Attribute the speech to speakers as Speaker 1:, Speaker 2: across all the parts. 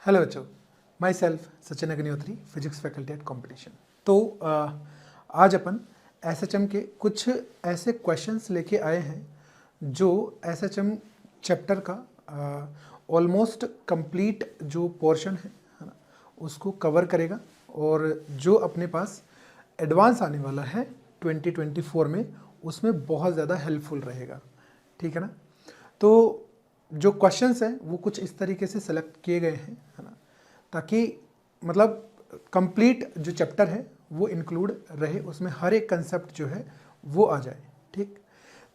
Speaker 1: Hello बच्चों, my self Sachin Agnihotri, physics faculty at competition. तो आज अपन एसएचएम के कुछ ऐसे क्वेश्चंस लेके आए हैं जो एसएचएम चैप्टर का ऑलमोस्ट कंप्लीट जो पोर्शन है ना, उसको कवर करेगा और जो अपने पास एडवांस आने वाला है 2024 में, उसमें बहुत ज़्यादा हेल्पफुल रहेगा। ठीक है ना। तो जो क्वेश्चंस हैं वो कुछ इस तरीके से सेलेक्ट किए गए हैं, है ना, ताकि मतलब कंप्लीट जो चैप्टर है वो इंक्लूड रहे, उसमें हर एक कंसेप्ट जो है वो आ जाए। ठीक,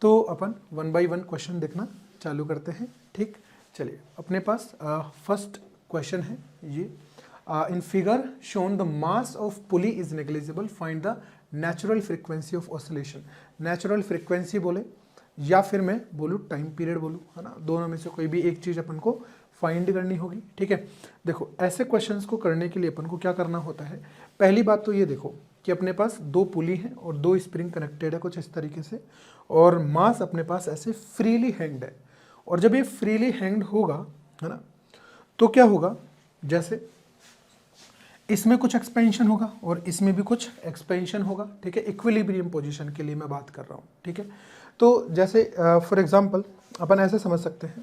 Speaker 1: तो अपन वन बाय वन क्वेश्चन देखना चालू करते हैं। ठीक, चलिए अपने पास फर्स्ट क्वेश्चन है ये। In figure shown the mass of pulley is negligible, find the natural frequency of oscillation. Natural frequency बोले या फिर मैं बोलूँ टाइम पीरियड बोलूँ, है ना, दोनों में से कोई भी एक चीज़ अपन को फाइंड करनी होगी। ठीक है, देखो ऐसे क्वेश्चंस को करने के लिए अपन को क्या करना होता है। पहली बात तो ये देखो कि अपने पास दो पुली हैं और दो स्प्रिंग कनेक्टेड है कुछ इस तरीके से, और मास अपने पास ऐसे फ्रीली हैंग्ड है। और जब ये फ्रीली हैंग्ड होगा, है ना, तो क्या होगा, जैसे इसमें कुछ एक्सपेंशन होगा और इसमें भी कुछ एक्सपेंशन होगा। ठीक है, इक्विलिब्रियम पोजीशन के लिए मैं बात कर रहा हूँ। ठीक है, तो जैसे फॉर एग्जांपल अपन ऐसे समझ सकते हैं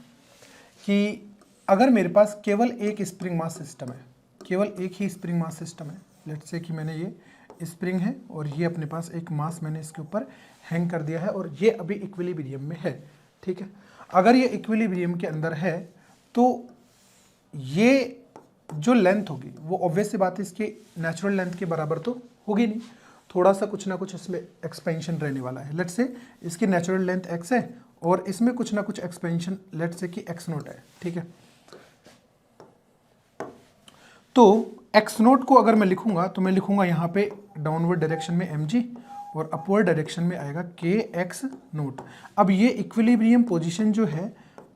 Speaker 1: कि अगर मेरे पास केवल एक स्प्रिंग मास सिस्टम है, केवल एक ही स्प्रिंग मास सिस्टम है, लेट्स से कि मैंने ये स्प्रिंग है और ये अपने पास एक मास मैंने इसके ऊपर हैंग कर दिया है और ये अभी इक्विलिब्रियम में है। ठीक है, अगर ये इक्विलिब्रियम के अंदर है तो ये जो लेंथ होगी वो ऑब्वियस सी बात है इसकी नेचुरल लेंथ के बराबर तो होगी नहीं, थोड़ा सा कुछ ना कुछ इसमें एक्सपेंशन रहने वाला है। लेट्स से इसकी नेचुरल लेंथ x है और इसमें कुछ ना कुछ एक्सपेंशन लेट्स से कि x नोट है। ठीक है, तो x नोट को अगर मैं लिखूंगा तो मैं लिखूंगा यहाँ पे डाउनवर्ड डायरेक्शन में mg और अपवर्ड डायरेक्शन में आएगा kx नोट। अब ये इक्विलिब्रियम पोजीशन जो है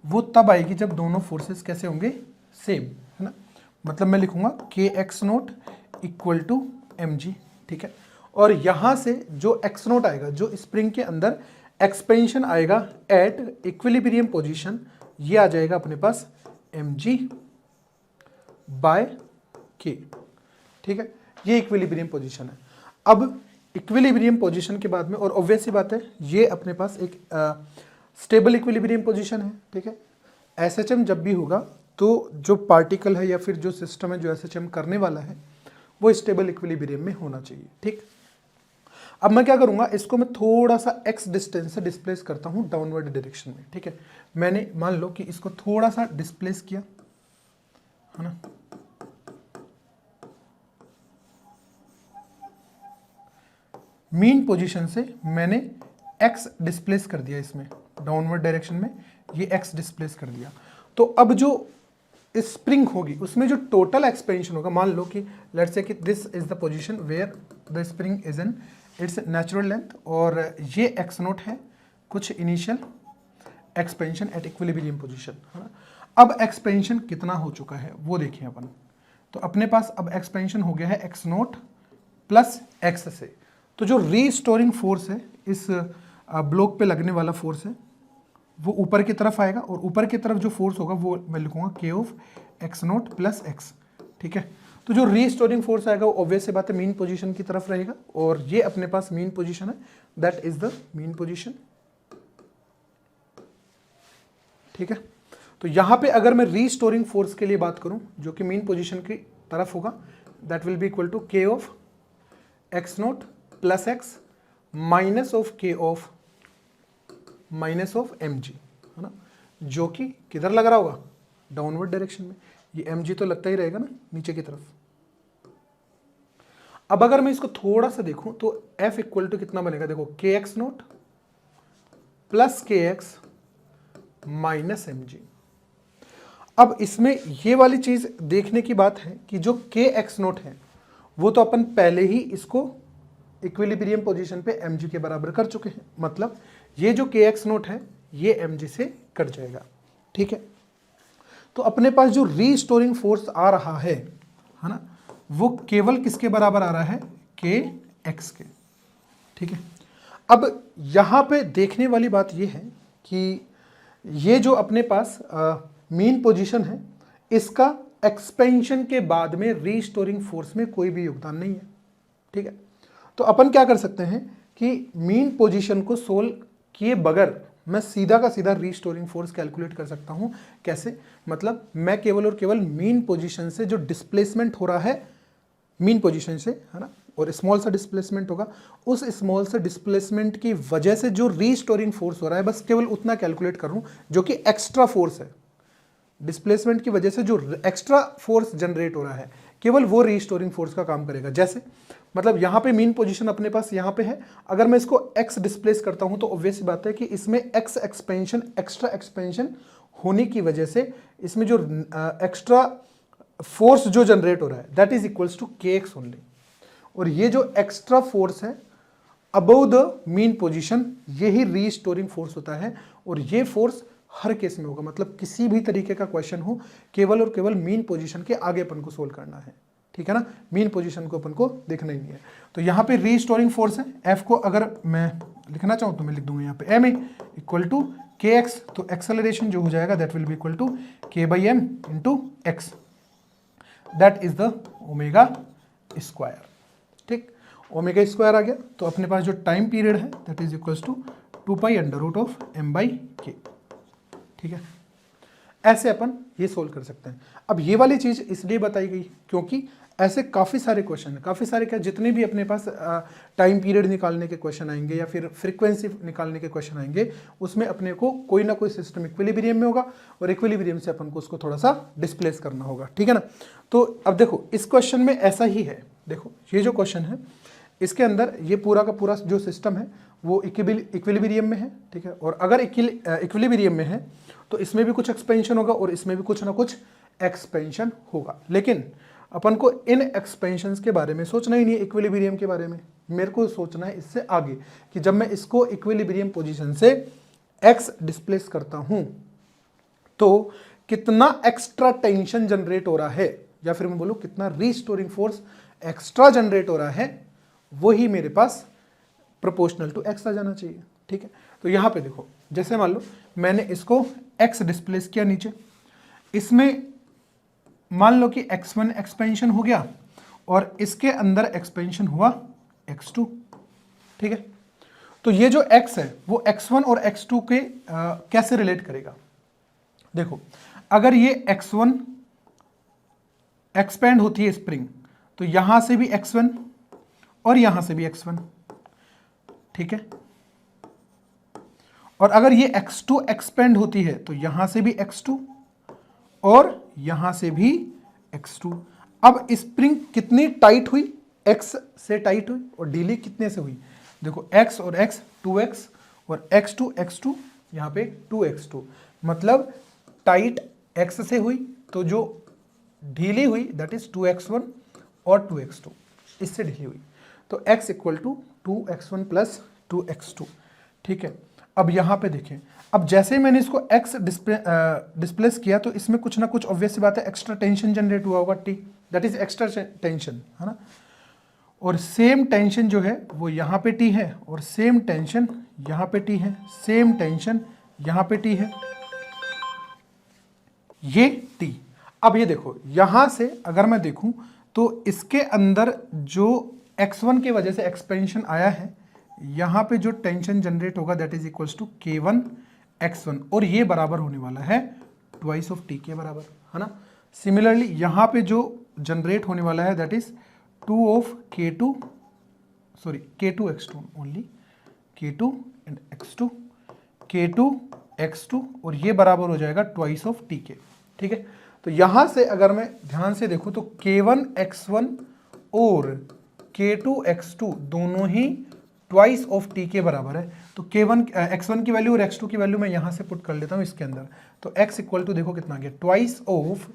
Speaker 1: वो तब आएगी जब दोनों फोर्सेस कैसे होंगे, सेम, है ना। मतलब मैं लिखूंगा kx naught equal to mg। ठीक है, और यहां से जो x नोट आएगा, जो स्प्रिंग के अंदर एक्सपेंशन आएगा एट इक्विलिब्रियम पोजीशन, ये आ जाएगा अपने पास mg बाय k। ठीक है, ये इक्विलिब्रियम पोजीशन है। अब इक्विलिब्रियम पोजीशन के बाद में, और ऑब्वियस सी बात है ये अपने पास एक स्टेबल इक्विलिब्रियम पोजीशन है। ठीक है, एसएचएम जब भी होगा तो जो पार्टिकल है या फिर जो सिस्टम है जो एसएचएम करने वाला है वो स्टेबल इक्विलिब्रियम में होना चाहिए। ठीक, अब मैं क्या करूंगा, इसको मैं थोड़ा सा x डिस्टेंस से डिस्प्लेस करता हूं डाउनवर्ड डायरेक्शन में। ठीक है, मैंने मान लो कि इसको थोड़ा सा डिस्प्लेस किया, है ना, मीन पोजीशन से मैंने x डिस्प्लेस कर दिया, इसमें डाउनवर्ड डायरेक्शन में ये x डिस्प्लेस कर दिया। तो अब जो स्प्रिंग होगी उसमें जो टोटल एक्सपेंशन होगा, मान लो कि लेट्स से कि this is the position where the spring is in its natural length और ये x नोट है कुछ initial expansion at equilibrium position, है ना। अब एक्सपेंशन कितना हो चुका है वो देखिए अपन। तो अपने पास अब एक्सपेंशन हो गया है x नोट प्लस x से। तो जो रीस्टोरिंग फोर्स है इस ब्लॉक पे लगने वाला फोर्स है वो ऊपर की तरफ आएगा और ऊपर की तरफ जो फोर्स होगा वो मैं लिखूंगा k of x naught plus x। ठीक है, तो जो रीस्टोरिंग फोर्स आएगा वो ऑब्वियस सी बात है मीन पोजीशन की तरफ रहेगा और ये अपने पास मीन पोजीशन है, that is the mean position. ठीक है, तो यहां पे अगर मैं रीस्टोरिंग फोर्स के लिए बात करूं जो कि मीन पोजीशन की तरफ होगा, that will be equal to k of x naught plus x minus of k of minus of mg, है ना, जो कि किधर लग रहा होगा, डाउनवर्ड डायरेक्शन में। ये mg तो लगता ही रहेगा ना नीचे की तरफ। अब अगर मैं इसको थोड़ा सा देखूं तो f इक्वल टू कितना बनेगा, देखो kx note plus kx minus mg। अब इसमें ये वाली चीज देखने की बात है कि जो kx नोट है वो तो अपन पहले ही इसको इक्विलिब्रियम पोजीशन पे mg के बराबर कर चुके हैं, मतलब ये जो kx नोट है ये mg से कट जाएगा। ठीक है, तो अपने पास जो रीस्टोरिंग फोर्स आ रहा है ना, वो केवल किसके बराबर आ रहा है, kx के। ठीक है, अब यहां पे देखने वाली बात ये है कि ये जो अपने पास मीन पोजीशन है इसका एक्सपेंशन के बाद में रीस्टोरिंग फोर्स में कोई भी योगदान नहीं है, ठीक है। तो अपन क्या कर सकते हैं कि मीन पोजीशन को सोल्व किए बगैर मैं सीधा का सीधा रीस्टोरिंग फोर्स कैलकुलेट कर सकता हूं। कैसे? मतलब मैं केवल और केवल मीन पोजीशन से जो डिस्प्लेसमेंट हो रहा है मीन पोजीशन से, है ना, और स्मॉल सा डिस्प्लेसमेंट होगा, उस स्मॉल सा डिस्प्लेसमेंट की वजह से जो रीस्टोरिंग फोर्स हो रहा है बस केवल उतना कैलकुलेट करूं जो कि एक्स्ट्रा फोर्स है। डिस्प्लेसमेंट की वजह से जो एक्स्ट्रा फोर्स जनरेट हो रहा है केवल वो रीस्टोरिंग फोर्स का काम करेगा। जैसे मतलब यहाँ पे मीन पोजीशन अपने पास यहाँ पे है, अगर मैं इसको x डिस्प्लेस करता हूँ तो ऑब्वियस बात है कि इसमें x एक्सपेंशन, एक्स्ट्रा एक्सपेंशन होने की वजह से इसमें जो एक्स्ट्रा फोर्स जो जनरेट हो रहा है that is equals to kx only. और ये जो एक्स्ट्रा फोर्स है अबव द मीन पोजीशन, यही रीस्टोरिंग फोर्स होता है। और ये फोर्स हर केस में होगा, मतलब किसी भी तरीके का क्वेश्चन हो केवल और केवल मीन पोजीशन के आगे अपन को सोल्व करना है, ठीक है ना। मीन पोजीशन को अपन को देखना ही नहीं है। तो यहाँ पे रीस्टोरिंग फोर्स है, एफ को अगर मैं लिखना चाहूँ तो मैं लिख दूंगा यहाँ पे M equal to K X. तो एक्सेलरेशन जो हो जाएगा that will be equal to K by M into X, that is the omega square, ठीक। ओमेगा स्क्वायर आ गया तो अपने पास जो टाइम पीरियड है that is equals to 2 pi under root of M by K, ठीक है। ऐसे अपन ये सोल्व कर सकते हैं। अब ये वाली चीज इसलिए बताई गई क्योंकि ऐसे काफ़ी सारे क्वेश्चन हैं, काफ़ी सारे क्या, जितने भी अपने पास टाइम पीरियड निकालने के क्वेश्चन आएंगे या फिर फ्रीक्वेंसी निकालने के क्वेश्चन आएंगे, उसमें अपने को कोई ना कोई सिस्टम इक्विलिब्रियम में होगा और इक्विलिब्रियम से अपन को उसको थोड़ा सा डिस्प्लेस करना होगा, ठीक है ना। तो अब देखो इस क्वेश्चन में ऐसा ही है। देखो ये जो क्वेश्चन है इसके अंदर ये पूरा का पूरा जो सिस्टम है वो इक्विलिब्रियम में है, ठीक है। और अगर इक्विलिब्रियम में है तो इसमें भी कुछ एक्सपेंशन होगा और इसमें भी कुछ ना कुछ एक्सपेंशन होगा, लेकिन अपन को इन एक्सपेंशंस के बारे में सोचना ही नहीं है, इक्विलिब्रियम के बारे में मेरे को सोचना है इससे आगे कि जब मैं इसको इक्विलिब्रियम पोजीशन से x डिस्प्लेस करता हूं तो कितना एक्स्ट्रा टेंशन जनरेट हो रहा है, या फिर मैं बोलूं कितना रीस्टोरिंग फोर्स एक्स्ट्रा जनरेट हो रहा है, वही मेरे पास प्रोपोर्शनल टू x आ जाना चाहिए, ठीक है। तो यहां पे देखो जैसे मान लो मैंने इसको x डिस्प्लेस किया नीचे, इसमें मान लो कि x1 एक्सपेंशन हो गया और इसके अंदर एक्सपेंशन हुआ x2, ठीक है। तो ये जो x है वो x1 और x2 के कैसे रिलेट करेगा? देखो अगर ये x1 एक्सपेंड होती है स्प्रिंग तो यहां से भी x1 और यहां से भी x1, ठीक है। और अगर ये x2 एक्सपेंड होती है तो यहां से भी x2 और यहां से भी x2। अब स्प्रिंग कितनी टाइट हुई? x से टाइट हुई और डीली कितने से हुई? देखो x और x 2x और x2 यहां पे 2x2, मतलब टाइट x से हुई तो जो ढीली हुई दैट इज 2x1 और 2x2, इससे ढीली हुई। तो x equal to 2x1 plus 2x2, ठीक है। अब यहां पे देखें, अब जैसे ही मैंने इसको x डिस्प्लेस किया तो इसमें कुछ ना कुछ ऑब्वियस सी बात है एक्स्ट्रा टेंशन जनरेट हुआ होगा, t that is extra tension, है ना। और सेम टेंशन जो है वो यहाँ पे t है और सेम टेंशन यहाँ पे t है, सेम टेंशन यहाँ पे t है, ये t। अब ये देखो यहां से अगर मैं देखूं तो इसके अंदर जो x1 की वजह से एक्सपेंशन आया है, यहां पे जो टेंशन जनरेट होगा that is equals to k1 x1 और ये बराबर होने वाला है ट्वाइस ऑफ t के बराबर, है ना। सिमिलरली यहां पे जो जनरेट होने वाला है that is 2 of k2 x2 only, k2 and x2, k2 x2 और ये बराबर हो जाएगा ट्वाइस ऑफ t के, ठीक है। तो यहां से अगर मैं ध्यान से देखूं तो k1 x1 और k2 x2 दोनों ही ट्वाइस ऑफ t के बराबर है। तो k1 x1 की वैल्यू और x2 की वैल्यू मैं यहां से पुट कर लेता हूं इसके अंदर। तो x इक्वल टू देखो कितना आ गया, twice of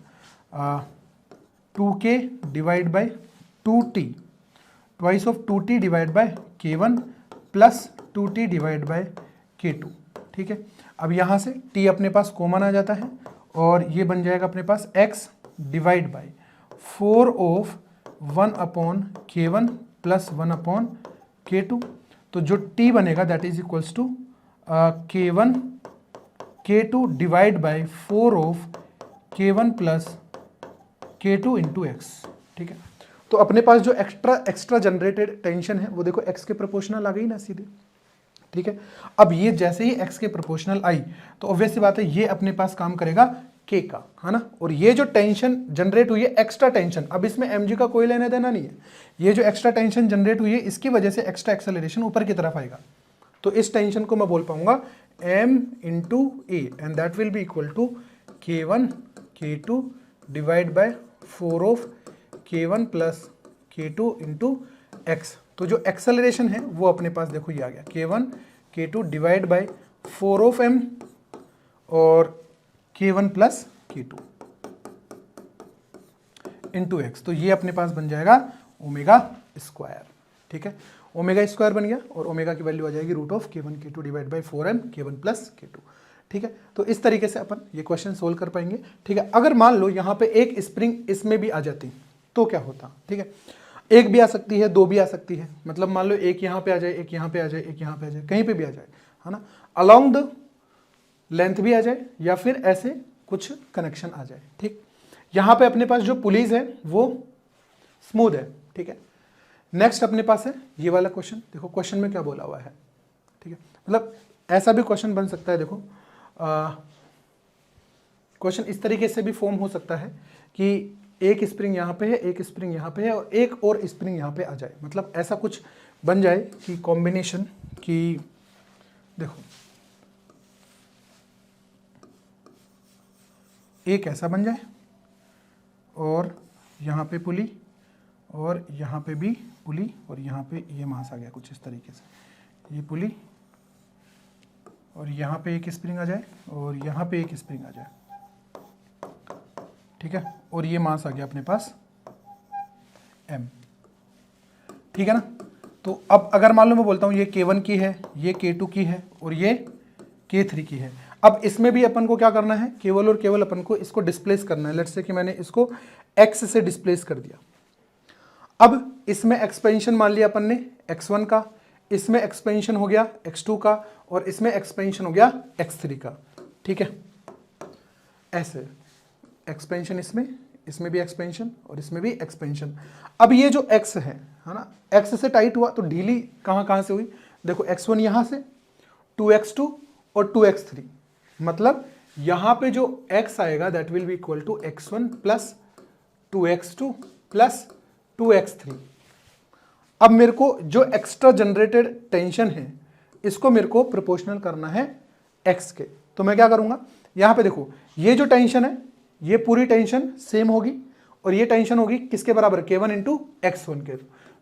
Speaker 1: 2k divide by 2t, twice of 2t divide by k1 plus 2t divide by k2, ठीक है। अब यहां से t अपने पास कॉमन आ जाता है और ये बन जाएगा अपने पास x divide by 4 of 1 upon k1 plus 1 upon k2। तो जो t बनेगा that is equals to k1 k2 divide by 4 of k1 plus K2 into x. ठीक है, तो अपने पास जो एक्स्ट्रा जनरेटेड टेंशन है वो देखो x के प्रोपोर्शनल आ गई ना सीधे। ठीक है, अब ये जैसे ही x के प्रोपोर्शनल आई तो ऑब्वियस सी बात है ये अपने पास काम करेगा k का, है ना। और ये जो टेंशन जनरेट हुई है एक्स्ट्रा टेंशन, अब इसमें mg का कोई लेना देना नहीं है, ये जो एक्स्ट्रा टेंशन जनरेट हुई है इसकी वजह से एक्स्ट्रा एक्सेलरेशन ऊपर की तरफ आएगा। तो इस टेंशन को मैं बोल पाऊंगा m into a and that will be equal to k1 k2 divide by 4 of k1 plus k2 into x. तो जो एक्सेलरेशन है वो अपने पास देखो ये आ गया k1 k2 divide by 4 of m और k1 plus k2 into x. तो ये अपने पास बन जाएगा ओमेगा स्क्वायर। ठीक है, ओमेगा स्क्वायर बन गया और ओमेगा की वैल्यू आ जाएगी root of k1 k2 divide by 4m k1 plus k2। ठीक है, तो इस तरीके से अपन ये क्वेश्चन सोल्व कर पाएंगे। ठीक है, अगर मान लो यहाँ पे एक स्प्रिंग इसमें भी आ जाती तो क्या होता। ठीक है, एक भी आ सकती है, दो भी आ सकती है, मतलब मान लो एक यहाँ पे आ जाए, एक यहाँ पे आ जाए, एक यहाँ पे आ जाए, कहीं पे भी आ जाए, है ना, अलोंग द लेंथ भी आ जाए या फिर ऐसे कुछ कनेक्शन आ जाए। ठीक, यहाँ पे अपने पास जो पुलीज है वो स्मूथ है। ठीक है, नेक्स्ट अपने पास है ये वाला क्वेश्चन। देखो क्वेश्चन में क्या बोला हुआ है। ठीक है, मतलब ऐसा भी क्वेश्चन बन सकता है। देखो क्वेश्चन इस तरीके से भी फॉर्म हो सकता है कि एक स्प्रिंग यहाँ पे है, एक स्प्रिंग यहाँ पे है और एक और स्प्रिंग यहाँ पे आ जाए, मतलब ऐसा कुछ बन जाए कि कॉम्बिनेशन की, देखो एक ऐसा बन जाए और यहाँ पे पुली और यहाँ पे भी पुली और यहाँ पे ये मास आ गया कुछ इस तरीके से, ये पुली और यहाँ पे एक स्प्रिंग आ जाए और यहाँ पे एक स्प्रिंग आ जाए। ठीक है, और ये मास आ गया अपने पास m। ठीक है ना, तो अब अगर मान लो मैं बोलता हूँ ये k1 की है, ये k2 की है और ये k3 की है। अब इसमें भी अपन को क्या करना है, केवल और केवल अपन को इसको डिस्प्लेस करना है। लेट्स से कि मैंने इसको x से डिस्प्लेस कर दिया। अब इसमें एक्सपेंशन मान लिया अपन ने x1 का, इसमें एक्सपेंशन हो गया x2 का और इसमें एक्सपेंशन हो गया x3 का। ठीक है, ऐसे एक्सपेंशन इसमें भी एक्सपेंशन और इसमें भी एक्सपेंशन। अब ये जो x है ना, x से टाइट हुआ तो ढीली कहाँ से हुई, देखो x1 यहाँ से, 2x2 और 2x3, मतलब यहाँ पे जो x आएगा that will be equal to x1 plus 2x2 plus 2x3। अब मेरे को जो एक्स्ट्रा जनरेटेड टेंशन है इसको मेरे को प्रोपोर्शनल करना है x के। तो मैं क्या करूँगा, यहाँ पे देखो ये जो टेंशन है ये पूरी टेंशन सेम होगी और ये टेंशन होगी किसके बराबर, k1 इंटू x1 के।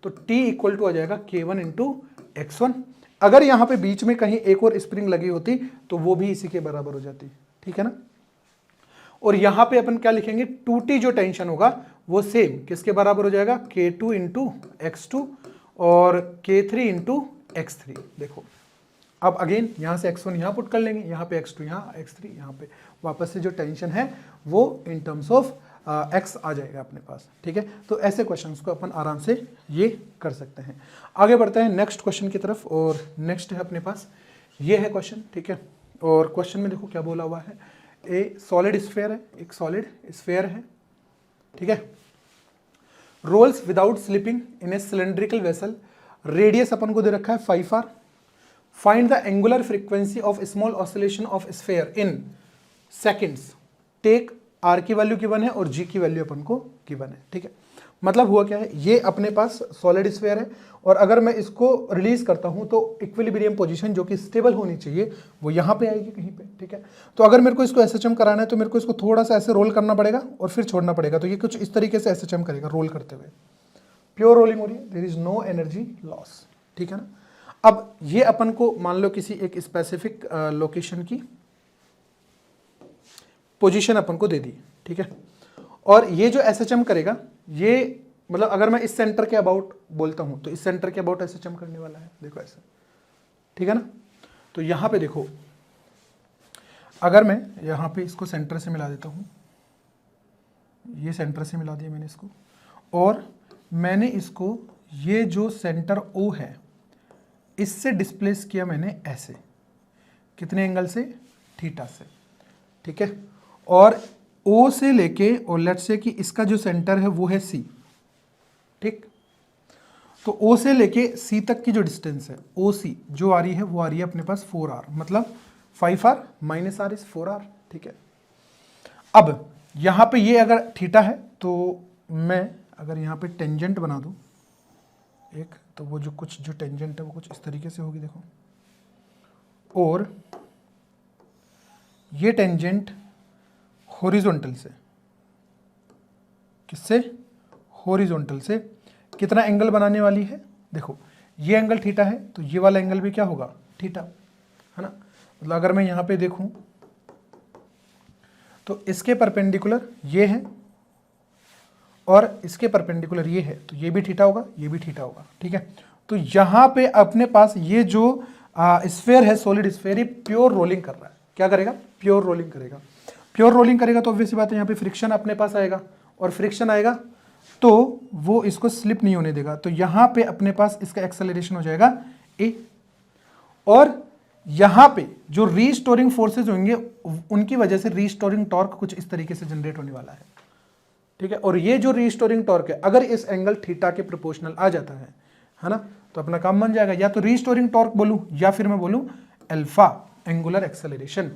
Speaker 1: तो t इक्वल टू आ जाएगा k1 इंटू x1। अगर यहाँ पे बीच में कहीं एक और स्प्रिंग लगी होती तो वो भी इसी के बराबर हो जाती। ठीक है ना, और यहाँ पे अपन क्या लिखेंगे, 2t जो टेंशन होगा वो सेम किसके बराबर हो जाएगा, k2 इंटू x2 और k3 इंटू x3। देखो अब अगेन यहाँ से x1 यहाँ पुट कर लेंगे, यहाँ पे x2 यहाँ, x3 यहाँ पे, वापस से जो टेंशन है वो इन टर्म्स ऑफ x आ जाएगा अपने पास। ठीक है, तो ऐसे क्वेश्चंस को अपन आराम से ये कर सकते हैं। आगे बढ़ते हैं नेक्स्ट क्वेश्चन की तरफ और नेक्स्ट है अपने पास ये है क्वेश्चन। ठीक है, और क्वेश्चन में देखो क्या बोला हुआ है, ए सॉलिड स्फेयर है, एक सॉलिड स्फेयर है। ठीक है, rolls without slipping in a cylindrical vessel, radius अपन को दे रखा है 5r। Find the angular frequency of small oscillation of sphere in seconds. Take r की वैल्यू गिवन है और g की वैल्यू अपन को गिवन है। ठीक है, मतलब हुआ क्या है, ये अपने पास सॉलिड स्फेयर है और अगर मैं इसको रिलीज करता हूं तो इक्विलिब्रियम पोजीशन जो कि स्टेबल होनी चाहिए वो यहाँ पे आएगी कहीं पे। ठीक है, तो अगर मेरे को इसको एसएचएम कराना है तो मेरे को इसको थोड़ा सा ऐसे रोल करना पड़ेगा और फिर छोड़ना पड़ेगा। तो ये कुछ इस तरीके से एसएचएम करेगा रोल करते हुए, प्योर रोलिंग हो रही है, there is no energy loss. ठीक है ना, अब ये अपन को मान लो किसी एक स्पेसिफिक लोकेशन की पोजीशन अपन को दे दी। ठीक है, और ये जो एसएचएम करेगा ये मतलब अगर मैं इस सेंटर के अबाउट बोलता हूं तो इस सेंटर के अबाउट एसएचएम करने वाला है। देखो ऐसे, ठीक है ना, तो यहां पे देखो अगर मैं यहां पे इसको सेंटर से मिला देता हूं, ये सेंटर से मिला दिया मैंने इसको, और मैंने इसको ये जो सेंटर O है इससे डिस्प्लेस किया मैंने ऐसे, कितने एंगल से, थीटा से। ठीक है, और ओ से लेके और लेट्स से कि इसका जो सेंटर है वो है सी, ठीक। तो ओ से लेके सी तक की जो डिस्टेंस है ओ सी जो आ रही है वो आ रही है अपने पास 4r, मतलब 5r minus r is 4r, ठीक है। अब यहां पे ये अगर थीटा है तो मैं अगर यहां पे टेंजेंट बना दूं एक, तो वो जो टेंजेंट है वो कुछ इस तरीके से होगी, देखो। और ये टेंजेंट हॉरिजॉन्टल से, किससे? हॉरिजॉन्टल से कितना एंगल बनाने वाली है? देखो ये एंगल थीटा है तो ये वाला एंगल भी क्या होगा? थीटा, है ना। मतलब अगर मैं यहां पे देखूं तो इसके परपेंडिकुलर ये है और इसके परपेंडिकुलर ये है, तो ये भी थीटा होगा, ये भी थीटा होगा, ठीक है। तो यहां पे अपने पास ये जो स्फेयर है, सॉलिड स्फेयर, ये प्योर रोलिंग कर रहा है। क्या करेगा? प्योर रोलिंग करेगा। प्योर रोलिंग करेगा तो ऑब्वियस सी बात है यहाँ पे फ्रिक्शन अपने पास आएगा, और फ्रिक्शन आएगा तो वो इसको स्लिप नहीं होने देगा। तो यहां पे अपने पास इसका एक्सेलरेशन हो जाएगा ए, और यहां पे जो रीस्टोरिंग फोर्सेज होंगे उनकी वजह से रीस्टोरिंग टॉर्क कुछ इस तरीके से जनरेट होने वाला है, ठीक है। और ये जो रीस्टोरिंग टॉर्क है अगर इस एंगल थीटा के प्रोपोर्शनल आ जाता है ना, तो अपना काम बन जाएगा। या तो रीस्टोरिंग टॉर्क बोलूं या फिर मैं बोलूं alpha angular acceleration,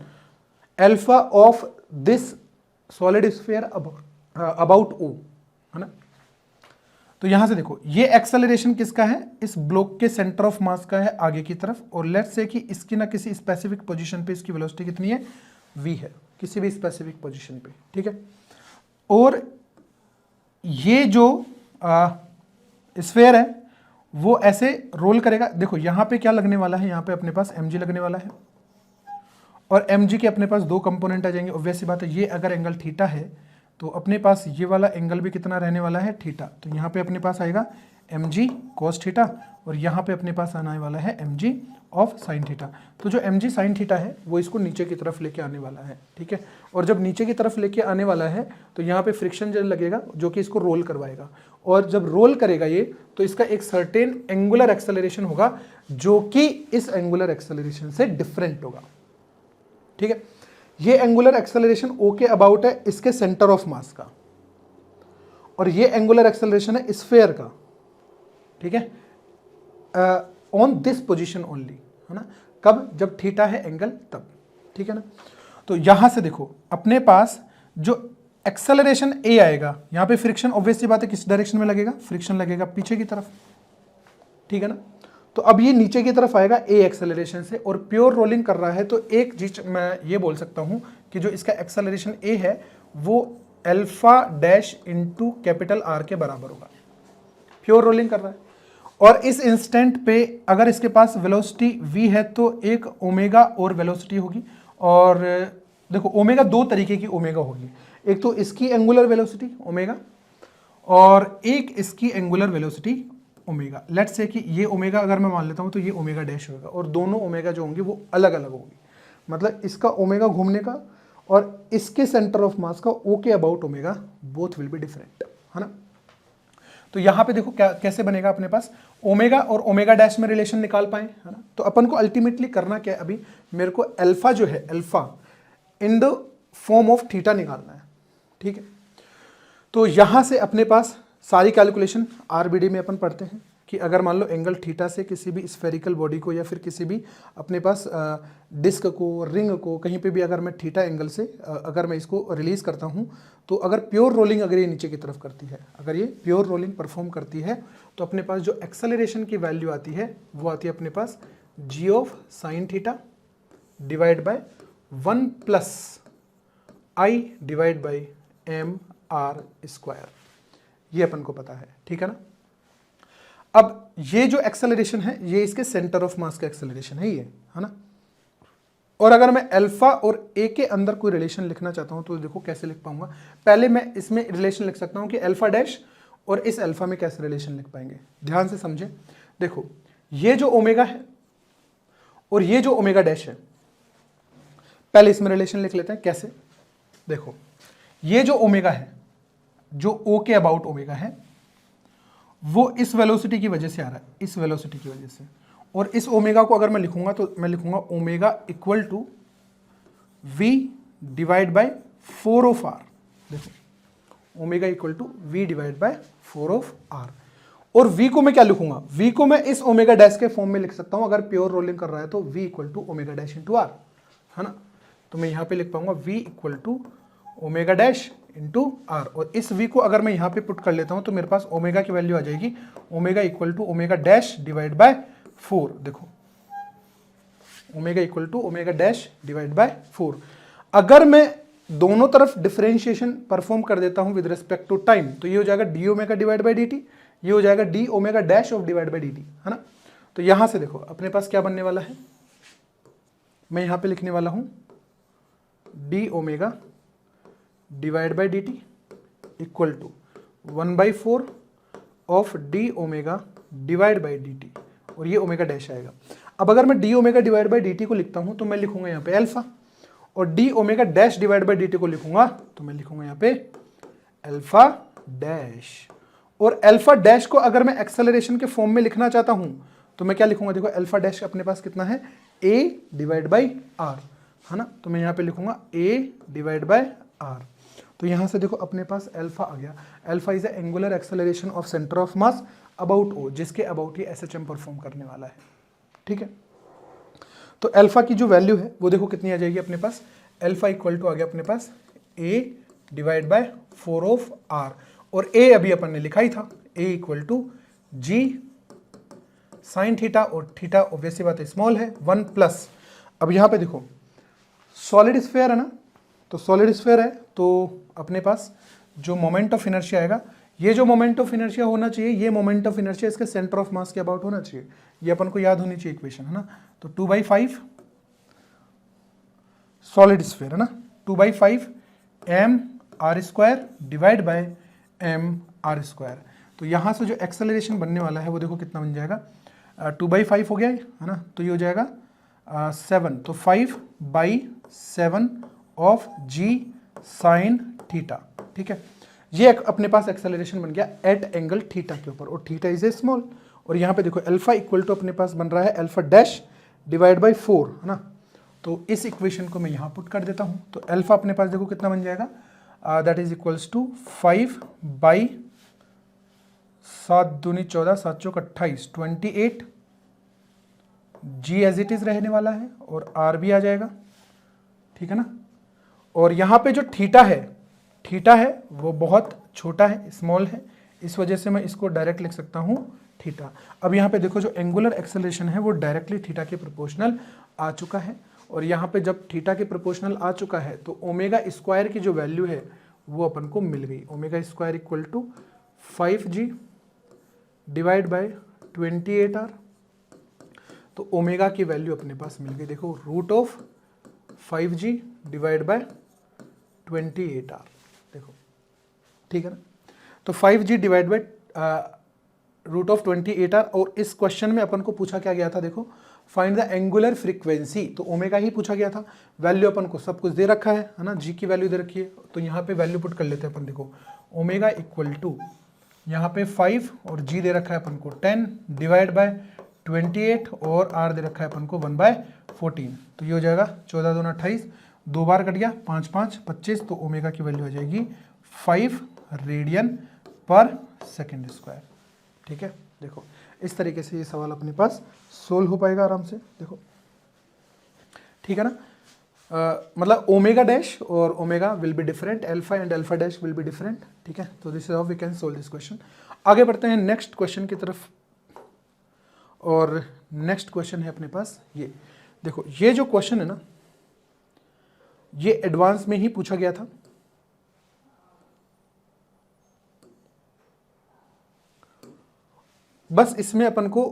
Speaker 1: alpha of this solid sphere about O, है ना। तो यहां से देखो ये एक्सेलरेशन किसका है? इस ब्लॉक के सेंटर ऑफ मास का है आगे की तरफ, और लेट्स से कि इसकी ना किसी स्पेसिफिक पोजीशन पे इसकी वेलोसिटी कितनी है? v है, किसी भी स्पेसिफिक पोजीशन पे, ठीक है। और ये जो स्फीयर है वो ऐसे रोल करेगा। देखो यहां पे क्या लगने वाला है? यहां पे अपने पास mg लगने वाला है, और mg के अपने पास दो कंपोनेंट आ जाएंगे। ऑब्वियस सी बात है, ये अगर एंगल थीटा है तो अपने पास ये वाला एंगल भी कितना रहने वाला है? थीटा। तो यहाँ पे अपने पास आएगा mg cos थीटा, और यहाँ पे अपने पास आने वाला है mg ऑफ साइन थीटा। तो जो mg साइन थीटा है वो इसको नीचे की तरफ लेके आने वाला है, ठीक है। और जब नीचे की तरफ लेके आने वाला है तो यहाँ पे फ्रिक्शन जो लगेगा जो कि इसको रोल करवाएगा, और जब रोल करेगा ये तो इसका एक सर्टेन एंगुलर एक्सेलरेशन होगा जो कि इस एंगुलर एक्सेलरेशन से डिफरेंट होगा, ठीक है। ये एंगुलर एक्सेलरेशन ओ के अबाउट है इसके सेंटर ऑफ मास का, और ये एंगुलर एक्सेलरेशन है स्फीयर का, ठीक है, ऑन दिस पोजीशन ओनली, है ना। कब? जब थीटा है एंगल तब, ठीक है ना। तो यहां से देखो अपने पास जो एक्सेलरेशन ए आएगा, यहां पे फ्रिक्शन ऑब्वियस सी बात है किस डायरेक्शन में लगेगा? फ्रिक्शन लगेगा पीछे की तरफ, ठीक है ना। तो अब ये नीचे की तरफ आएगा ए एक्सेलरेशन से, और प्योर रोलिंग कर रहा है तो एक चीज मैं ये बोल सकता हूं कि जो इसका एक्सेलरेशन ए है वो alpha dash into capital R के बराबर होगा। प्योर रोलिंग कर रहा है, और इस इंस्टेंट पे अगर इसके पास वेलोसिटी v है तो एक ओमेगा और वेलोसिटी होगी। और देखो ओमेगा दो तरीके की ओमेगा होगी, एक तो इसकी एंगुलर वेलोसिटी ओमेगा, और एक इसकी angular velocity omega. Let's say कि ये ओमेगा अगर मैं मान लेता हूं तो ये ओमेगा डैश होगा, और दोनों ओमेगा जो होंगे वो अलग अलग होंगी। मतलब इसका ओमेगा घूमने का और इसके सेंटर ऑफ मास का ओ के about omega both will be different, है ना। तो यहां पे देखो क्या कैसे बनेगा अपने पास ओमेगा और ओमेगा डैश में रिलेशन निकाल पाए, है ना। तो अपन को अल्टीमेटली करना क्या है? अभी मेरे को अल्फा जो है alpha in the form of theta निकालना है, ठीक है। तो यहां से अपने पास सारी कैलकुलेशन आरबीडी में अपन पढ़ते हैं कि अगर मान लो एंगल थीटा से किसी भी स्फेरिकल बॉडी को या फिर किसी भी अपने पास डिस्क को, रिंग को, कहीं पे भी अगर मैं थीटा एंगल से अगर मैं इसको रिलीज करता हूं, तो अगर प्योर रोलिंग अगर ये नीचे की तरफ करती है, अगर ये प्योर रोलिंग परफॉर्म करती है, तो अपने पास जो एक्सेलरेशन की वैल्यू आती है वो आती है अपने पास g of sine theta divide by 1 plus I divide by M R square. ये अपन को पता है, ठीक है ना। अब ये जो एक्सेलरेशन है ये इसके सेंटर ऑफ मास का एक्सेलरेशन है, ये है ना। और अगर मैं अल्फा और ए के अंदर कोई रिलेशन लिखना चाहता हूं तो देखो कैसे लिख पाऊंगा। पहले मैं इसमें रिलेशन लिख सकता हूं कि अल्फा डैश और इस अल्फा में कैसे रिलेशन लिख पाएंगे, ध्यान से समझे। देखो ये जो ओमेगा है और ये जो ओमेगा डैश है, पहले इसमें रिलेशन लिख लेते हैं। कैसे? देखो ये जो ओमेगा है, जो ओ के अबाउट ओमेगा है, वो इस वेलोसिटी की वजह से आ रहा है, इस वेलोसिटी की वजह से। और इस ओमेगा को अगर मैं लिखूंगा तो मैं लिखूंगा omega equal to v divide by 4 of r, देखो omega equal to v divide by 4 of r. और v को मैं क्या लिखूंगा, v को मैं इस ओमेगा डैश के फॉर्म में लिख सकता हूं, अगर प्योर रोलिंग कर रहा है तो v equal to omega dash into r, है ना। तो मैं यहां पे लिख पाऊंगा v equal to omega dash into are, और इस v को अगर मैं यहां पे पुट कर लेता हूं तो मेरे पास ओमेगा की वैल्यू आ जाएगी omega equal to omega dash divide by 4। देखो omega equal to omega dash divide by 4। अगर मैं दोनों तरफ डिफरेंशिएशन परफॉर्म कर देता हूं विद रिस्पेक्ट टू टाइम, तो ये हो जाएगा D omega divide by d T, ये हो जाएगा D omega dash of divide by d t, है ना। तो यहां से देखो अपने पास क्या बनने वाला है, मैं यहां पे लिखने वाला हूं d omega divide by d t equal to 1/4 of d omega divide by d t, और ये ओमेगा डैश आएगा। अब अगर मैं d omega divide by d t को लिखता हूं तो मैं लिखूंगा यहाँ पे अल्फा, और D omega dash divide by d t को लिखूंगा तो मैं लिखूंगा यहाँ पे अल्फा डैश। और अल्फा डैश को अगर मैं एक्सेलरेशन के फॉर्म में लिखना चाहता हूं तो मैं क्या लिखूंगा, देखो अल्फा डैश अपने पास कितना है a डिवाइड बाई आर, है ना। तो मैं यहां पे लिखूंगा a डिवाइड बाय आर। तो यहां से देखो अपने पास अल्फा आ गया। Alpha is the angular acceleration of centre of mass about o, जिसके अबाउट ये एसएचएम परफॉर्म करने वाला है, ठीक है। तो अल्फा की जो वैल्यू है वो देखो कितनी आ जाएगी अपने पास, अल्फा इक्वल टू आ गया अपने पास a divide by 4 of r, और a अभी अपन ने लिखा ही था a equal to g sine theta, और थीटा ऑब्वियसली बात है स्मॉल है 1 प्लस। अब यहाँ पे देखो सॉलिड स्फीयर है ना, तो सॉलिड स्फीयर है तो अपने पास जो मोमेंट ऑफ इनर्शिया आएगा, ये जो मोमेंट ऑफ इनर्शिया होना चाहिए, ये मोमेंट ऑफ इनर्शिया इसके सेंटर ऑफ मास के अबाउट होना चाहिए, ये अपन को याद होनी चाहिए इक्वेशन, है ना। तो 2/5 सॉलिड स्फीयर है ना, 2/5 m r square divide bye m r square. तो यहाँ से जो एक्सेलरेशन बनने वाला है वो देखो कितना बन जाएगा, 2/5 हो गया है ना, तो ये हो जाएगा 7, तो 5/7 ऑफ g साइन थीटा, ठीक है। ये अपने पास एक्सेलरेशन बन गया एट एंगल थीटा के ऊपर, और थीटा इज ए स्मॉल। और यहाँ पे देखो अल्फा इक्वल टू अपने पास बन रहा है अल्फा डैश डिवाइड बाई 4, है ना। तो इस इक्वेशन को मैं यहाँ पुट कर देता हूँ, तो अल्फा अपने पास देखो कितना बन जाएगा, दैट इज इक्वल्स टू 5/7 दूनी 14 7 चौक 28 28, जी एज इट इज रहने वाला है और आर भी आ जाएगा, ठीक है ना। और यहाँ पे जो थीटा है वो बहुत छोटा है, स्मॉल है, इस वजह से मैं इसको डायरेक्ट लिख सकता हूँ थीटा। अब यहाँ पे देखो जो एंगुलर एक्सेलरेशन है वो डायरेक्टली थीटा के प्रोपोर्शनल आ चुका है, और यहाँ पे जब थीटा के प्रोपोर्शनल आ चुका है तो ओमेगा स्क्वायर की जो वैल्यू है वो अपन को मिल गई, omega square equal to 5g divide by 28r। तो ओमेगा की वैल्यू अपने पास मिल गई, देखो root of 5g divide by 28r, देखो ठीक है ना। तो 5g divide by root of 28r, और इस क्वेश्चन में अपन को पूछा क्या गया था, देखो फाइंड द एंगुलर फ्रीक्वेंसी, तो ओमेगा ही पूछा गया था। वैल्यू अपन को सब कुछ दे रखा है ना, जी की वैल्यू दे रखी है, तो यहाँ पे वैल्यू पुट कर लेते हैं अपन। देखो ओमेगा इक्वल टू यहाँ पे 5 और जी दे रखा है अपन को 10 डिवाइड बाय 28, और आर दे रखा है अपन को 1/14, तो ये हो जाएगा 14 दूना 28, 2 बार कट गया 5 5 25, तो ओमेगा की वैल्यू आ जाएगी 5 रेडियन पर सेकेंड स्क्वायर, ठीक है। देखो इस तरीके से ये सवाल अपने पास सोल्व हो पाएगा आराम से, देखो ठीक है ना। मतलब ओमेगा डैश और omega will be different, alpha and alpha dash will be different, ठीक है। तो this is how we can solve this question. आगे बढ़ते हैं नेक्स्ट क्वेश्चन की तरफ, और नेक्स्ट क्वेश्चन है अपने पास ये। देखो ये जो क्वेश्चन है ना, ये एडवांस में ही पूछा गया था, बस इसमें अपन को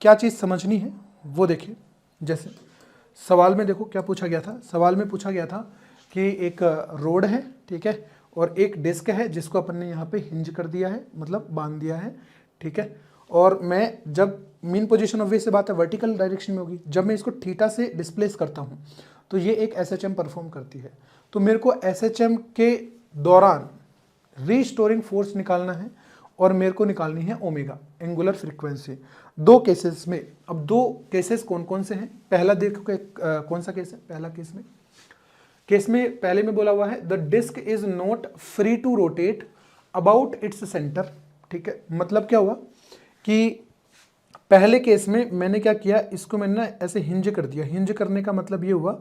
Speaker 1: क्या चीज़ समझनी है वो देखिए। जैसे सवाल में देखो क्या पूछा गया था, सवाल में पूछा गया था कि एक रोड है, ठीक है, और एक डिस्क है जिसको अपन ने यहाँ पे हिंज कर दिया है, मतलब बांध दिया है, ठीक है। और मैं जब मीन पोजीशन ऑब्वियस से बात है वर्टिकल डायरेक्शन में होगी, जब मैं इसको थीटा से डिस्प्लेस करता हूँ तो ये एक एसएचएम परफॉर्म करती है। तो मेरे को एसएचएम के दौरान रीस्टोरिंग फोर्स निकालना है, और मेरे को निकालनी है ओमेगा एंगुलर फ्रीक्वेंसी। दो केसेस में, अब दो केसेस कौन कौन से हैं, पहला देखो कौन सा केस है, पहला केस में केस में पहले में बोला हुआ है the disc is not free to rotate about its centre, ठीक है। मतलब क्या हुआ कि पहले केस में मैंने क्या किया, इसको मैंने ना ऐसे हिंज कर दिया। हिंज करने का मतलब ये हुआ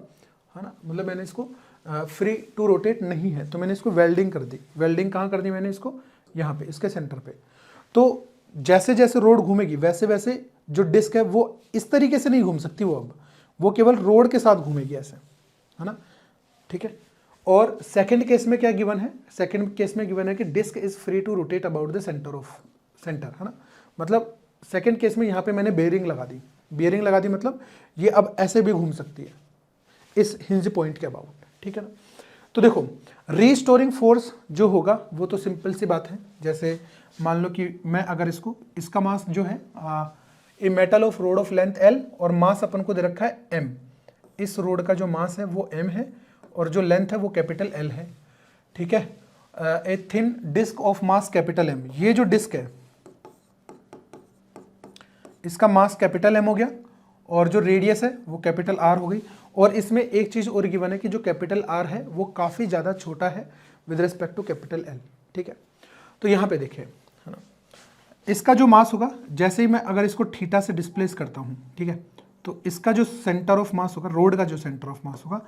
Speaker 1: है ना, मतलब मैंने इसको फ्री टू रोटेट नहीं है तो मैंने इसको वेल्डिंग कर दी। वेल्डिंग कहाँ कर दी मैंने इसको, यहाँ पे इसके सेंटर पे। तो जैसे जैसे रोड घूमेगी वैसे वैसे जो डिस्क है वो इस तरीके से नहीं घूम सकती, वो केवल रोड के साथ घूमेगी ऐसे, है ना, ठीक है। और सेकंड केस में क्या गिवन है, सेकंड केस में गिवन है कि disc is free to rotate about the centre of centre, है ना। मतलब सेकंड केस में यहाँ पे मैंने बेयरिंग लगा दी। बेयरिंग लगा दी मतलब ये अब ऐसे भी घूम सकती है इस हिंज पॉइंट के अबाउट, ठीक है ना। तो देखो रीस्टोरिंग फोर्स जो होगा वो तो सिंपल सी बात है। जैसे मान लो कि मैं अगर इसका मास जो है a metal of road of length L और मास अपन को दे रखा है M। इस रोड का जो मास है वो M है और जो लेंथ है वो कैपिटल L है, ठीक है। A thin disc of mass capital M, ये जो डिस्क है इसका मास कैपिटल M हो गया और जो रेडियस है वो कैपिटल R हो गई। और इसमें एक चीज और गिवन है कि जो कैपिटल R है वो काफी ज्यादा छोटा है with respect to capital L, ठीक है। तो यहाँ पे देखिए, है ना, इसका जो मास होगा जैसे ही मैं अगर इसको थीटा से डिस्प्लेस करता हूँ, ठीक है, तो इसका जो सेंटर ऑफ मास होगा, रोड का जो सेंटर ऑफ मास होगा,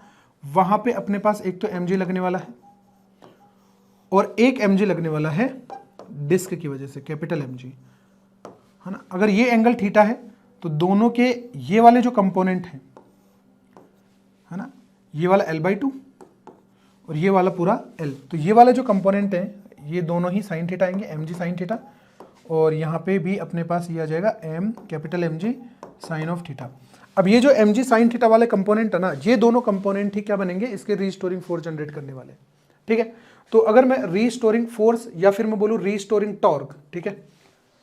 Speaker 1: वहां पे अपने पास एक तो mg लगने वाला है और एक mg लगने वाला है डिस्क की वजह से, कैपिटल mg, है ना। अगर ये एंगल थीटा है तो दोनों के ये वाले जो कंपोनेंट हैं, है ना, ये वाला L/2 और ये वाला पूरा L, तो ये वाले जो कंपोनेंट हैं ये दोनों ही साइन थीटा आएंगे, mg साइन थीटा, और यहाँ पे भी अपने पास ये आ जाएगा m capital mg sine of theta. अब ये जो mg साइन थीटा वाले कंपोनेंट है ना, ये दोनों कंपोनेंट ही क्या बनेंगे, इसके रीस्टोरिंग फोर्स जनरेट करने वाले, ठीक है। तो अगर मैं रीस्टोरिंग फोर्स या फिर मैं बोलूँ रीस्टोरिंग टॉर्क, ठीक है,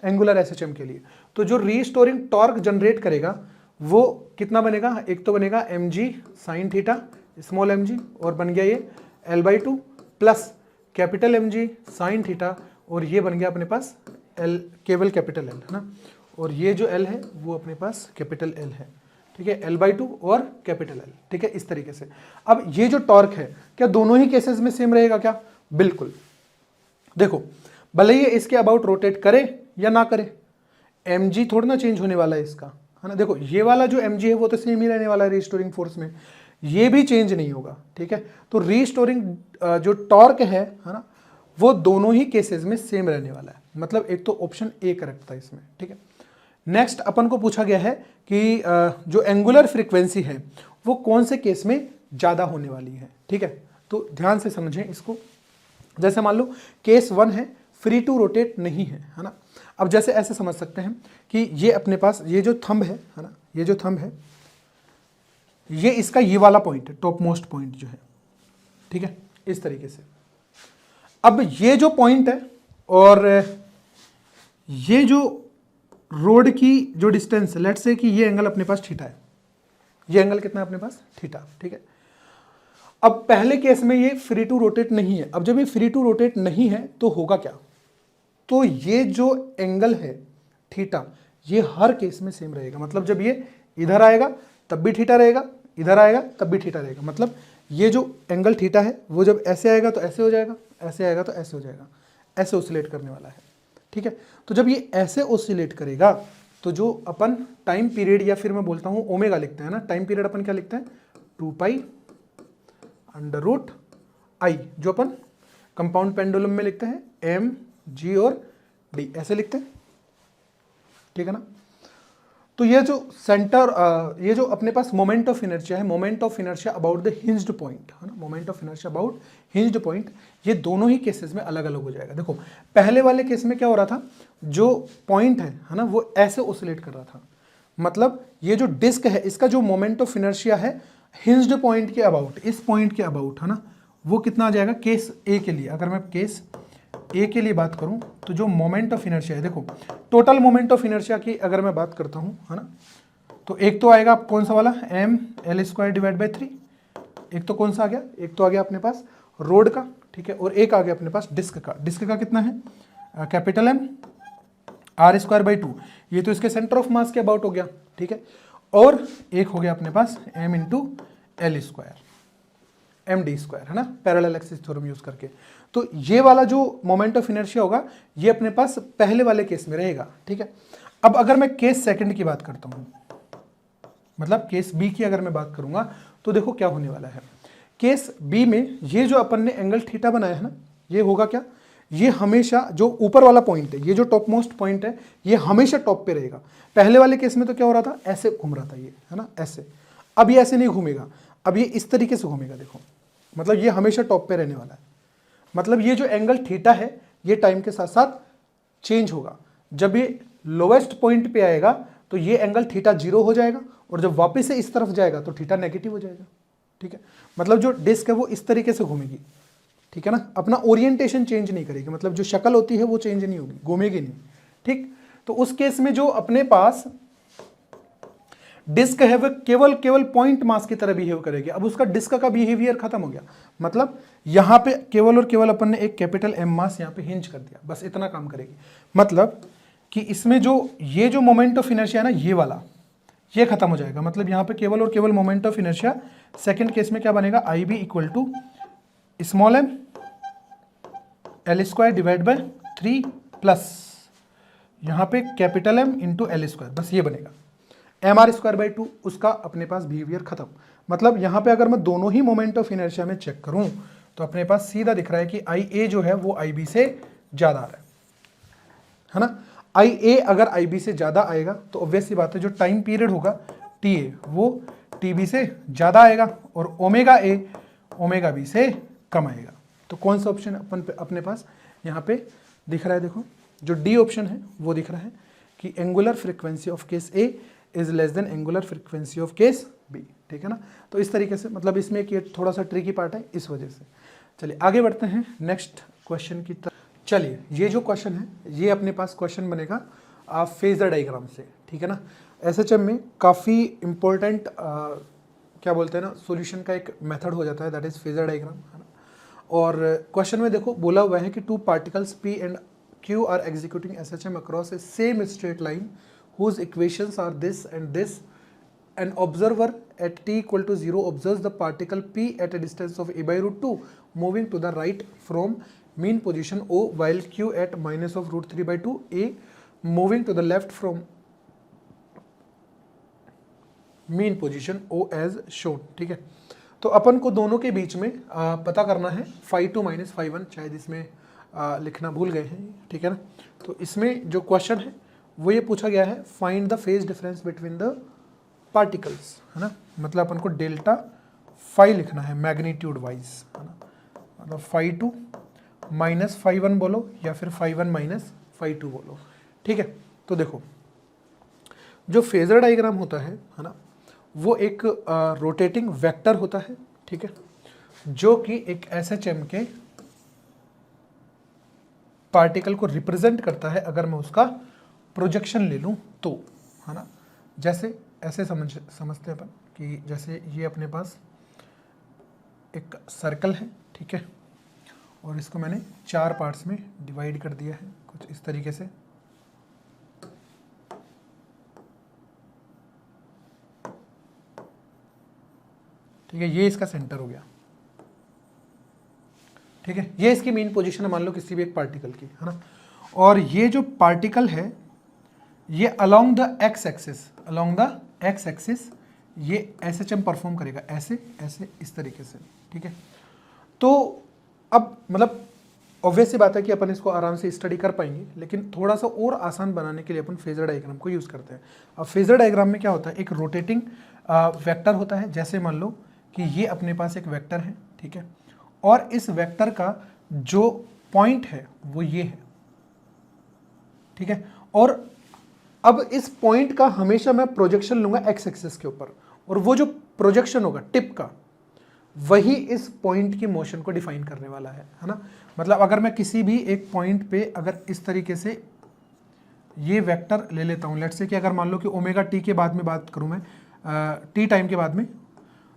Speaker 1: एंगुलर एसएचएम के लिए, तो जो रीस्टोरिंग टॉर्क जनरेट करेगा वो कितना बनेगा, एक तो बनेगा mg sine theta small mg और बन गया ये L/2 plus capital mg sine theta और ये बन गया अपने पास L, केवल कैपिटल L, है ना, और ये जो L है वो अपने पास कैपिटल L है, ठीक है, L/2 और कैपिटल L, ठीक है, इस तरीके से। अब ये जो टॉर्क है क्या दोनों ही केसेस में सेम रहेगा क्या, बिल्कुल। देखो भले ये इसके अबाउट रोटेट करे या ना करे, mg थोड़ा ना चेंज होने वाला है इसका, है ना। देखो ये वाला जो mg है वो तो सेम ही रहने वाला है रीस्टोरिंग फोर्स में, ये भी चेंज नहीं होगा, ठीक है। तो रीस्टोरिंग जो टॉर्क है ना, वो दोनों ही केसेस में सेम रहने वाला है। मतलब एक तो ऑप्शन ए करेक्ट था इसमें, ठीक है। नेक्स्ट अपन को पूछा गया है कि जो एंगुलर फ्रीक्वेंसी है वो कौन से केस में ज्यादा होने वाली है, ठीक है। तो ध्यान से समझें इसको। जैसे मान लो केस 1 है, फ्री टू रोटेट नहीं है ना। अब जैसे ऐसे समझ सकते हैं कि ये अपने पास ये जो थंब है ना, ये जो थंब है ये इसका ये वाला पॉइंट है, टॉप मोस्ट पॉइंट जो है, ठीक है, इस तरीके से। अब ये जो पॉइंट है और ये जो रोड की जो डिस्टेंस, लेट्स से कि ये एंगल अपने पास थीटा है, ये एंगल कितना है अपने पास, थीटा, ठीक है। अब पहले केस में ये फ्री टू रोटेट नहीं है। अब जब ये फ्री टू रोटेट नहीं है तो होगा क्या, तो ये जो एंगल है थीटा ये हर केस में सेम रहेगा। मतलब जब ये इधर आएगा तब भी थीटा रहेगा, इधर आएगा तब भी थीटा रहेगा। मतलब ये जो एंगल थीटा है वो जब ऐसे आएगा तो ऐसे हो जाएगा, ऐसे आएगा तो ऐसे हो जाएगा, ऐसे ऑसिलेट करने वाला है, ठीक है। तो जब ये ऐसे ऑसिलेट करेगा तो जो अपन टाइम पीरियड या फिर मैं बोलता हूँ ओमेगा लिखते हैं ना, टाइम पीरियड अपन क्या लिखते हैं, 2π√I, जो अपन कंपाउंड पेंडुलम में लिखते हैं m g और d, ऐसे लिखते हैं, ठीक है ना। तो ये जो सेंटर ये जो अपने पास मोमेंट ऑफ इनर्शिया है, moment of inertia about the hinged point, है ना, moment of inertia about hinged point, ये दोनों ही केसेस में अलग अलग हो जाएगा। देखो पहले वाले केस में क्या हो रहा था, जो पॉइंट है ना वो ऐसे ऑसिलेट कर रहा था। मतलब ये जो डिस्क है इसका जो मोमेंट ऑफ इनर्शिया है हिंज्ड पॉइंट के अबाउट, इस पॉइंट के अबाउट, है ना, वो कितना आ जाएगा केस ए के लिए। अगर मैं केस ए के लिए बात करूं तो जो मोमेंट ऑफ इनर्शिया है, देखो टोटल मोमेंट ऑफ इनर्शिया की अगर मैं बात करता हूं, है ना, तो एक तो आएगा कौन सा वाला mL²/3, एक तो कौन सा आ गया, एक तो आ गया अपने पास रोड का, ठीक है, और एक आ गया अपने पास डिस्क का। डिस्क का कितना है, कैपिटल M R²/2, ये तो इसके सेंटर ऑफ मास के अबाउट हो गया, ठीक है, और एक हो गया अपने पास m × L², md², है ना, पैरेलल एक्सिस थ्योरम यूज करके। तो ये वाला जो मोमेंट ऑफ इनर्शिया होगा ये अपने पास पहले वाले केस में रहेगा, ठीक है। अब अगर मैं केस सेकंड की बात करता हूं, मतलब केस बी की अगर मैं बात करूंगा, तो देखो क्या होने वाला है। केस बी में ये जो अपन ने एंगल थीटा बनाया है ना, ये होगा क्या, ये हमेशा जो ऊपर वाला पॉइंट है, ये जो टॉप मोस्ट पॉइंट है, ये हमेशा टॉप पे रहेगा। पहले वाले केस में तो क्या हो रहा था, ऐसे घूम रहा था ये, है ना, ऐसे। अब ये ऐसे नहीं घूमेगा, अब ये इस तरीके से घूमेगा, देखो, मतलब ये हमेशा टॉप पे रहने वाला है। मतलब ये जो एंगल थीटा है ये टाइम के साथ साथ चेंज होगा। जब ये लोवेस्ट पॉइंट पे आएगा तो ये एंगल थीटा 0 हो जाएगा, और जब वापस से इस तरफ जाएगा तो थीटा नेगेटिव हो जाएगा, ठीक है। मतलब जो डिस्क है वो इस तरीके से घूमेगी, ठीक है ना, अपना ओरिएंटेशन चेंज नहीं करेगी, मतलब जो शक्ल होती है वो चेंज नहीं होगी, घूमेगी नहीं, ठीक। तो उस केस में जो अपने पास डिस्क है वो केवल पॉइंट मास की तरह बिहेव करेगी। अब उसका डिस्क का बिहेवियर खत्म हो गया, मतलब यहां पे केवल और केवल अपन ने एक कैपिटल एम मास यहां पे हिंज कर दिया, बस इतना काम करेगी। मतलब कि इसमें जो ये जो मोमेंट ऑफ इनर्शिया है ना, ये वाला ये खत्म हो जाएगा। मतलब यहां पे केवल और केवल moment of inertia second case में क्या बनेगा, I B equal to small M L² divide by 3 plus यहां पे कैपिटल M इंटू L², बस ये बनेगा। mr²/2 उसका अपने पास बिहेवियर खत्म। मतलब यहां पे अगर मैं दोनों ही मोमेंट ऑफ इनर्शिया में चेक करूं तो अपने पास सीधा दिख रहा है कि IA जो है वो IB से ज्यादा आ रहा है ना। IA अगर IB से ज्यादा आएगा तो ऑब्वियस सी बात है जो टाइम पीरियड होगा TA वो TB से ज्यादा आएगा, और ओमेगा A ओमेगा B से कम आएगा। तो कौन सा ऑप्शन अपने पास यहाँ पे दिख रहा है, देखो जो डी ऑप्शन है वो दिख रहा है कि angular frequency of case A is less than angular frequency of case B, ठीक है ना। तो इस तरीके से, मतलब इसमें एक ये थोड़ा सा ट्रिकी पार्ट है इस वजह से। चलिए आगे बढ़ते हैं नेक्स्ट क्वेश्चन की तरफ। चलिए ये जो क्वेश्चन है ये अपने पास क्वेश्चन बनेगा फेजर डायग्राम से, ठीक है ना। SHM में काफ़ी इंपॉर्टेंट क्या बोलते हैं ना, सॉल्यूशन का एक मेथड हो जाता है, दैट इज फेजर डायग्राम, है ना। और क्वेश्चन में देखो बोला हुआ है कि two particles P and Q are executing SHM across a same straight line whose equations are this and this. An observer at t equal to 0 observes the particle P at a distance of a/√2 moving to the right from mean position O, while Q at minus of √3/2 a moving to the left from mean position O as shown, ठीक है। तो अपन को दोनों के बीच में पता करना है φ2 माइनस φ1, शायद इसमें लिखना भूल गए हैं, ठीक है ना। तो इसमें जो क्वेश्चन है वो ये पूछा गया है, find the phase difference between the particles, है ना। मतलब अपन को डेल्टा फाई लिखना है मैग्नीट्यूड वाइज, है ना। मतलब φ2 माइनस φ1 बोलो या फिर φ1 माइनस φ2 बोलो, ठीक है। तो देखो जो फेजर डायग्राम होता है ना, वो एक रोटेटिंग वेक्टर होता है, ठीक है, जो कि एक SHM के पार्टिकल को रिप्रेजेंट करता है। अगर मैं उसका प्रोजेक्शन ले लूँ तो, है ना, जैसे ऐसे समझते हैं अपन कि जैसे ये अपने पास एक सर्कल है, ठीक है, और इसको मैंने 4 पार्ट्स में डिवाइड कर दिया है कुछ इस तरीके से, ठीक है। ये इसका सेंटर हो गया, ठीक है। ये इसकी मेन पोजीशन है मान लो किसी भी एक पार्टिकल की, है ना। और ये जो पार्टिकल है ये अलोंग द एक्स एक्सिस ये SHM परफॉर्म करेगा, ऐसे ऐसे इस तरीके से, ठीक है। तो अब मतलब ऑब्वियस सी बात है कि अपन इसको आराम से स्टडी कर पाएंगे, लेकिन थोड़ा सा और आसान बनाने के लिए अपन फेजर डायग्राम को यूज़ करते हैं। अब फेजर डायग्राम में क्या होता है, एक रोटेटिंग वेक्टर होता है। जैसे मान लो कि ये अपने पास एक वेक्टर है, ठीक है, और इस वेक्टर का जो पॉइंट है वो ये है, ठीक है। और अब इस पॉइंट का हमेशा मैं प्रोजेक्शन लूंगा एक्स एक्सिस के ऊपर, और वो जो प्रोजेक्शन होगा टिप का वही इस पॉइंट की मोशन को डिफाइन करने वाला है ना। मतलब अगर मैं किसी भी एक पॉइंट पे अगर इस तरीके से ये वेक्टर ले लेता हूँ, लेट्स से कि अगर मान लो कि ओमेगा टी के बाद में बात करूँ मैं, टी टाइम के बाद में,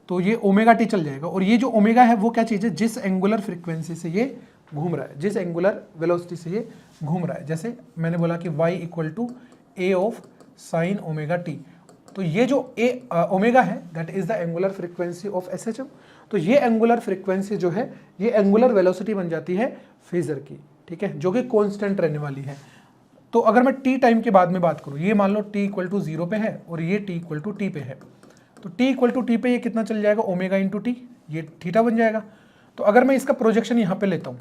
Speaker 1: तो ये ओमेगा टी चल जाएगा। और ये जो ओमेगा है वो क्या चीज़ है, जिस एंगुलर फ्रीक्वेंसी से ये घूम रहा है, जिस एंगुलर वेलोसिटी से ये घूम रहा है। जैसे मैंने बोला कि y equal to a of sine omega t, तो ये जो a ओमेगा है that is the angular frequency of SHM। तो ये एंगुलर फ्रीक्वेंसी जो है ये एंगुलर वेलोसिटी बन जाती है फेजर की, ठीक है, जो कि कांस्टेंट रहने वाली है। तो अगर मैं टी टाइम के बाद में बात करूं, ये मान लो टी इक्वल टू 0 पे है और ये टी इक्वल टू टी पे है, तो टी इक्वल टू टी पे ये कितना चल जाएगा, ओमेगा इंटू टी, ये थीटा बन जाएगा। तो अगर मैं इसका प्रोजेक्शन यहाँ पे लेता हूँ,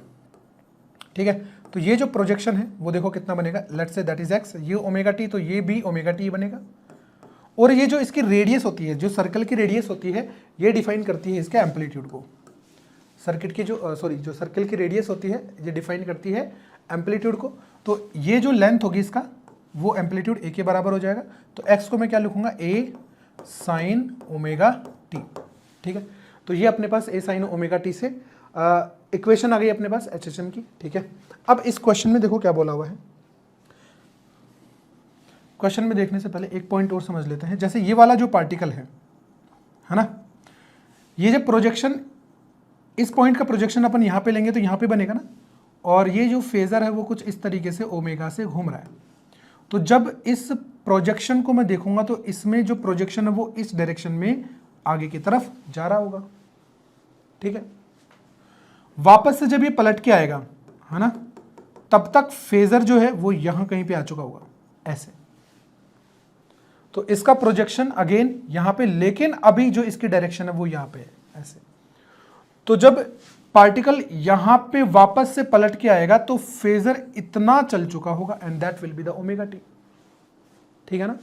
Speaker 1: ठीक है, तो ये जो प्रोजेक्शन है वो देखो कितना बनेगा, let's say that is x, ये ओमेगा टी, तो ये भी ओमेगा टी बनेगा। और ये जो इसकी रेडियस होती है, जो सर्कल की रेडियस होती है, ये डिफाइन करती है इसके एम्पलीट्यूड को। सर्किट की जो जो सर्कल की रेडियस होती है ये डिफाइन करती है एम्पलीट्यूड को। तो ये जो लेंथ होगी इसका वो एम्पलीट्यूड ए के बराबर हो जाएगा। तो एक्स को मैं क्या लिखूंगा, ए साइन ओमेगा टी, ठीक है। तो ये अपने पास ए साइन ओमेगा टी से इक्वेशन आ गई अपने पास एचएचएम की, ठीक है। अब इस क्वेश्चन में देखो क्या बोला हुआ है। क्वेश्चन में देखने से पहले एक पॉइंट और समझ लेते हैं। जैसे ये वाला जो पार्टिकल है ना, ये जब प्रोजेक्शन, इस पॉइंट का प्रोजेक्शन अपन यहाँ पे लेंगे तो यहाँ पे बनेगा ना, और ये जो फेजर है वो कुछ इस तरीके से ओमेगा से घूम रहा है। तो जब इस प्रोजेक्शन को मैं देखूंगा तो इसमें जो प्रोजेक्शन है वो इस डायरेक्शन में आगे की तरफ जा रहा होगा, ठीक है। वापस से जब ये पलट के आएगा, है ना, तब तक फेजर जो है वो यहां कहीं पे आ चुका होगा, ऐसे। तो इसका प्रोजेक्शन अगेन यहां पे, लेकिन अभी जो इसकी डायरेक्शन है वो यहां पे है, ऐसे। तो जब पार्टिकल यहां पे वापस से पलट के आएगा तो फेजर इतना चल चुका होगा, and that will be the omega T, ठीक है ना,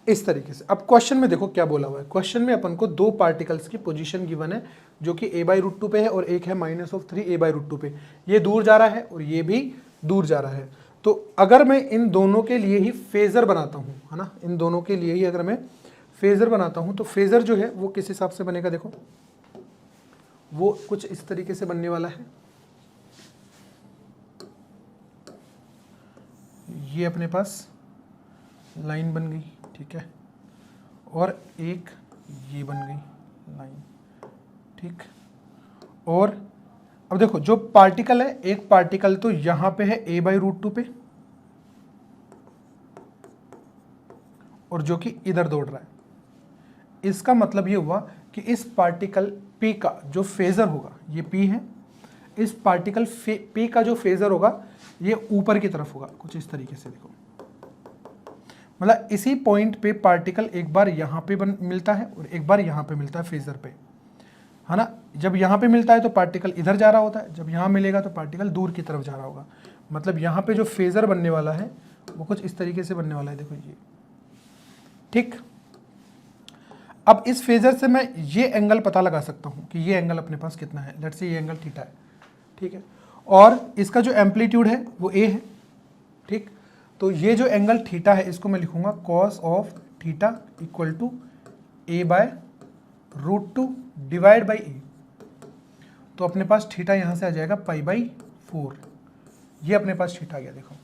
Speaker 1: इस तरीके से। अब क्वेश्चन में देखो क्या बोला हुआ है। क्वेश्चन में अपन को दो पार्टिकल्स की पोजीशन गिवन है, जो कि a/√2 पे है और एक है -3 a/√2 पे। ये दूर जा रहा है और ये भी दूर जा रहा है। तो अगर मैं इन दोनों के लिए ही फेजर बनाता हूं, है ना, इन दोनों के लिए ही अगर मैं फेजर बनाता हूं तो फेजर जो है वो किस हिसाब से बनेगा, देखो वो कुछ इस तरीके से बनने वाला है। ये अपने पास लाइन बन गई, ठीक है, और एक ये बन गई लाइन, ठीक। और अब देखो जो पार्टिकल है, एक पार्टिकल तो यहां पे है a/√2 पे, और जो कि इधर दौड़ रहा है। इसका मतलब ये हुआ कि इस पार्टिकल P का जो फेजर होगा, ये P है, इस पार्टिकल P का जो फेजर होगा ये ऊपर की तरफ होगा, कुछ इस तरीके से। देखो मतलब इसी पॉइंट पे पार्टिकल एक बार यहाँ पे मिलता है और एक बार यहाँ पे मिलता है फेजर पे, है ना। जब यहाँ पे मिलता है तो पार्टिकल इधर जा रहा होता है, जब यहाँ मिलेगा तो पार्टिकल दूर की तरफ जा रहा होगा। मतलब यहाँ पे जो फेजर बनने वाला है वो कुछ इस तरीके से बनने वाला है, देखो ये, ठीक। अब इस फेजर से मैं ये एंगल पता लगा सकता हूँ कि ये एंगल अपने पास कितना है, लेट्स से ये एंगल थीटा है, ठीक है, और इसका जो एम्पलीट्यूड है वो ए है, ठीक। तो ये जो एंगल थीटा है इसको मैं लिखूंगा cos of theta equal to a/√2 divide by A. तो अपने पास थीटा यहां से आ जाएगा π/4, ये अपने पास थीटा आ गया। देखो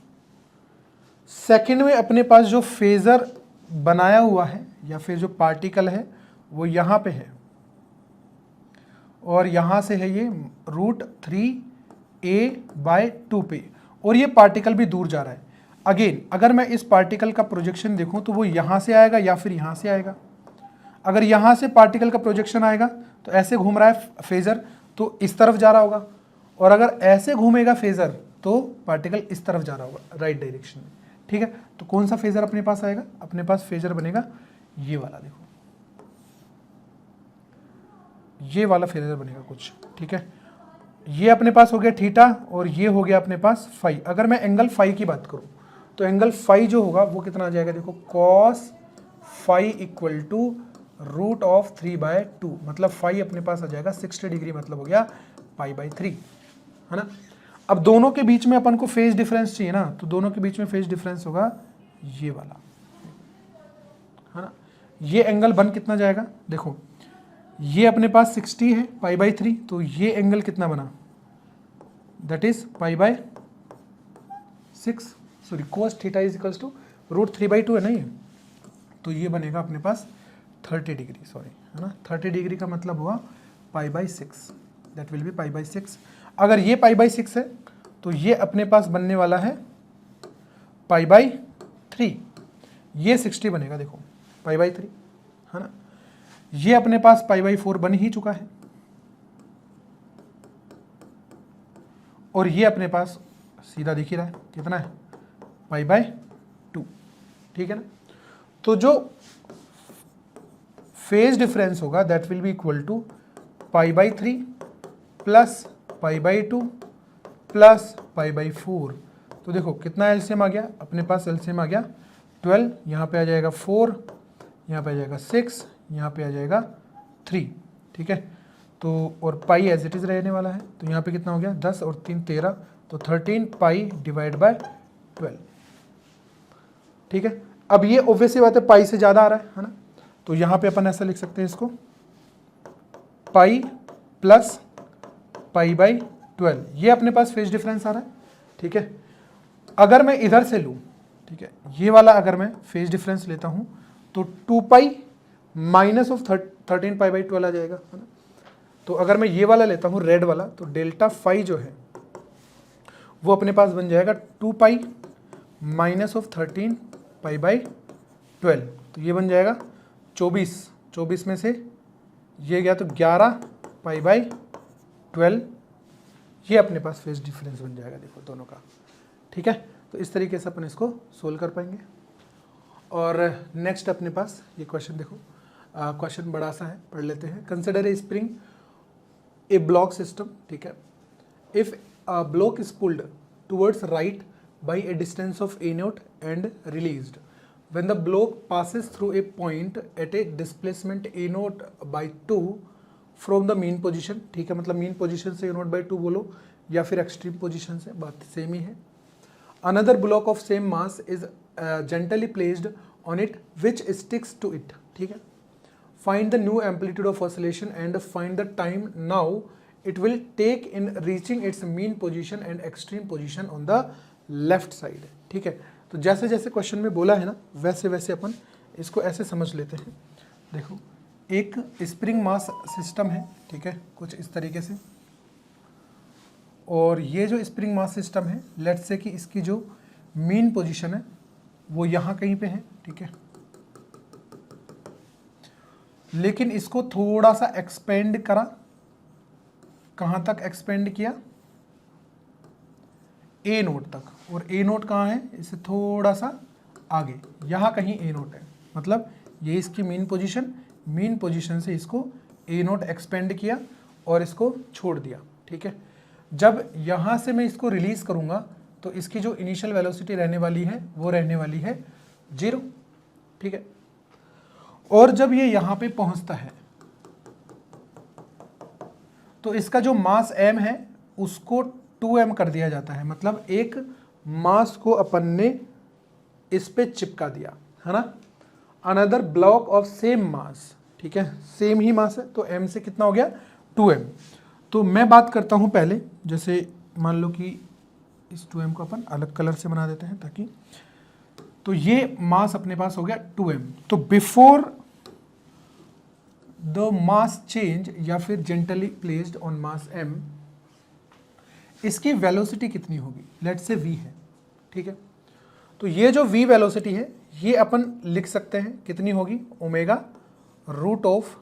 Speaker 1: सेकंड में अपने पास जो फेजर बनाया हुआ है या फिर जो पार्टिकल है वो यहां पे है, और यहां से है ये √3a/2 पे, और ये पार्टिकल भी दूर जा रहा है। अगेन अगर मैं इस पार्टिकल का प्रोजेक्शन देखूं तो वो यहां से आएगा या फिर यहां से आएगा। अगर यहां से पार्टिकल का प्रोजेक्शन आएगा तो ऐसे घूम रहा है फेजर, तो इस तरफ जा रहा होगा, और अगर ऐसे घूमेगा फेजर तो पार्टिकल इस तरफ जा रहा होगा, राइट डायरेक्शन में, ठीक है। तो कौन सा फेजर अपने पास आएगा, अपने पास फेजर बनेगा ये वाला, देखो ये वाला फेजर बनेगा कुछ, ठीक है। ये अपने पास हो गया थीटा और ये हो गया अपने पास फाई। अगर मैं एंगल फाई की बात करूं तो एंगल फाई जो होगा वो कितना आ जाएगा, देखो कॉस फाई इक्वल टू √3/2, मतलब फाई अपने पास आ जाएगा 60 डिग्री, मतलब हो गया π/3, है ना। अब दोनों के बीच में अपन को फेज डिफरेंस चाहिए ना, तो दोनों के बीच में फेज डिफरेंस होगा ये वाला, है ना। ये एंगल बन कितना जाएगा, देखो ये अपने पास 60 है π/3, तो ये एंगल कितना बना, that is π/6, sorry cos theta is equals to √3/2 है ना ये, तो ये बनेगा अपने पास 30 डिग्री, सॉरी, है ना। 30 डिग्री का मतलब हुआ π/6, दैट विल बी π/6। अगर ये π/6 है तो ये अपने पास बनने वाला है π/3, ये 60 बनेगा, देखो π/3, है ना। ये अपने पास π/4 बन ही चुका है, और ये अपने पास सीधा दिख ही रहा है कितना है, π/2, ठीक है ना। तो जो फेज डिफरेंस होगा that will be equal to π/3 plus π/2 plus π/4। तो देखो कितना एलसीएम आ गया, अपने पास एलसीएम आ गया 12, यहाँ पे आ जाएगा 4, यहाँ पे आ जाएगा 6, यहाँ पे आ जाएगा 3, ठीक है। तो और पाई एज इट इज़ रहने वाला है, तो यहाँ पे कितना हो गया 10 और 3 13, तो 13 पाई डिवाइड बाय 12, ठीक है। अब ये ऑब्वियसली बात है पाई से ज़्यादा आ रहा है ना, तो यहाँ पे अपन ऐसा लिख सकते हैं इसको पाई प्लस π/12, ये अपने पास फेज डिफरेंस आ रहा है, ठीक है। अगर मैं इधर से लूँ, ठीक है, ये वाला अगर मैं फेज डिफरेंस लेता हूँ तो 2 पाई माइनस ऑफ 13 π/12 आ जाएगा, है ना। तो अगर मैं ये वाला लेता हूँ रेड वाला, तो डेल्टा फाई जो है वो अपने पास बन जाएगा 2 पाई माइनस ऑफ 13 π/12, तो ये बन जाएगा 24 में से ये गया तो 11 π/12, ये अपने पास फेज डिफरेंस बन जाएगा, देखो दोनों का, ठीक है। तो इस तरीके से अपन इसको सोल्व कर पाएंगे। और नेक्स्ट अपने पास ये क्वेश्चन देखो, क्वेश्चन बड़ा सा है, पढ़ लेते हैं। Consider a spring a block system, ठीक है। If a block is pulled towards right by a distance of a naught and released when the block passes through a point at a displacement a naught by 2 from the mean position, ठीक है, मतलब mean position से a naught by 2 बोलो या फिर extreme position से, बात same ही है। Another block of same mass is gently placed on it which sticks to it, ठीक है। Find the new amplitude of oscillation and find the time now it will take in reaching its mean position and extreme position on the left side, ठीक है। तो जैसे जैसे question में बोला है ना, वैसे वैसे अपन इसको ऐसे समझ लेते हैं। देखो एक स्प्रिंग मास सिस्टम है, ठीक है, कुछ इस तरीके से, और ये जो स्प्रिंग मास सिस्टम है, लेट्स से कि इसकी जो मीन पोजीशन है वो यहाँ कहीं पे है, ठीक है, लेकिन इसको थोड़ा सा एक्सपेंड करा, कहाँ तक एक्सपेंड किया, ए नोट तक, और ए नोट कहाँ है, इससे थोड़ा सा आगे, यहाँ कहीं ए नोट है, मतलब ये इसकी मीन पोजीशन से इसको ए नोट एक्सपेंड किया और इसको छोड़ दिया, ठीक है। जब यहाँ से मैं इसको रिलीज करूँगा तो इसकी जो इनिशियल वेलोसिटी रहने वाली है वो रहने वाली है 0, ठीक है। और जब ये यहाँ पे पहुँचता है तो इसका जो मास m है उसको 2m कर दिया जाता है, मतलब एक मास को अपन ने इस पे चिपका दिया, है ना। अनदर ब्लॉक ऑफ सेम मास, ठीक है, सेम ही मास है, तो m से कितना हो गया 2m। तो मैं बात करता हूँ पहले, जैसे मान लो कि इस 2m को अपन अलग कलर से बना देते हैं ताकि, तो ये मास अपने पास हो गया 2m। तो बिफोर द मास चेंज या फिर gently placed on mass m, इसकी वेलोसिटी कितनी होगी, लेट्स से v है, ठीक है। तो ये जो v वेलोसिटी है ये अपन लिख सकते हैं कितनी होगी, omega root of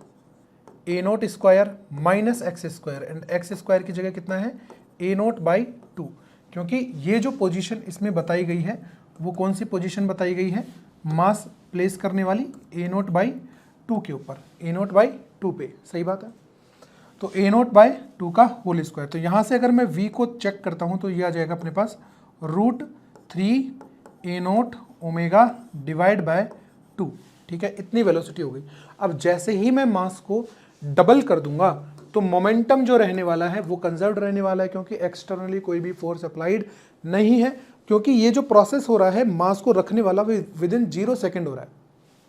Speaker 1: a naught square minus x square, and x square की जगह कितना है a नोट बाई 2, क्योंकि ये जो पोजीशन इसमें बताई गई है वो कौन सी पोजीशन बताई गई है, मास प्लेस करने वाली a नोट बाई 2 के ऊपर, a नोट बाई 2 पे, सही बात है। तो a नोट बाई 2 का होल स्क्वायर, तो यहाँ से अगर मैं v को चेक करता हूँ तो ये आ जाएगा अपने पास √3 a note omega divide by 2, ठीक है, इतनी वेलोसिटी हो गई। अब जैसे ही मैं मास को डबल कर दूंगा तो मोमेंटम जो रहने वाला है वो कंजर्व रहने वाला है, क्योंकि एक्सटर्नली कोई भी फोर्स अप्लाइड नहीं है, क्योंकि ये जो प्रोसेस हो रहा है मास को रखने वाला विद इन 0 सेकेंड हो रहा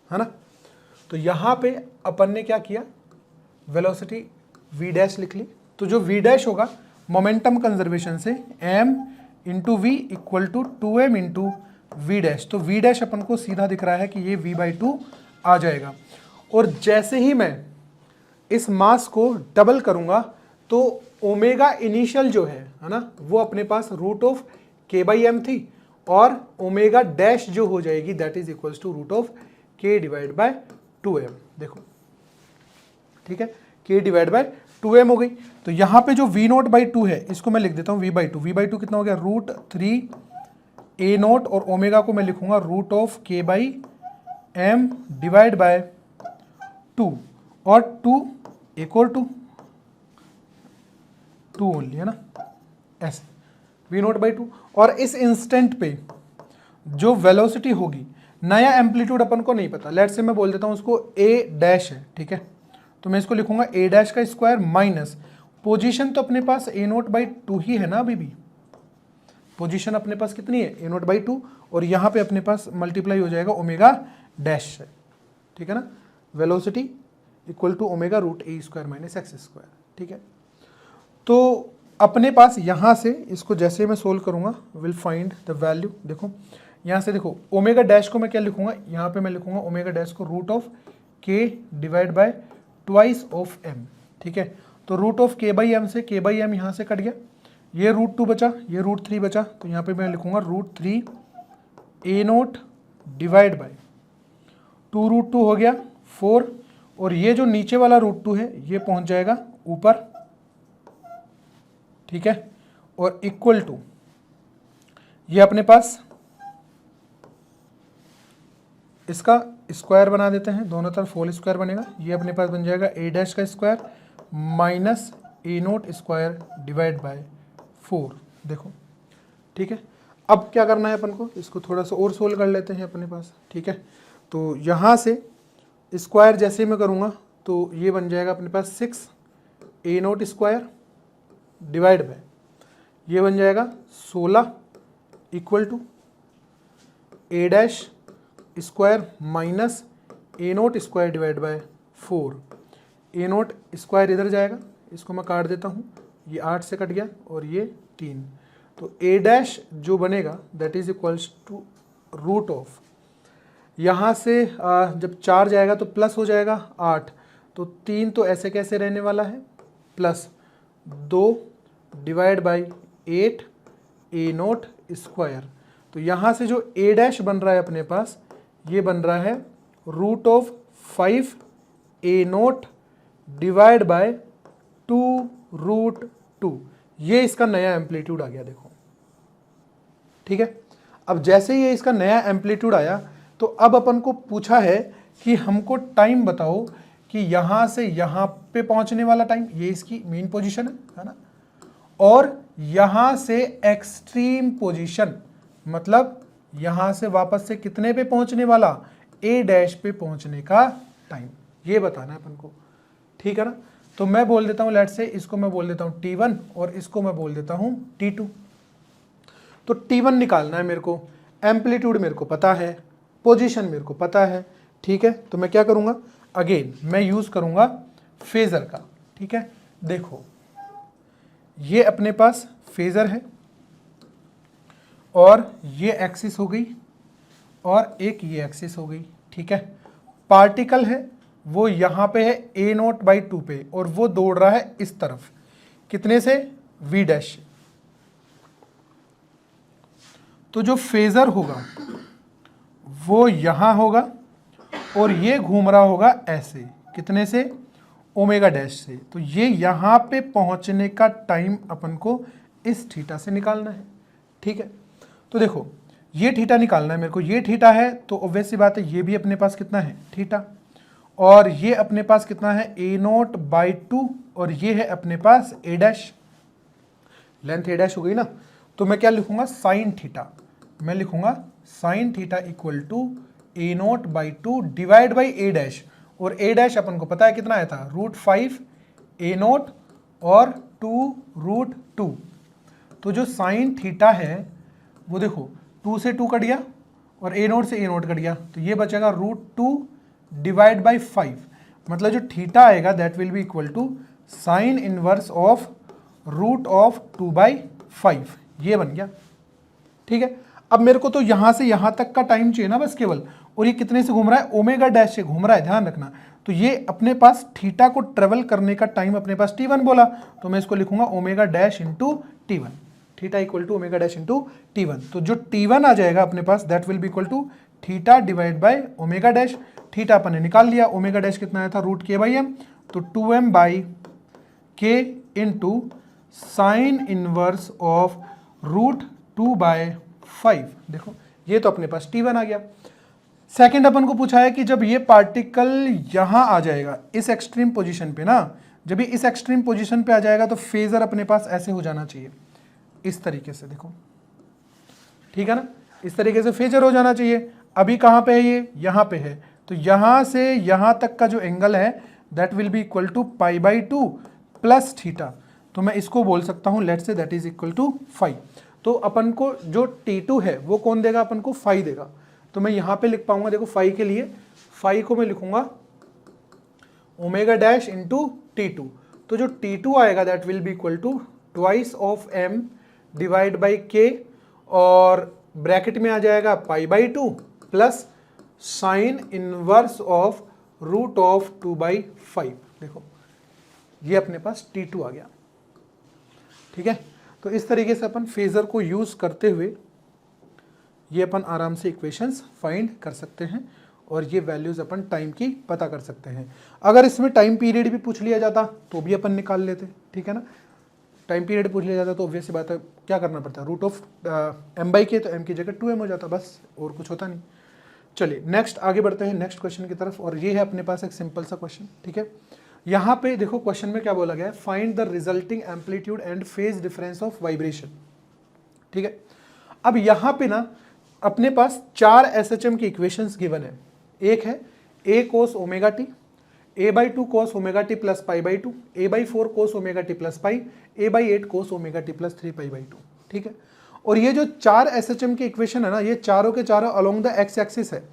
Speaker 1: है ना। तो यहाँ पे अपन ने क्या किया, वेलोसिटी v डैश लिख ली, तो जो v डैश होगा मोमेंटम कंजर्वेशन से m into v equal to 2m into v dash, तो v डैश अपन को सीधा दिख रहा है कि ये v/2 आ जाएगा। और जैसे ही मैं इस मास को डबल करूंगा तो ओमेगा इनिशियल जो है ना, वो अपने पास रूट ऑफ k/m थी, और ओमेगा डैश जो हो जाएगी that is equals to root of k divide by 2m। देखो ठीक है, के डिवाइड बाय 2m हो गई। तो यहाँ पे जो v नोट बाई 2 है इसको मैं लिख देता हूँ v बाई 2 कितना हो गया √3 a नोट, और ओमेगा को मैं लिखूंगा √k by m divide by 2, और 2 एक और 2 ओनली है ना, ऐसे v नोट बाई 2। और इस इंस्टेंट पे जो वेलोसिटी होगी, नया एम्पलीट्यूड अपन को नहीं पता, लेट्स से मैं बोल देता हूँ उसको a डैश है, ठीक है, तो मैं इसको लिखूंगा a डैश का स्क्वायर माइनस पोजीशन तो अपने पास a नोट बाई 2 ही है ना, अभी भी पोजीशन अपने पास कितनी है a नोट बाई 2, और यहाँ पे अपने पास मल्टीप्लाई हो जाएगा ओमेगा डैश से, ठीक है ना, velocity equal to omega root a square minus x square, ठीक है। तो अपने पास यहाँ से इसको जैसे मैं सोल्व करूँगा विल फाइंड द वैल्यू, देखो यहाँ से देखो ओमेगा डैश को मैं क्या लिखूंगा, यहाँ पे मैं लिखूंगा ओमेगा डैश को √k divide bye twice of m, ठीक है। तो √k बाई m से k बाई m यहाँ से कट गया, ये √2 बचा, ये √3 बचा, तो यहाँ पे मैं लिखूंगा √3 a नोट डिवाइड बाय 2√2 हो गया 4, और ये जो नीचे वाला √2 है ये पहुँच जाएगा ऊपर, ठीक है, और इक्वल टू ये अपने पास इसका स्क्वायर बना देते हैं, दोनों तरफ होल स्क्वायर बनेगा, ये अपने पास बन जाएगा a डैश का square minus a naught square divide by 4, देखो, ठीक है। अब क्या करना है अपन को, इसको थोड़ा सा और सोल्व कर लेते हैं अपने पास, ठीक है। तो यहाँ से स्क्वायर जैसे मैं करूँगा तो ये बन जाएगा अपने पास 6 a naught square divide by ये बन जाएगा 16 equal to a dash square minus a naught square divide by 4, a naught square इधर जाएगा, इसको मैं काट देता हूँ, ये 8 से कट गया और ये 3, तो a डैश जो बनेगा that is equals to root of, यहाँ से जब 4 जाएगा तो प्लस हो जाएगा 8, तो 3 तो ऐसे कैसे रहने वाला है plus 2 divide by 8 a naught square, तो यहाँ से जो a डैश बन रहा है अपने पास ये बन रहा है √5 a नोट डिवाइड बाय 2√2, ये इसका नया एम्पलीट्यूड आ गया, देखो, ठीक है। अब जैसे ही ये इसका नया एम्पलीट्यूड आया तो अब अपन को पूछा है कि हमको टाइम बताओ कि यहाँ से यहाँ पे पहुँचने वाला टाइम, ये इसकी मेन पोजीशन है ना, और यहाँ से एक्सट्रीम पोजीशन मतलब यहाँ से वापस से कितने पे पहुँचने वाला, a डैश पे पहुँचने का टाइम, ये बताना है अपन को, ठीक है ना। तो मैं बोल देता हूँ लेट्स से इसको मैं बोल देता हूँ t1 और इसको मैं बोल देता हूँ t2। तो t1 निकालना है मेरे को, एम्पलीट्यूड मेरे को पता है, पोजीशन मेरे को पता है, ठीक है। तो मैं क्या करूँगा, अगेन मैं यूज़ करूँगा फेज़र का, ठीक है। देखो ये अपने पास फेज़र है और ये एक्सिस हो गई और एक ये एक्सिस हो गई, ठीक है। पार्टिकल है वो यहाँ पे है a नोट बाई 2 पे और वो दौड़ रहा है इस तरफ, कितने से v डैश। तो जो फेज़र होगा वो यहाँ होगा और ये घूम रहा होगा ऐसे, कितने से ओमेगा डैश से, तो ये यहाँ पे पहुँचने का टाइम अपन को इस थीटा से निकालना है, ठीक है। तो देखो ये थीटा निकालना है मेरे को, ये थीटा है तो ऑब्वियस सी बात है ये भी अपने पास कितना है थीटा, और ये अपने पास कितना है a नोट बाई 2 और ये है अपने पास a dash, length a dash हो गई ना। तो मैं क्या लिखूंगा साइन थीटा, मैं लिखूंगा sine theta equal to a naught by 2 divide by a dash, और a डैश अपन को पता है कितना आया था √5 a नोट और 2√2। तो जो साइन थीटा है वो देखो 2 से 2 कट गया और a नोट से a नोट कट गया, तो ये बचेगा √2 डिवाइड बाई 5, मतलब जो थीटा आएगा that will be equal to sine inverse of √2/5, ये बन गया, ठीक है। अब मेरे को तो यहाँ से यहाँ तक का टाइम चाहिए ना बस केवल, और ये कितने से घूम रहा है ओमेगा डैश से घूम रहा है, ध्यान रखना। तो ये अपने पास थीटा को ट्रेवल करने का टाइम अपने पास t1 बोला, तो मैं इसको लिखूंगा omega dash into t1, theta equal to omega dash into t1। तो जो t1 आ जाएगा अपने पास that will be equal to theta divide by omega dash, theta अपन ने निकाल लिया, ओमेगा डैश कितना आया था √k/m, तो 2m by k into sine inverse of root 2/5। देखो ये तो अपने पास T1 आ गया। सेकंड अपन को पूछा है कि जब ये पार्टिकल यहां आ जाएगा इस एक्सट्रीम पोजीशन पे ना, जब ये इस एक्सट्रीम पोजीशन पे आ जाएगा तो फेजर अपने पास ऐसे हो जाना चाहिए, इस तरीके से। देखो ठीक है ना, इस तरीके से फेजर हो जाना चाहिए। अभी कहां पे है ये, यहां पे है, तो यहां से यहां तक का जो एंगल है that will be equal to π/2 plus theta. तो मैं इसको बोल सकता हूं let's say that is equal to phi. तो अपन को जो T2 है वो कौन देगा, अपन को फाई देगा। तो मैं यहां पे लिख पाऊंगा, देखो फाई के लिए, फाई को मैं लिखूंगा ओमेगा डैश इंटू T2। तो जो T2 आएगा that will be equal to twice of m divide by k, और ब्रैकेट में आ जाएगा π/2 plus sine inverse of root of 2/5। देखो ये अपने पास T2 आ गया। ठीक है, तो इस तरीके से अपन फेजर को यूज करते हुए ये अपन आराम से इक्वेशंस फाइंड कर सकते हैं, और ये वैल्यूज अपन टाइम की पता कर सकते हैं। अगर इसमें टाइम पीरियड भी पूछ लिया जाता तो भी अपन निकाल लेते। ठीक है ना, टाइम पीरियड पूछ लिया जाता तो ऑब्वियस सी बात है क्या करना पड़ता है, रूट ऑफ m/k, तो m की जगह 2m हो जाता, बस और कुछ होता नहीं। चलिए नेक्स्ट आगे बढ़ते हैं नेक्स्ट क्वेश्चन की तरफ, और ये है अपने पास एक सिंपल सा क्वेश्चन। ठीक है, यहाँ पे देखो क्वेश्चन में क्या बोला गया है, find the resulting amplitude and phase difference of vibration. ठीक है, अब यहाँ पे ना अपने पास 4 SHM की इक्वेशंस गिवन है। एक है a cos omega T, a/2 cos omega T plus π/2, a/4 cos omega T plus pi, a/8 cos omega T plus 3π/2। ठीक है, और ये जो 4 SHM की इक्वेशन है ना, ये चारों के चारों अलोंग द एक्स एक्सिस है।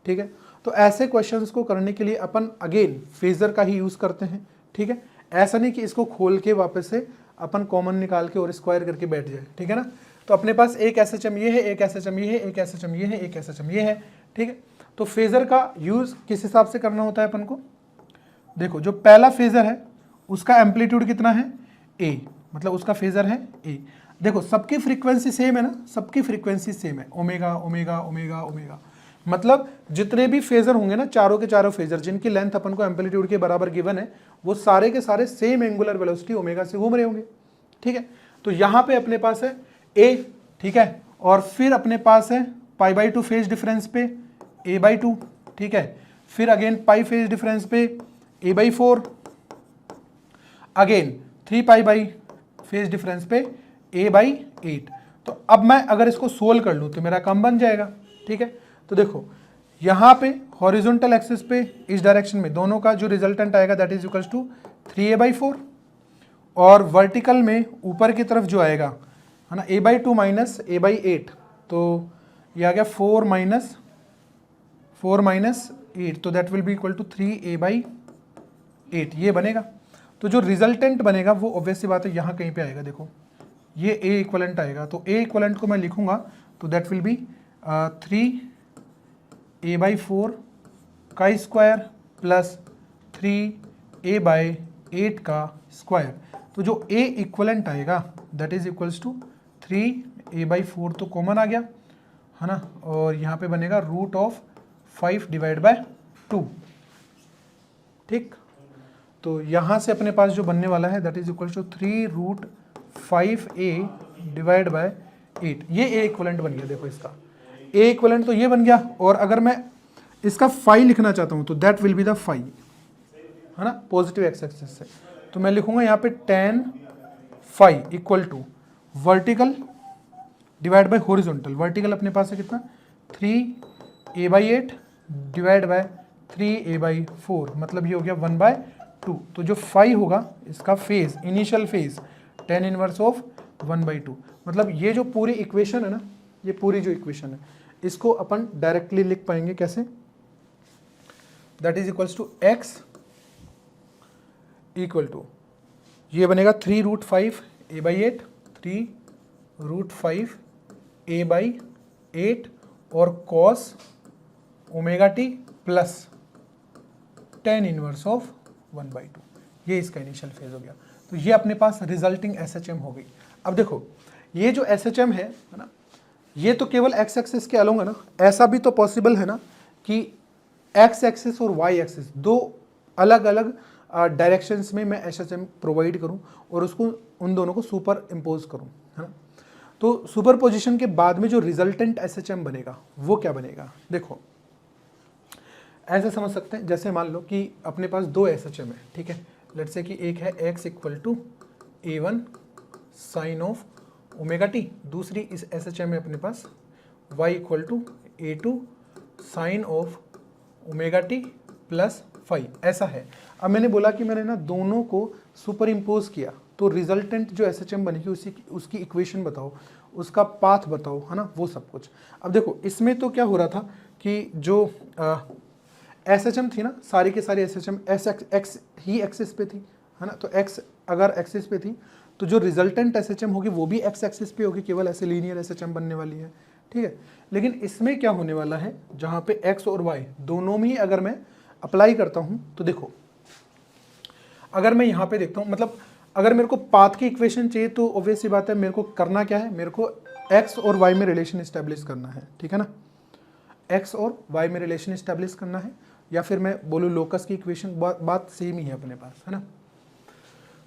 Speaker 1: ठीक है, तो ऐसे क्वेश्चंस को करने के लिए अपन अगेन फेजर का ही यूज करते हैं। ठीक है, ऐसा नहीं कि इसको खोल के वापस से अपन कॉमन निकाल के और स्क्वायर करके बैठ जाए। ठीक है ना, तो अपने पास एक SHM ये है, एक SHM ये है, एक SHM ये है, एक SHM ये है। ठीक है, तो फेजर का यूज किस हिसाब से करना होता है अपन को, देखो जो पहला फेजर है उसका एम्पलीट्यूड कितना है, a, मतलब उसका फेजर है a। देखो सबकी फ्रीक्वेंसी सेम है ना, सबकी फ्रीक्वेंसी सेम है, ओमेगा ओमेगा ओमेगा ओमेगा, मतलब जितने भी फेजर होंगे ना, चारों के चारों फेजर जिनकी लेंथ अपन को एम्पलीट्यूड के बराबर गिवन है, वो सारे के सारे सेम एंगुलर वेलोसिटी ओमेगा से घूम रहे होंगे। ठीक है, तो यहाँ पे अपने पास है a। ठीक है, और फिर अपने पास है π/2 फेज डिफरेंस पे a/2। ठीक है, फिर अगेन पाई फेज डिफरेंस पे a/4, अगेन 3π फेज डिफरेंस पे a/8। तो अब मैं अगर इसको सोल्व कर लूँ तो मेरा काम बन जाएगा। ठीक है, तो देखो यहाँ पे हॉरिजॉन्टल एक्सिस पे इस डायरेक्शन में दोनों का जो रिजल्टेंट आएगा that is equals to 3a/4, और वर्टिकल में ऊपर की तरफ जो आएगा है ना a/2 माइनस a/8, तो ये आ गया 4 माइनस 8, तो that will be equal to 3a/8 ये बनेगा। तो जो रिजल्टेंट बनेगा वो ऑब्वियस सी बात है यहाँ कहीं पे आएगा। देखो ये a इक्वलेंट आएगा, तो a इक्वलेंट को मैं लिखूंगा तो दैट विल बी 3a/4 का स्क्वायर प्लस 3a/8 का स्क्वायर। तो जो a इक्वलेंट आएगा that is equals to 3a/4 तो कॉमन आ गया है ना, और यहाँ पे बनेगा रूट ऑफ 5 डिवाइड बाय 2। ठीक, तो यहाँ से अपने पास जो बनने वाला है that is equals to 3√5a divide by 8। ये a इक्वलेंट बन गया। देखो इसका a इक्वलेंट तो ये बन गया, और अगर मैं इसका फाई लिखना चाहता हूँ तो that will be the phi, है ना, पॉजिटिव एक्स एक्सिस से। तो मैं लिखूंगा यहाँ पे tan phi equal to vertical divide by horizontal. Vertical अपने पास है कितना 3a/8 डिवाइड बाय 3a/4, मतलब ये हो गया 1/2। तो जो फाई होगा इसका phase, initial phase tan inverse of 1/2, मतलब ये जो पूरी इक्वेशन है ना, ये पूरी जो इक्वेशन है इसको अपन डायरेक्टली लिख पाएंगे कैसे, that is equals to x equal to ये बनेगा 3√5a/8, 3√5a/8 और cos omega T plus tan inverse of 1/2। ये इसका इनिशियल फेज हो गया। तो ये अपने पास रिजल्टिंग SHM हो गई। अब देखो ये जो SHM है ना, ये तो केवल x एक्सिस के अलोंग है ना, ऐसा भी तो पॉसिबल है ना कि x एक्सिस और y एक्सिस दो अलग अलग डायरेक्शंस में मैं SHM प्रोवाइड करूं और उसको उन दोनों को सुपर इम्पोज करूं, है ना। तो सुपर पोजिशन के बाद में जो रिजल्टेंट SHM बनेगा वो क्या बनेगा, देखो ऐसे समझ सकते हैं, जैसे मान लो कि अपने पास दो SHM है, ठीक है। लेट्स से कि एक है x equal to A1 sine of omega t, दूसरी इस SHM में अपने पास y equal to A2 sine of omega T plus five, ऐसा है। अब मैंने बोला कि मैंने ना दोनों को सुपर इम्पोज किया, तो रिजल्टेंट जो SHM बनेगी उसकी इक्वेशन बताओ, उसका पाथ बताओ, है ना, वो सब कुछ। अब देखो इसमें तो क्या हो रहा था कि जो SHM थी ना, सारी के सारी SHM x ही एक्सिस पे थी, है ना। तो x अगर एक्सिस पे थी तो जो रिजल्टेंट SHM होगी वो भी x एक्सिस पे होगी, केवल ऐसे लीनियर SHM बनने वाली है, ठीक है। लेकिन इसमें क्या होने वाला है, जहाँ पे x और y दोनों में अगर मैं अप्लाई करता हूँ, तो देखो अगर मैं यहाँ पे देखता हूँ, मतलब अगर मेरे को पाथ की इक्वेशन चाहिए तो ऑब्वियस सी बात है, मेरे को करना क्या है, मेरे को x और y में रिलेशन इस्टेब्लिश करना है, ठीक है ना। x और y में रिलेशन इस्टेब्लिश करना है, या फिर मैं बोलूँ लोकस की इक्वेशन, बात सेम ही है अपने पास, है ना।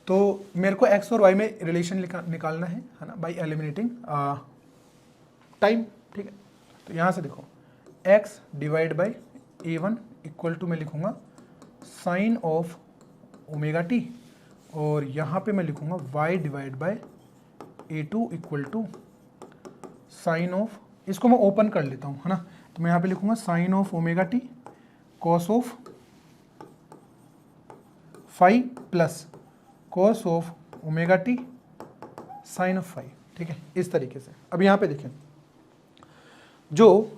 Speaker 1: तो मेरे को x और y में रिलेशन निकालना है ना, बाय एलिमिनेटिंग टाइम, ठीक है। तो यहाँ से देखो x divide by A1 equal to मैं लिखूँगा साइन ऑफ ओमेगा टी, और यहाँ पे मैं लिखूँगा y divide by A2 equal to sine of, इसको मैं ओपन कर लेता हूँ, है ना। तो मैं यहाँ पे लिखूँगा sine of omega t cos of five plus cos of omega t sine of five, ठीक है, इस तरीके से। अब यहाँ पे देखें, जो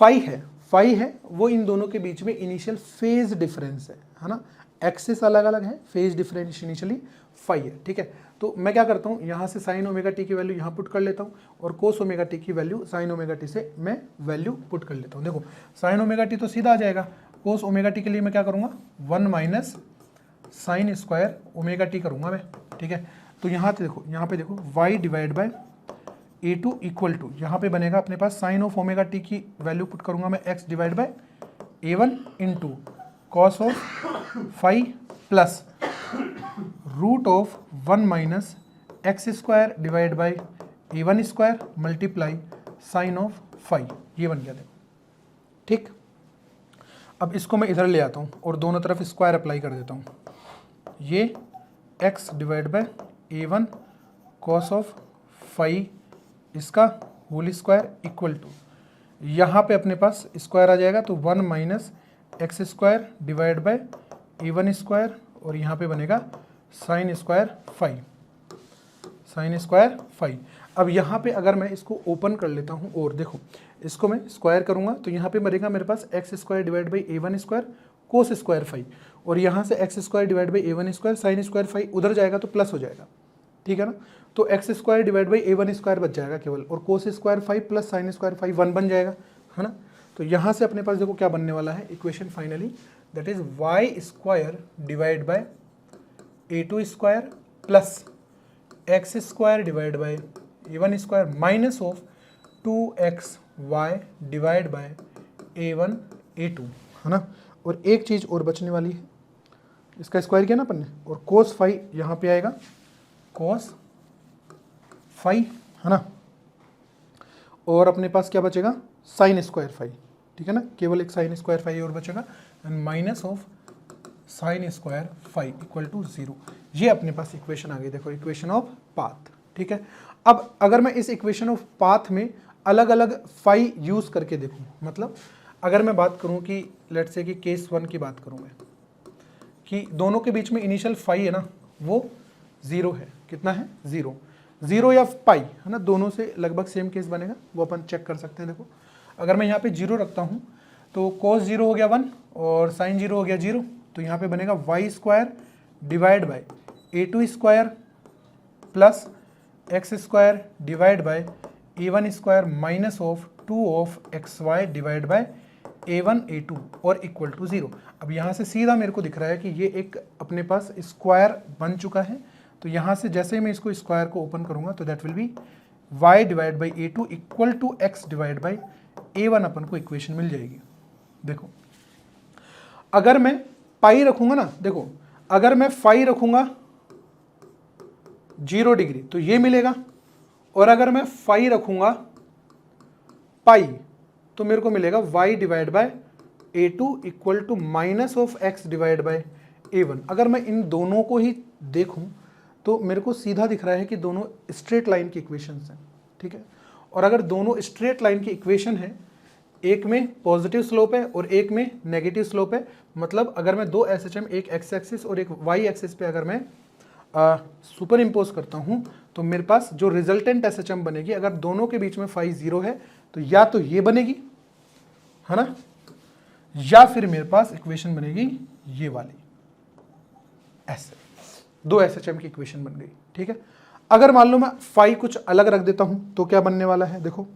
Speaker 1: फाई है वो इन दोनों के बीच में इनिशियल फेज डिफरेंस है ना। एक्सिस अलग अलग है, फेज डिफरेंस इनिशियली फाई है, ठीक है। तो मैं क्या करता हूँ, यहाँ से साइन ओमेगा टी की वैल्यू यहाँ पुट कर लेता हूँ, और कोस ओमेगा टी की वैल्यू साइन ओमेगा टी से मैं वैल्यू पुट कर लेता हूँ। देखो साइन ओमेगा टी तो सीधा आ जाएगा, कोस ओमेगा टी के लिए मैं क्या करूँगा, 1 minus sine square omega t करूँगा मैं, ठीक है। तो यहाँ पे देखो y divide by A2 equal to, यहाँ पे बनेगा अपने पास साइन ऑफ ओमेगा टी की वैल्यू पुट करूँगा मैं x divide by A1 into cos of five plus root of 1 minus x square divide by A1 square multiply sine of five, ये बन गया देखो, ठीक। अब इसको मैं इधर ले आता हूँ और दोनों तरफ स्क्वायर अप्लाई कर देता हूँ। ये x divide by A1 cos of five इसका होल स्क्वायर इक्वल टू, यहाँ पे अपने पास स्क्वायर आ जाएगा तो 1 minus x square divide by A1 square, और यहाँ पे बनेगा साइन स्क्वायर फाइव। अब यहाँ पे अगर मैं इसको ओपन कर लेता हूँ और देखो इसको मैं स्क्वायर करूँगा तो यहाँ पे बनेगा मेरे पास X square divide by A1 square cos square five, और यहाँ से X square divide by A1 square sine square five उधर जाएगा तो प्लस हो जाएगा, ठीक है ना। तो x square divide by A1 square बच जाएगा केवल, और कोस square five plus sign square five 1 बन जाएगा, है ना। तो यहाँ से अपने पास देखो क्या बनने वाला है equation finally, that is y square divide by A2 square plus x square divide by A1 square minus of 2xy divide by A1 A2, है ना। और एक चीज़ और बचने वाली है, इसका स्क्वायर किया ना अपन ने, और कोस फाइव यहाँ पे आएगा कोस फाइव, है ना। और अपने पास क्या बचेगा, साइन स्क्वायर फाइव, ठीक है ना, केवल एक साइन स्क्वायर फाइव और बचेगा, and minus of sine square five equal to 0। ये अपने पास इक्वेशन आ गई, देखो इक्वेशन ऑफ पाथ, ठीक है। अब अगर मैं इस इक्वेशन ऑफ पाथ में अलग अलग फाई यूज करके देखूं, मतलब अगर मैं बात करूं कि लेट्स से कि केस 1 की बात करूं मैं, कि दोनों के बीच में इनिशियल फाई है ना वो 0 है, कितना है 0 या पाई, है ना, दोनों से लगभग सेम केस बनेगा, वो अपन चेक कर सकते हैं। देखो अगर मैं यहाँ पे 0 रखता हूँ तो cos 0 हो गया 1 और sin 0 हो गया 0, तो यहाँ पे बनेगा y square divide by A2 square plus x square divide by A1 square minus of 2 of xy divide by A1 A2 और इक्वल टू 0। अब यहाँ से सीधा मेरे को दिख रहा है कि ये एक अपने पास स्क्वायर बन चुका है, तो यहाँ से जैसे ही मैं इसको स्क्वायर को ओपन करूँगा तो that will be y divide by A2 equal to x divide by A1 अपन को इक्वेशन मिल जाएगी। देखो अगर मैं पाई रखूंगा ना, देखो अगर मैं फाई रखूंगा 0 डिग्री तो ये मिलेगा, और अगर मैं फाई रखूंगा पाई तो मेरे को मिलेगा y divide by a2 equal to minus of x divide by a1। अगर मैं इन दोनों को ही देखूं तो मेरे को सीधा दिख रहा है कि दोनों स्ट्रेट लाइन की इक्वेशंस हैं, ठीक है। और अगर दोनों स्ट्रेट लाइन की इक्वेशन है, एक में पॉजिटिव स्लोप है और एक में नेगेटिव स्लोप है, मतलब अगर मैं दो SHM, एक x एक्सिस और एक y एक्सिस पे अगर मैं सुपर इम्पोज करता हूं तो मेरे पास जो रिजल्टेंट SHM बनेगी, अगर दोनों के बीच में फाई 0 है तो या तो ये बनेगी, है ना, या फिर मेरे पास इक्वेशन बनेगी ये वाली, ऐसे दो SHM की इक्वेशन बन गई, ठीक है। अगर मान लो मैं फाई कुछ अलग रख देता हूं तो क्या बनने वाला है, देखो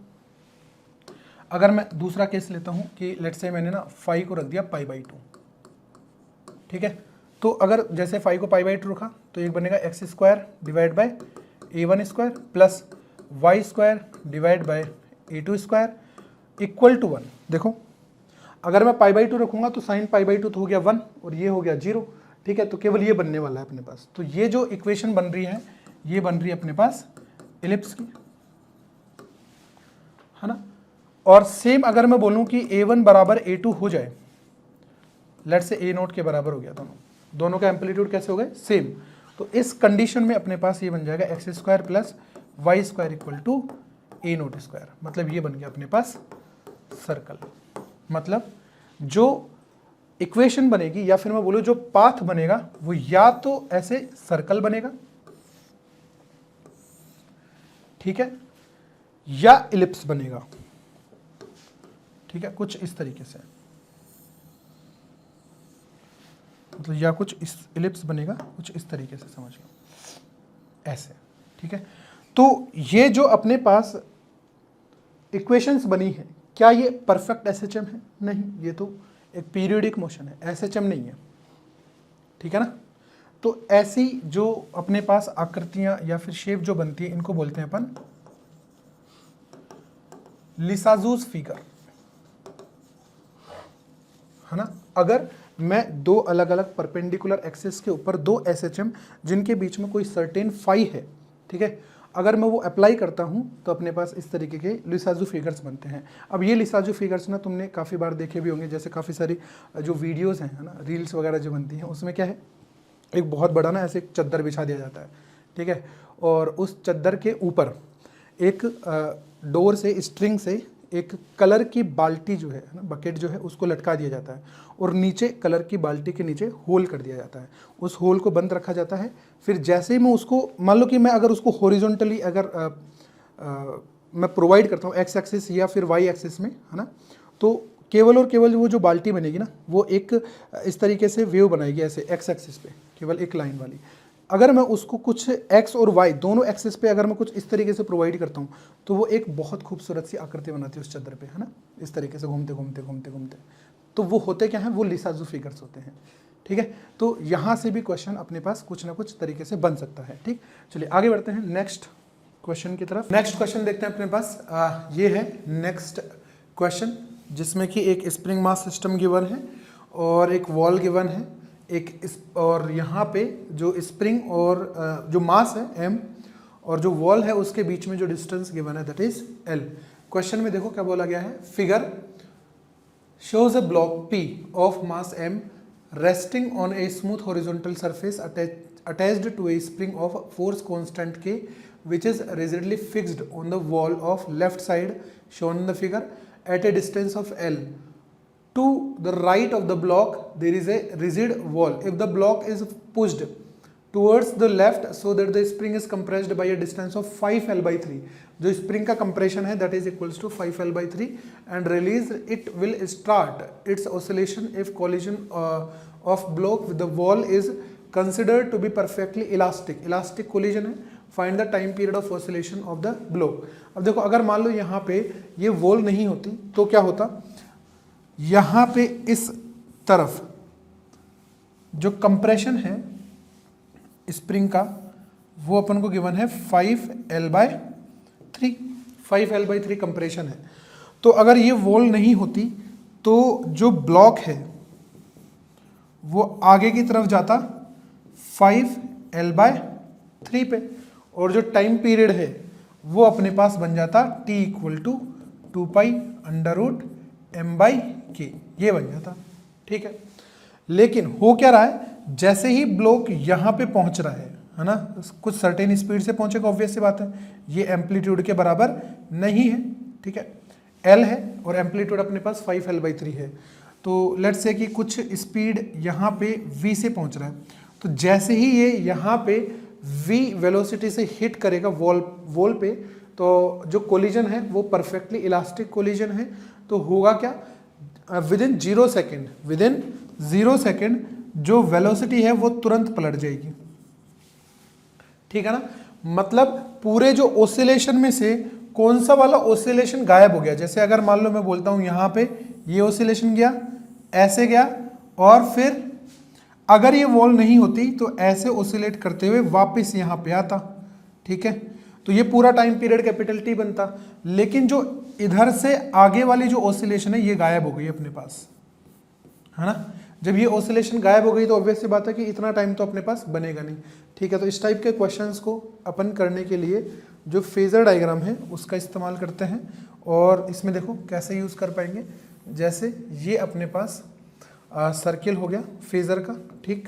Speaker 1: अगर मैं दूसरा केस लेता हूं कि लेट्स से मैंने ना फाई को रख दिया पाई बाई 2, ठीक है। तो अगर जैसे फाई को पाई बाई 2 रखा तो एक बनेगा x square divide by a1 square plus y square divide by a2 square equal to 1। देखो अगर मैं पाई बाई 2 रखूंगा तो साइन पाई बाई 2 तो हो गया 1 और ये हो गया 0, ठीक है। तो केवल ये बनने वाला है अपने पास। तो ये जो इक्वेशन बन रही है ये बन रही है अपने पास इलिप्स की, है ना। और सेम अगर मैं बोलूं कि a1 बराबर a2 हो जाए, लेट से a0 के बराबर हो गया, दोनों का एम्पलीट्यूड कैसे हो गए, सेम, तो इस कंडीशन में अपने पास ये बन जाएगा x square plus y square equal to a0 square. मतलब ये बन गया अपने पास सर्कल। मतलब जो इक्वेशन बनेगी या फिर मैं बोलूं जो पाथ बनेगा वो या तो ऐसे सर्कल बनेगा, ठीक है, या इलिप्स बनेगा, ठीक है, कुछ इस तरीके से, मतलब या कुछ इस इलिप्स बनेगा, कुछ इस तरीके से समझ लो, ऐसे, ठीक है। तो ये जो अपने पास इक्वेशंस बनी है, क्या ये परफेक्ट SHM है? नहीं, ये तो एक पीरियोडिक मोशन है, SHM नहीं है, ठीक है ना। तो ऐसी जो अपने पास आकृतियां या फिर शेप जो बनती है इनको बोलते हैं अपन लिसाजूस फिगर, है ना। अगर मैं दो अलग अलग परपेंडिकुलर एक्सिस के ऊपर दो SHM जिनके बीच में कोई सर्टेन फाई है, ठीक है, अगर मैं वो अप्लाई करता हूं तो अपने पास इस तरीके के लिसाजू फिगर्स बनते हैं। अब ये लिसाजू फिगर्स ना तुमने काफ़ी बार देखे भी होंगे, जैसे काफ़ी सारी जो वीडियोस हैं, है ना, रील्स वगैरह जो बनती हैं, उसमें क्या है, एक बहुत बड़ा ना ऐसे एक चद्दर बिछा दिया जाता है, ठीक है, और उस चद्दर के ऊपर एक डोर से, स्ट्रिंग से एक कलर की बाल्टी जो है ना, बकेट जो है, उसको लटका दिया जाता है और नीचे कलर की बाल्टी के नीचे होल कर दिया जाता है, उस होल को बंद रखा जाता है। फिर जैसे ही मैं उसको, मान लो कि मैं अगर उसको हॉरिजॉन्टली अगर मैं प्रोवाइड करता हूँ एक्स एक्सिस या फिर वाई एक्सिस में, है ना, तो केवल और केवल वो जो बाल्टी बनेगी ना वो एक इस तरीके से वेव बनाएगी, ऐसे एक्स एक्सिस पे केवल एक लाइन वाली। अगर मैं उसको कुछ एक्स और वाई दोनों एक्सिस पे अगर मैं कुछ इस तरीके से प्रोवाइड करता हूँ तो वो एक बहुत खूबसूरत सी आकृति बनाती है उस चद्दर पे, है ना, इस तरीके से घूमते घूमते घूमते घूमते। तो वो होते क्या हैं, वो लिसाजू फिगर्स होते हैं, ठीक है। तो यहाँ से भी क्वेश्चन अपने पास कुछ ना कुछ तरीके से बन सकता है, ठीक। चलिए आगे बढ़ते हैं नेक्स्ट क्वेश्चन की तरफ। नेक्स्ट क्वेश्चन देखते हैं अपने पास, ये है नेक्स्ट क्वेश्चन, जिसमें कि एक स्प्रिंग मास सिस्टम गिवन है और एक वॉल गिवन है, और यहाँ पे जो स्प्रिंग और जो मास है m और जो वॉल है उसके बीच में जो डिस्टेंस गिवन है दैट इज l। क्वेश्चन में देखो क्या बोला गया है, figure shows a block P of mass m resting on a smooth horizontal surface attached to a spring of force constant K which is rigidly fixed on the wall of left side shown in the figure at a distance of L. To the right of the block there is a rigid wall. If the block is pushed towards the left so that the spring is compressed by a distance of 5L by 3, जो spring का compression है that is equals to 5L by 3 and release, it will start its oscillation if collision of block with the wall is considered to be perfectly elastic. Elastic collision है, find the time period of oscillation of the block. अब देखो अगर मान लो यहाँ पे ये wall नहीं होती तो क्या होता, यहाँ पे इस तरफ जो कंप्रेशन है स्प्रिंग का वो अपन को गिवन है 5L by 3, 5L by 3 compression है। तो अगर ये वॉल नहीं होती तो जो ब्लॉक है वो आगे की तरफ जाता 5L/3 पे, और जो टाइम पीरियड है वो अपने पास बन जाता t इक्वल टू 2π√m/k, ये बन जाता। ठीक है, लेकिन हो क्या रहा है, जैसे ही ब्लॉक यहाँ पे पहुँच रहा है ना, कुछ सर्टेन स्पीड से पहुँचेगा, ऑब्वियस सी बात है, ये एम्पलीट्यूड के बराबर नहीं है। ठीक है, L है और एम्पलीट्यूड अपने पास 5L/3 है। तो लेट्स से कि कुछ स्पीड यहाँ पे v से पहुँच रहा है, तो जैसे ही ये यहाँ पे v वेलोसिटी से हिट करेगा वॉल पे, तो जो कोलिजन है वो परफेक्टली इलास्टिक कोलिजन है। तो होगा क्या, विदिन 0 सेकेंड जो वेलोसिटी है वो तुरंत पलट जाएगी। ठीक है ना, मतलब पूरे जो ओसिलेशन में से कौन सा वाला ओसिलेशन गायब हो गया। जैसे अगर मान लो मैं बोलता हूं यहाँ पे ये ओसिलेशन गया, ऐसे गया, और फिर अगर ये वॉल नहीं होती तो ऐसे ओसिलेट करते हुए वापस यहाँ पे आता। ठीक है, तो ये पूरा टाइम पीरियड कैपिटल T बनता, लेकिन जो इधर से आगे वाली जो ओसिलेशन है ये गायब हो गई अपने पास, है ना। जब ये ओसिलेशन गायब हो गई तो ऑब्वियस सी बात है कि इतना टाइम तो अपने पास बनेगा नहीं। ठीक है, तो इस टाइप के क्वेश्चंस को अपन करने के लिए जो फेजर डायग्राम है उसका इस्तेमाल करते हैं, और इसमें देखो कैसे यूज़ कर पाएंगे। जैसे ये अपने पास सर्किल हो गया फेजर का, ठीक,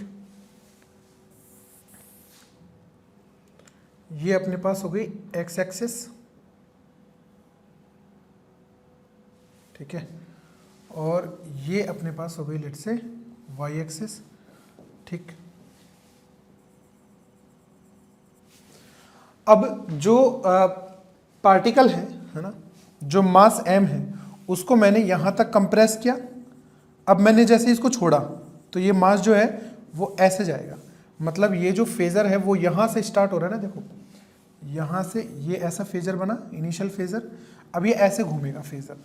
Speaker 1: ये अपने पास हो गई एक्स एक्सिस, ठीक है, और ये अपने पास हो गई लेट से वाई एक्सिस। ठीक, अब जो पार्टिकल है ना, जो मास m है उसको मैंने यहाँ तक कंप्रेस किया। अब मैंने जैसे इसको छोड़ा तो ये मास जो है वो ऐसे जाएगा, मतलब ये जो फेजर है वो यहाँ से स्टार्ट हो रहा है ना, देखो यहाँ से ये ऐसा फेजर बना, इनिशियल फेजर, अब ये ऐसे घूमेगा फेजर।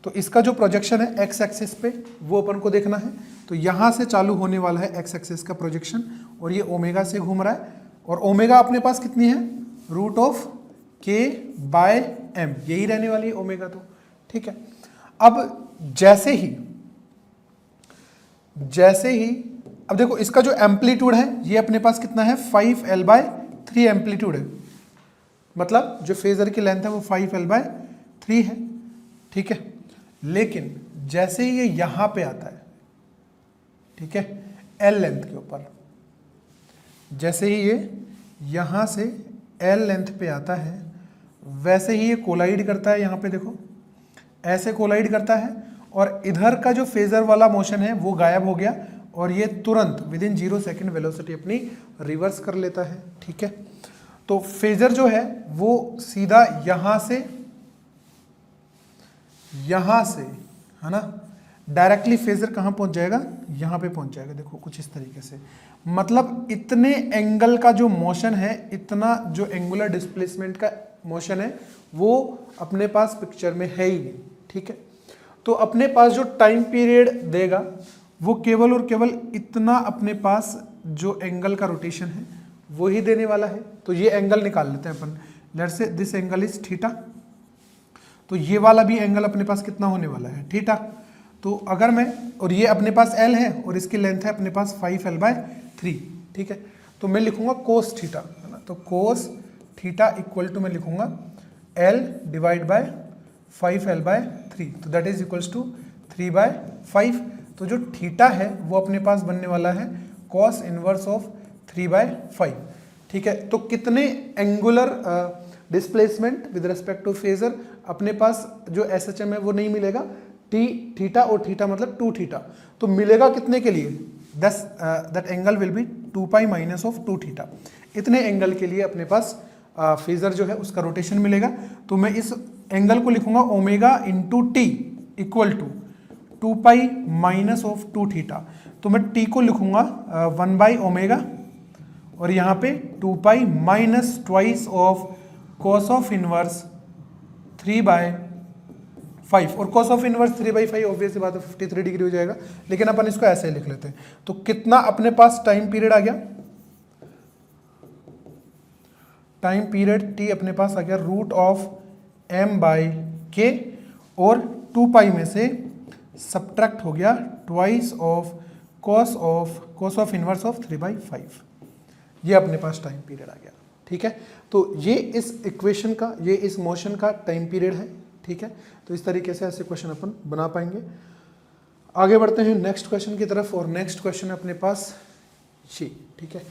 Speaker 1: तो इसका जो प्रोजेक्शन है एक्स एक्सिस पे वो अपन को देखना है। तो यहाँ से चालू होने वाला है एक्स एक्सिस का प्रोजेक्शन, और ये ओमेगा से घूम रहा है, और ओमेगा अपने पास कितनी है, √k/m, यही रहने वाली है ओमेगा। तो ठीक है, अब जैसे ही अब देखो इसका जो एम्पलीट्यूड है ये अपने पास कितना है, 5L/3 एम्पलीट्यूड है, मतलब जो फेजर की लेंथ है वो 5L/3 है। ठीक है, लेकिन जैसे ही ये यहाँ पे आता है, ठीक है, L लेंथ के ऊपर, जैसे ही ये यहाँ से L लेंथ पे आता है, वैसे ही ये कोलाइड करता है, यहाँ पे देखो ऐसे कोलाइड करता है, और इधर का जो फेजर वाला मोशन है वो गायब हो गया, और ये तुरंत विदिन 0 सेकेंड वेलोसिटी अपनी रिवर्स कर लेता है। ठीक है, तो फेजर जो है वो सीधा यहाँ से है ना, डायरेक्टली फेजर कहाँ पहुँच जाएगा, यहाँ पे पहुँच जाएगा। देखो कुछ इस तरीके से, मतलब इतने एंगल का जो मोशन है, इतना जो एंगुलर डिस्प्लेसमेंट का मोशन है वो अपने पास पिक्चर में है ही नहीं। ठीक है, तो अपने पास जो टाइम पीरियड देगा वो केवल और केवल इतना अपने पास जो एंगल का रोटेशन है वो ही देने वाला है। तो ये एंगल निकाल लेते हैं अपन, let's say this angle is theta, तो ये वाला भी एंगल अपने पास कितना होने वाला है, थीटा। तो अगर मैं, और ये अपने पास L है और इसकी लेंथ है अपने पास 5L/3, ठीक है, तो मैं लिखूंगा कोस थीटा, है ना, तो कोस थीटा इक्वल टू मैं लिखूंगा L डिवाइड बाय 5L/3, तो दैट इज इक्वल्स टू 3/5। तो जो थीटा है वो अपने पास बनने वाला है कॉस इनवर्स ऑफ 3/5। ठीक है, तो कितने angular displacement with respect to phasor अपने पास जो SHM है वो नहीं मिलेगा, थीटा और थीटा मतलब 2 थीटा, तो मिलेगा कितने के लिए, that angle will be 2π minus of 2 थीटा। इतने एंगल के लिए अपने पास फेजर जो है उसका रोटेशन मिलेगा। तो मैं इस एंगल को लिखूंगा omega into T equal to 2π minus of 2 theta. तो मैं टी को लिखूंगा 1/ω, और यहाँ पे 2π minus twice of cos of inverse 3/5, और कॉस ऑफ इनवर्स 3/5 ऑब्वियसली बात है 53 डिग्री हो जाएगा, लेकिन अपन इसको ऐसे ही लिख लेते हैं। तो कितना अपने पास टाइम पीरियड आ गया, टाइम पीरियड t अपने पास आ गया √m/k, और 2π में से सब्ट्रैक्ट हो गया twice of cos of inverse of 3/5, ये अपने पास टाइम पीरियड आ गया। ठीक है, तो ये इस इक्वेशन का, ये इस मोशन का टाइम पीरियड है। ठीक है, तो इस तरीके से ऐसे क्वेश्चन अपन बना पाएंगे। आगे बढ़ते हैं नेक्स्ट क्वेश्चन की तरफ, और नेक्स्ट क्वेश्चन अपने पास ये। ठीक है,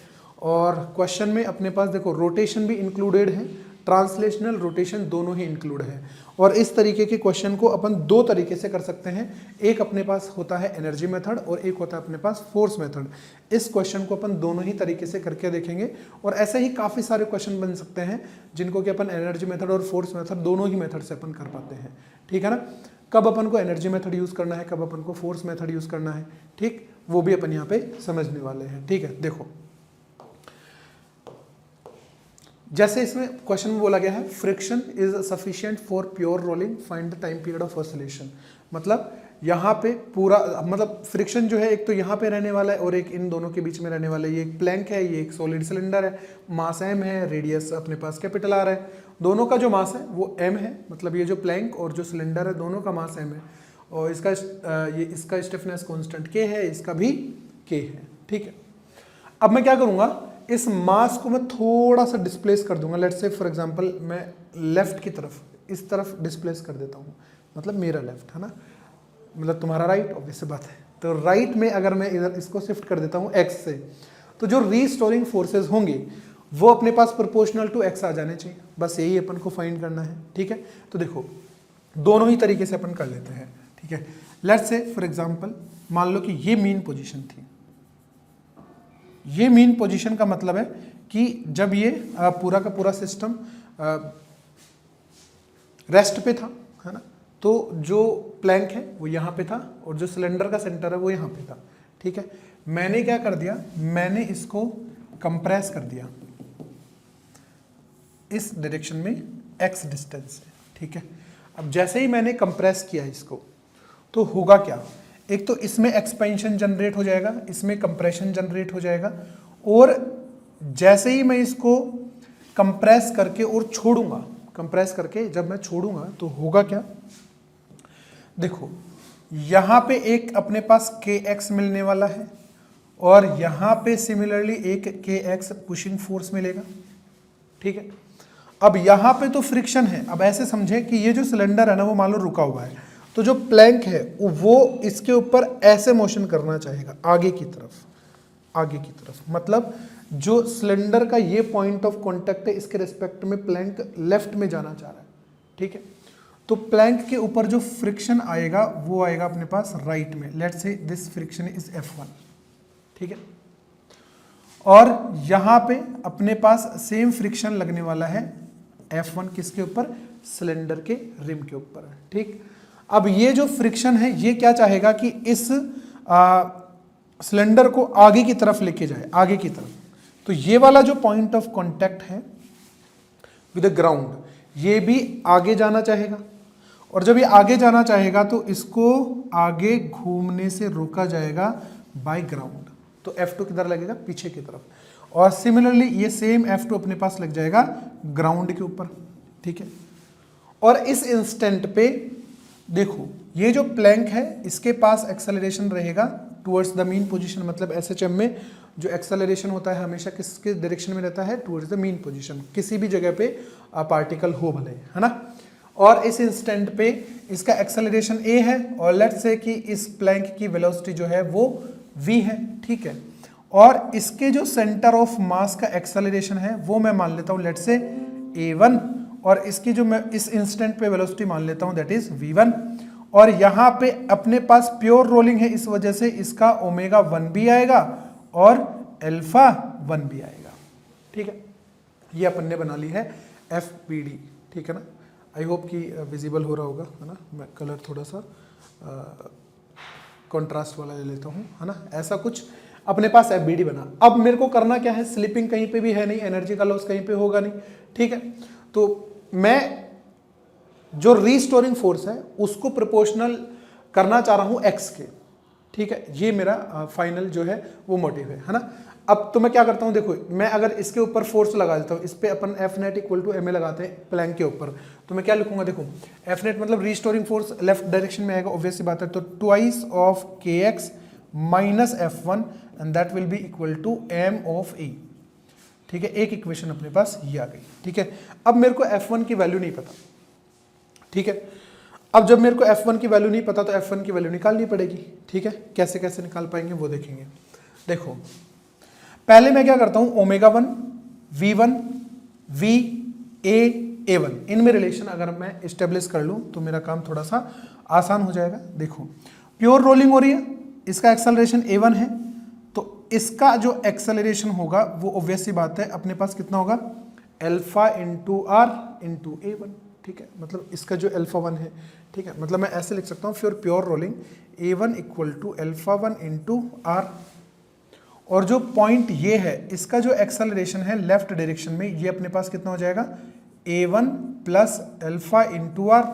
Speaker 1: और क्वेश्चन में अपने पास देखो रोटेशन भी इंक्लूडेड है, ट्रांसलेशनल रोटेशन दोनों ही इंक्लूड है। और इस तरीके के क्वेश्चन को अपन दो तरीके से कर सकते हैं, एक अपने पास होता है एनर्जी मेथड और एक होता है अपने पास फोर्स मेथड। इस क्वेश्चन को अपन दोनों ही तरीके से करके देखेंगे, और ऐसे ही काफ़ी सारे क्वेश्चन बन सकते हैं जिनको कि अपन एनर्जी मेथड और फोर्स मेथड दोनों ही मेथड से अपन कर पाते हैं। ठीक है ना, कब अपन को एनर्जी मेथड यूज़ करना है, कब अपन को फोर्स मेथड यूज़ करना है, ठीक, वो भी अपन यहाँ पे समझने वाले हैं। ठीक है, देखो जैसे इसमें क्वेश्चन में बोला गया है friction is sufficient for pure rolling, find the time period of oscillation. मतलब यहाँ पे पूरा, मतलब फ्रिक्शन जो है एक तो यहाँ पे रहने वाला है और एक इन दोनों के बीच में रहने वाला है। ये एक प्लैंक है, ये एक सॉलिड सिलेंडर है, मास m है, रेडियस अपने पास कैपिटल R है। दोनों का जो मास है वो m है, मतलब ये जो प्लैंक और जो सिलेंडर है दोनों का मास m है, और इसका स्टिफनेस कॉन्स्टेंट k है, इसका भी k है। ठीक है, अब मैं क्या करूँगा, इस मास को मैं थोड़ा सा डिस्प्लेस कर दूंगा। लेट्स से फॉर एग्जांपल मैं लेफ्ट की तरफ, इस तरफ डिस्प्लेस कर देता हूँ, मतलब मेरा लेफ्ट है ना, मतलब तुम्हारा राइट, ऑब्वियस बात है। तो राइट में अगर मैं इधर इसको शिफ्ट कर देता हूँ एक्स से, तो जो रीस्टोरिंग फोर्सेज होंगे वो अपने पास प्रोपोर्शनल टू एक्स आ जाने चाहिए। बस यही अपन को फाइंड करना है। ठीक है, तो देखो दोनों ही तरीके से अपन कर लेते हैं। ठीक है, लेट्स से फॉर एग्जांपल मान लो कि ये मीन पोजीशन थी। ये मीन पोजीशन का मतलब है कि जब ये पूरा का पूरा सिस्टम रेस्ट पे था, है ना, तो जो प्लैंक है वो यहाँ पे था और जो सिलेंडर का सेंटर है वो यहाँ पे था। ठीक है, मैंने क्या कर दिया, मैंने इसको कंप्रेस कर दिया इस डायरेक्शन में x डिस्टेंस से। ठीक है, अब जैसे ही मैंने कंप्रेस किया इसको, तो होगा क्या, एक तो इसमें एक्सपेंशन जनरेट हो जाएगा, इसमें कंप्रेशन जनरेट हो जाएगा, और जैसे ही मैं इसको कंप्रेस करके और छोड़ूंगा, कंप्रेस करके जब मैं छोड़ूंगा तो होगा क्या, देखो यहाँ पे एक अपने पास kx मिलने वाला है और यहाँ पे सिमिलरली एक kx पुशिंग फोर्स मिलेगा। ठीक है, अब यहाँ पे तो फ्रिक्शन है। अब ऐसे समझे कि ये जो सिलेंडर है ना वो मान लो रुका हुआ है, तो जो प्लैंक है वो इसके ऊपर ऐसे मोशन करना चाहेगा आगे की तरफ, आगे की तरफ, मतलब जो सिलेंडर का ये पॉइंट ऑफ कांटेक्ट है इसके रिस्पेक्ट में प्लैंक लेफ्ट में जाना चाह रहा है। ठीक है, तो प्लैंक के ऊपर जो फ्रिक्शन आएगा वो आएगा अपने पास राइट में। Let's say this friction is F1। ठीक है, और यहाँ पे अपने पास सेम फ्रिक्शन लगने वाला है F1 किसके ऊपर, सिलेंडर के रिम के ऊपर। ठीक, अब ये जो फ्रिक्शन है ये क्या चाहेगा कि इस सिलेंडर को आगे की तरफ लेके जाए, आगे की तरफ। तो ये वाला जो पॉइंट ऑफ कांटेक्ट है विद द ग्राउंड, ये भी आगे जाना चाहेगा, और जब ये आगे जाना चाहेगा तो इसको आगे घूमने से रोका जाएगा बाय ग्राउंड। तो F2 किधर लगेगा, पीछे की तरफ, और सिमिलरली ये सेम F2 अपने पास लग जाएगा ग्राउंड के ऊपर। ठीक है, और इस इंस्टेंट पे देखो ये जो प्लैंक है इसके पास एक्सेलरेशन रहेगा टुवर्ड्स द मीन पोजीशन, मतलब SHM में जो एक्सेलरेशन होता है हमेशा किसके डायरेक्शन में रहता है, टुवर्ड्स द मीन पोजीशन, किसी भी जगह पे पार्टिकल हो भले, है ना। और इस इंस्टेंट पे इसका एक्सेलरेशन a है, और लेट्स से कि इस प्लैंक की वेलोसिटी जो है वो v है। ठीक है, और इसके जो सेंटर ऑफ मास का एक्सेलरेशन है वो मैं मान लेता हूँ लेट्स से a1, और इसकी जो मैं इस इंस्टेंट पे वेलोसिटी मान लेता हूँ दैट इज v1, और यहाँ पे अपने पास प्योर रोलिंग है इस वजह से इसका ओमेगा 1 भी आएगा और अल्फा 1 भी आएगा। ठीक है, ये अपन ने बना ली है FPD। ठीक है ना, आई होप कि विजिबल हो रहा होगा, है ना। मैं कलर थोड़ा सा कॉन्ट्रास्ट वाला ले लेता हूँ, है ना। ऐसा कुछ अपने पास FBD बना। अब मेरे को करना क्या है, स्लिपिंग कहीं पे भी है नहीं, एनर्जी का लॉस कहीं पे होगा नहीं। ठीक है, तो मैं जो रीस्टोरिंग फोर्स है उसको प्रोपोर्शनल करना चाह रहा हूँ x के। ठीक है, ये मेरा फाइनल जो है वो मोटिव है ना। अब तो मैं क्या करता हूँ, देखो मैं अगर इसके ऊपर फोर्स लगा देता हूँ, इस पे अपन F net equal to ma लगाते हैं प्लैंक के ऊपर, तो मैं क्या लिखूंगा, देखो F नेट मतलब रीस्टोरिंग फोर्स लेफ्ट डायरेक्शन में आएगा, ऑब्वियस सी बात है, तो twice of kx minus F1 and that will be equal to m of a। ठीक है, एक इक्वेशन अपने पास ये आ गई। ठीक है, अब मेरे को F1 की वैल्यू नहीं पता। ठीक है, अब जब मेरे को F1 की वैल्यू नहीं पता तो F1 की वैल्यू निकालनी पड़ेगी। ठीक है, कैसे कैसे निकाल पाएंगे वो देखेंगे। देखो, पहले मैं क्या करता हूं, omega 1 V1 V A A1 इनमें रिलेशन अगर मैं इस्टेब्लिश कर लूं तो मेरा काम थोड़ा सा आसान हो जाएगा। देखो, प्योर रोलिंग हो रही है, इसका एक्सेलरेशन A1 है, तो इसका जो एक्सेलरेशन होगा वो ऑब्वियस सी बात है अपने पास कितना होगा, alpha into are into A1। ठीक है, मतलब इसका जो अल्फा 1 है, ठीक है, मतलब मैं ऐसे लिख सकता हूँ for pure rolling A1 equal to alpha 1 into are, और जो पॉइंट ये है इसका जो एक्सेलरेशन है लेफ्ट डायरेक्शन में, ये अपने पास कितना हो जाएगा, A1 plus alpha into R,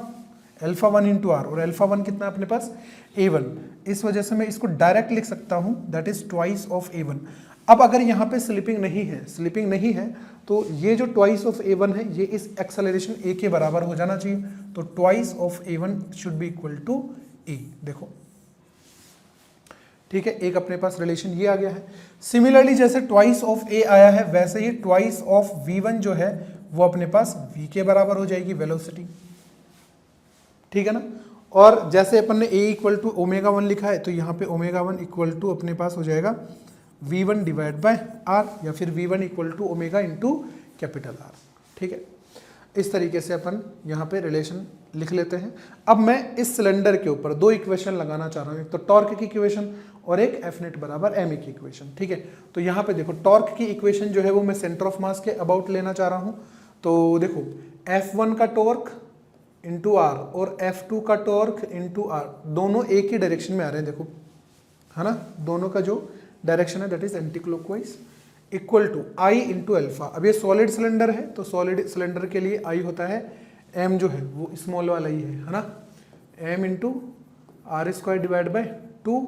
Speaker 1: alpha 1 into are, और अल्फा 1 कितना अपने पास A1। इस वजह से मैं इसको डायरेक्ट लिख सकता हूं, that is twice of A1। अब अगर यहाँ पे स्लिपिंग नहीं है तो ये जो ट्वाइस ऑफ A1 है ये इस एक्सेलरेशन A के बराबर हो जाना चाहिए, तो twice of A1 should be equal to A। देखो, ठीक है, एक अपने पास रिलेशन ये आ गया है। सिमिलरली जैसे ट्वाइस ऑफ A आया है वैसे ही ट्वाइस ऑफ V1 जो है वो अपने पास V के बराबर हो जाएगी वेलोसिटी। ठीक है ना, और जैसे अपन ने A इक्वल टू ओमेगा 1 लिखा है तो यहाँ पे ओमेगा 1 इक्वल टू अपने पास हो जाएगा V1 डिवाइड बाय R, या फिर V1 equal to omega into capital R। ठीक है, इस तरीके से अपन यहाँ पे रिलेशन लिख लेते हैं। अब मैं इस सिलेंडर के ऊपर दो इक्वेशन लगाना चाह रहा हूँ, एक तो टॉर्क की इक्वेशन और एक एफ नेट बराबर एम ए की इक्वेशन। ठीक है, तो यहाँ पे देखो टॉर्क की इक्वेशन जो है वो मैं सेंटर ऑफ मास के अबाउट लेना चाह रहा हूँ। तो देखो F1 का टॉर्क इंटू आर और F2 का टॉर्क इंटू आर, दोनों एक ही डायरेक्शन में आ रहे हैं, देखो है ना, दोनों का जो डायरेक्शन है that is anti clockwise, equal to I into alpha. अब ये सॉलिड सिलेंडर है तो सॉलिड सिलेंडर के लिए आई होता है एम जो है वो स्मॉल वाला ही है ना, M into R square divide by 2,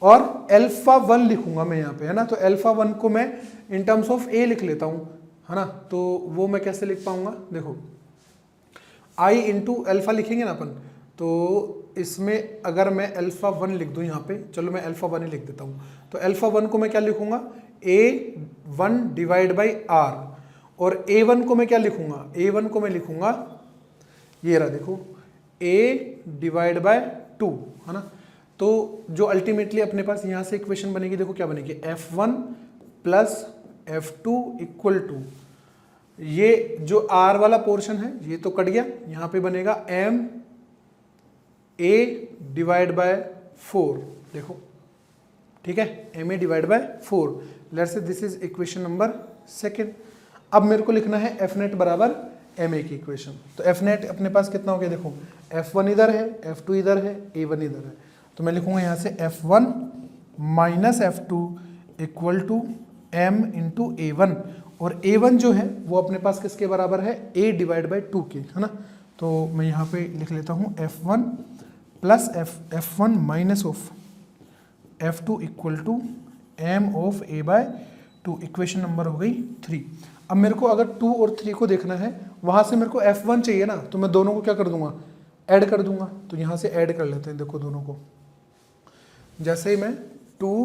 Speaker 1: और अल्फा 1 लिखूंगा मैं यहाँ पे, है ना, तो अल्फा 1 को मैं इन टर्म्स ऑफ ए लिख लेता हूँ, है ना, तो वो मैं कैसे लिख पाऊंगा, देखो आई इंटू अल्फा लिखेंगे ना अपन, तो इसमें अगर मैं अल्फा 1 लिख दूँ यहाँ पे, चलो मैं अल्फा 1 ही लिख देता हूँ, तो अल्फा 1 को मैं क्या लिखूंगा, A1 डिवाइड बाई आर, और A1 को मैं क्या लिखूंगा, A1 को मैं लिखूंगा ये रहा, देखो A डिवाइड बाय 2, है ना, तो जो अल्टीमेटली अपने पास यहाँ से इक्वेशन बनेगी, देखो क्या बनेगी, F1 plus F2 equal to, ये जो R वाला पोर्शन है ये तो कट गया, यहाँ पे बनेगा M A डिवाइड बाय 4, देखो ठीक है, M A divide by 4, let's say this is equation number 2। अब मेरे को लिखना है एफ नेट बराबर एम ए की इक्वेशन, तो एफ नेट अपने पास कितना हो गया, देखो F1 इधर है, F2 इधर है, A1 इधर है, तो मैं लिखूंगा यहाँ से F1 minus F2 equal to M into A1, और A1 जो है वो अपने पास किसके बराबर है, A डिवाइड बाई 2 के, है ना, तो मैं यहाँ पे लिख लेता हूँ F1 plus F1 minus of F2 equal to M of A by 2, equation number हो गई 3। अब मेरे को अगर 2 और 3 को देखना है, वहाँ से मेरे को F1 चाहिए ना, तो मैं दोनों को क्या कर दूंगा, ऐड कर दूंगा, तो यहाँ से ऐड कर लेते हैं, देखो दोनों को, जैसे ही मैं 2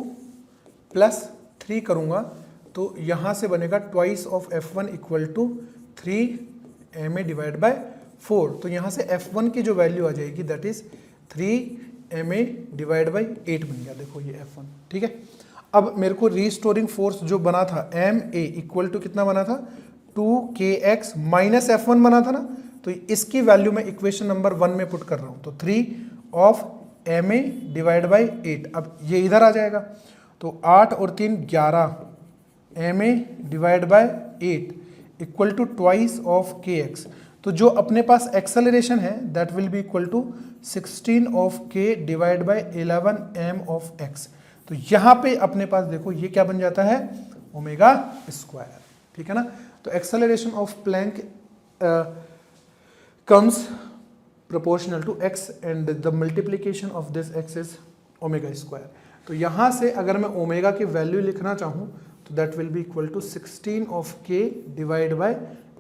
Speaker 1: प्लस 3 करूँगा तो यहाँ से बनेगा twice of F1 equal to 3 MA divide by 4, तो यहाँ से F1 की जो वैल्यू आ जाएगी that is 3 MA divide by 8 बन गया, देखो ये F1। ठीक है, अब मेरे को रीस्टोरिंग फोर्स जो बना था MA इक्वल टू कितना बना था, 2kx माइनस F1 बना था ना, तो इसकी वैल्यू मैं इक्वेशन नंबर 1 में पुट कर रहा हूँ, तो 3 ऑफ MA डिवाइड बाई 8, अब ये इधर आ जाएगा, तो 8 और 3 11 MA divide by 8 equal to twice of kx, तो जो अपने पास एक्सेलरेशन है that will be equal to 16 of k divide by 11 m of x, तो यहाँ पे अपने पास देखो ये क्या बन जाता है, ओमेगा स्क्वायर। ठीक है ना, तो acceleration of Planck comes proportional to x and the multiplication of this x is omega square। तो यहाँ से अगर मैं ओमेगा की वैल्यू लिखना चाहूँ तो that will be equal to 16 of k divide by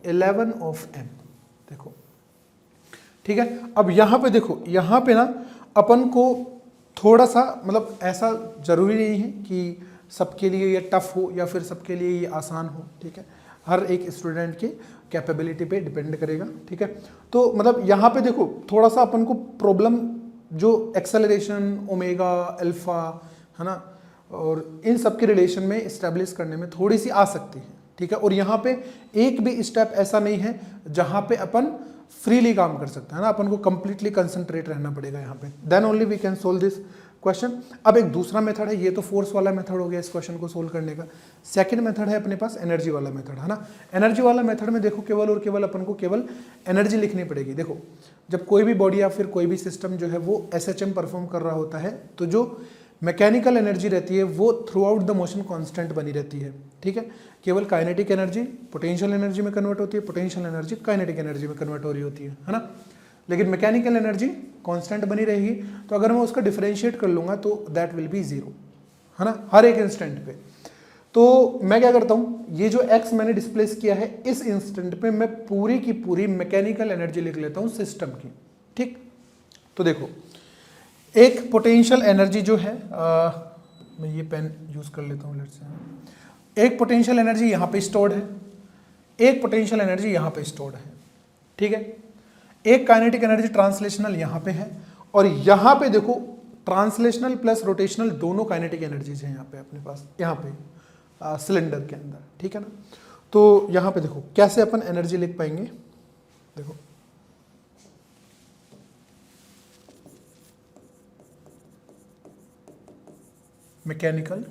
Speaker 1: 11 of m, देखो ठीक है। अब यहाँ पे देखो, यहाँ पे ना अपन को थोड़ा सा मतलब ऐसा ज़रूरी नहीं है कि सबके लिए ये टफ हो या फिर सबके लिए ये आसान हो, ठीक है। हर एक स्टूडेंट के कैपेबिलिटी पे डिपेंड करेगा, ठीक है। तो मतलब यहाँ पे देखो थोड़ा सा अपन को प्रॉब्लम जो एक्सेलरेशन, ओमेगा, अल्फा, है ना, और इन सब के रिलेशन में इस्टेब्लिश करने में थोड़ी सी आ सकती है, ठीक है। और यहाँ पे एक भी स्टेप ऐसा नहीं है जहाँ पे अपन फ्रीली काम कर सकते हैं ना, अपन को कंप्लीटली कंसंट्रेट रहना पड़ेगा यहाँ पे, then only we can solve this question. अब एक दूसरा मेथड है, ये तो फोर्स वाला मेथड हो गया इस क्वेश्चन को सोल्व करने का। सेकंड मेथड है अपने पास एनर्जी वाला मेथड, है ना। एनर्जी वाला मेथड में देखो केवल और केवल अपन को केवल एनर्जी लिखनी पड़ेगी। देखो जब कोई भी बॉडी या फिर कोई भी सिस्टम जो है वो SHM परफॉर्म कर रहा होता है तो जो मैकेनिकल एनर्जी रहती है वो through out the motion constant बनी रहती है, ठीक है। केवल काइनेटिक एनर्जी पोटेंशियल एनर्जी में कन्वर्ट होती है, पोटेंशियल एनर्जी काइनेटिक एनर्जी में कन्वर्ट हो रही होती है ना। लेकिन मैकेनिकल एनर्जी कांस्टेंट बनी रहेगी, तो अगर मैं उसका डिफरेंशिएट कर लूंगा तो दैट विल बी जीरो, है ना, हर एक इंस्टेंट पे। तो मैं क्या करता हूँ, ये जो x मैंने डिस्प्लेस किया है इस इंस्टेंट पे मैं पूरी की पूरी मैकेनिकल एनर्जी लिख लेता हूँ सिस्टम की, ठीक। तो देखो एक पोटेंशियल एनर्जी जो है मैं ये पेन यूज कर लेता हूँ, लेट्स से एक पोटेंशियल एनर्जी यहाँ पे स्टोर्ड है, एक पोटेंशियल एनर्जी यहाँ पे स्टोर्ड है, ठीक है। एक काइनेटिक एनर्जी ट्रांसलेशनल यहाँ पे है, और यहाँ पे देखो ट्रांसलेशनल प्लस रोटेशनल दोनों काइनेटिक एनर्जीज हैं यहाँ पे अपने पास, यहाँ पे सिलेंडर के अंदर, ठीक है ना। तो यहाँ पे देखो कैसे अपन एनर्जी लिख पाएंगे, देखो मैकेनिकल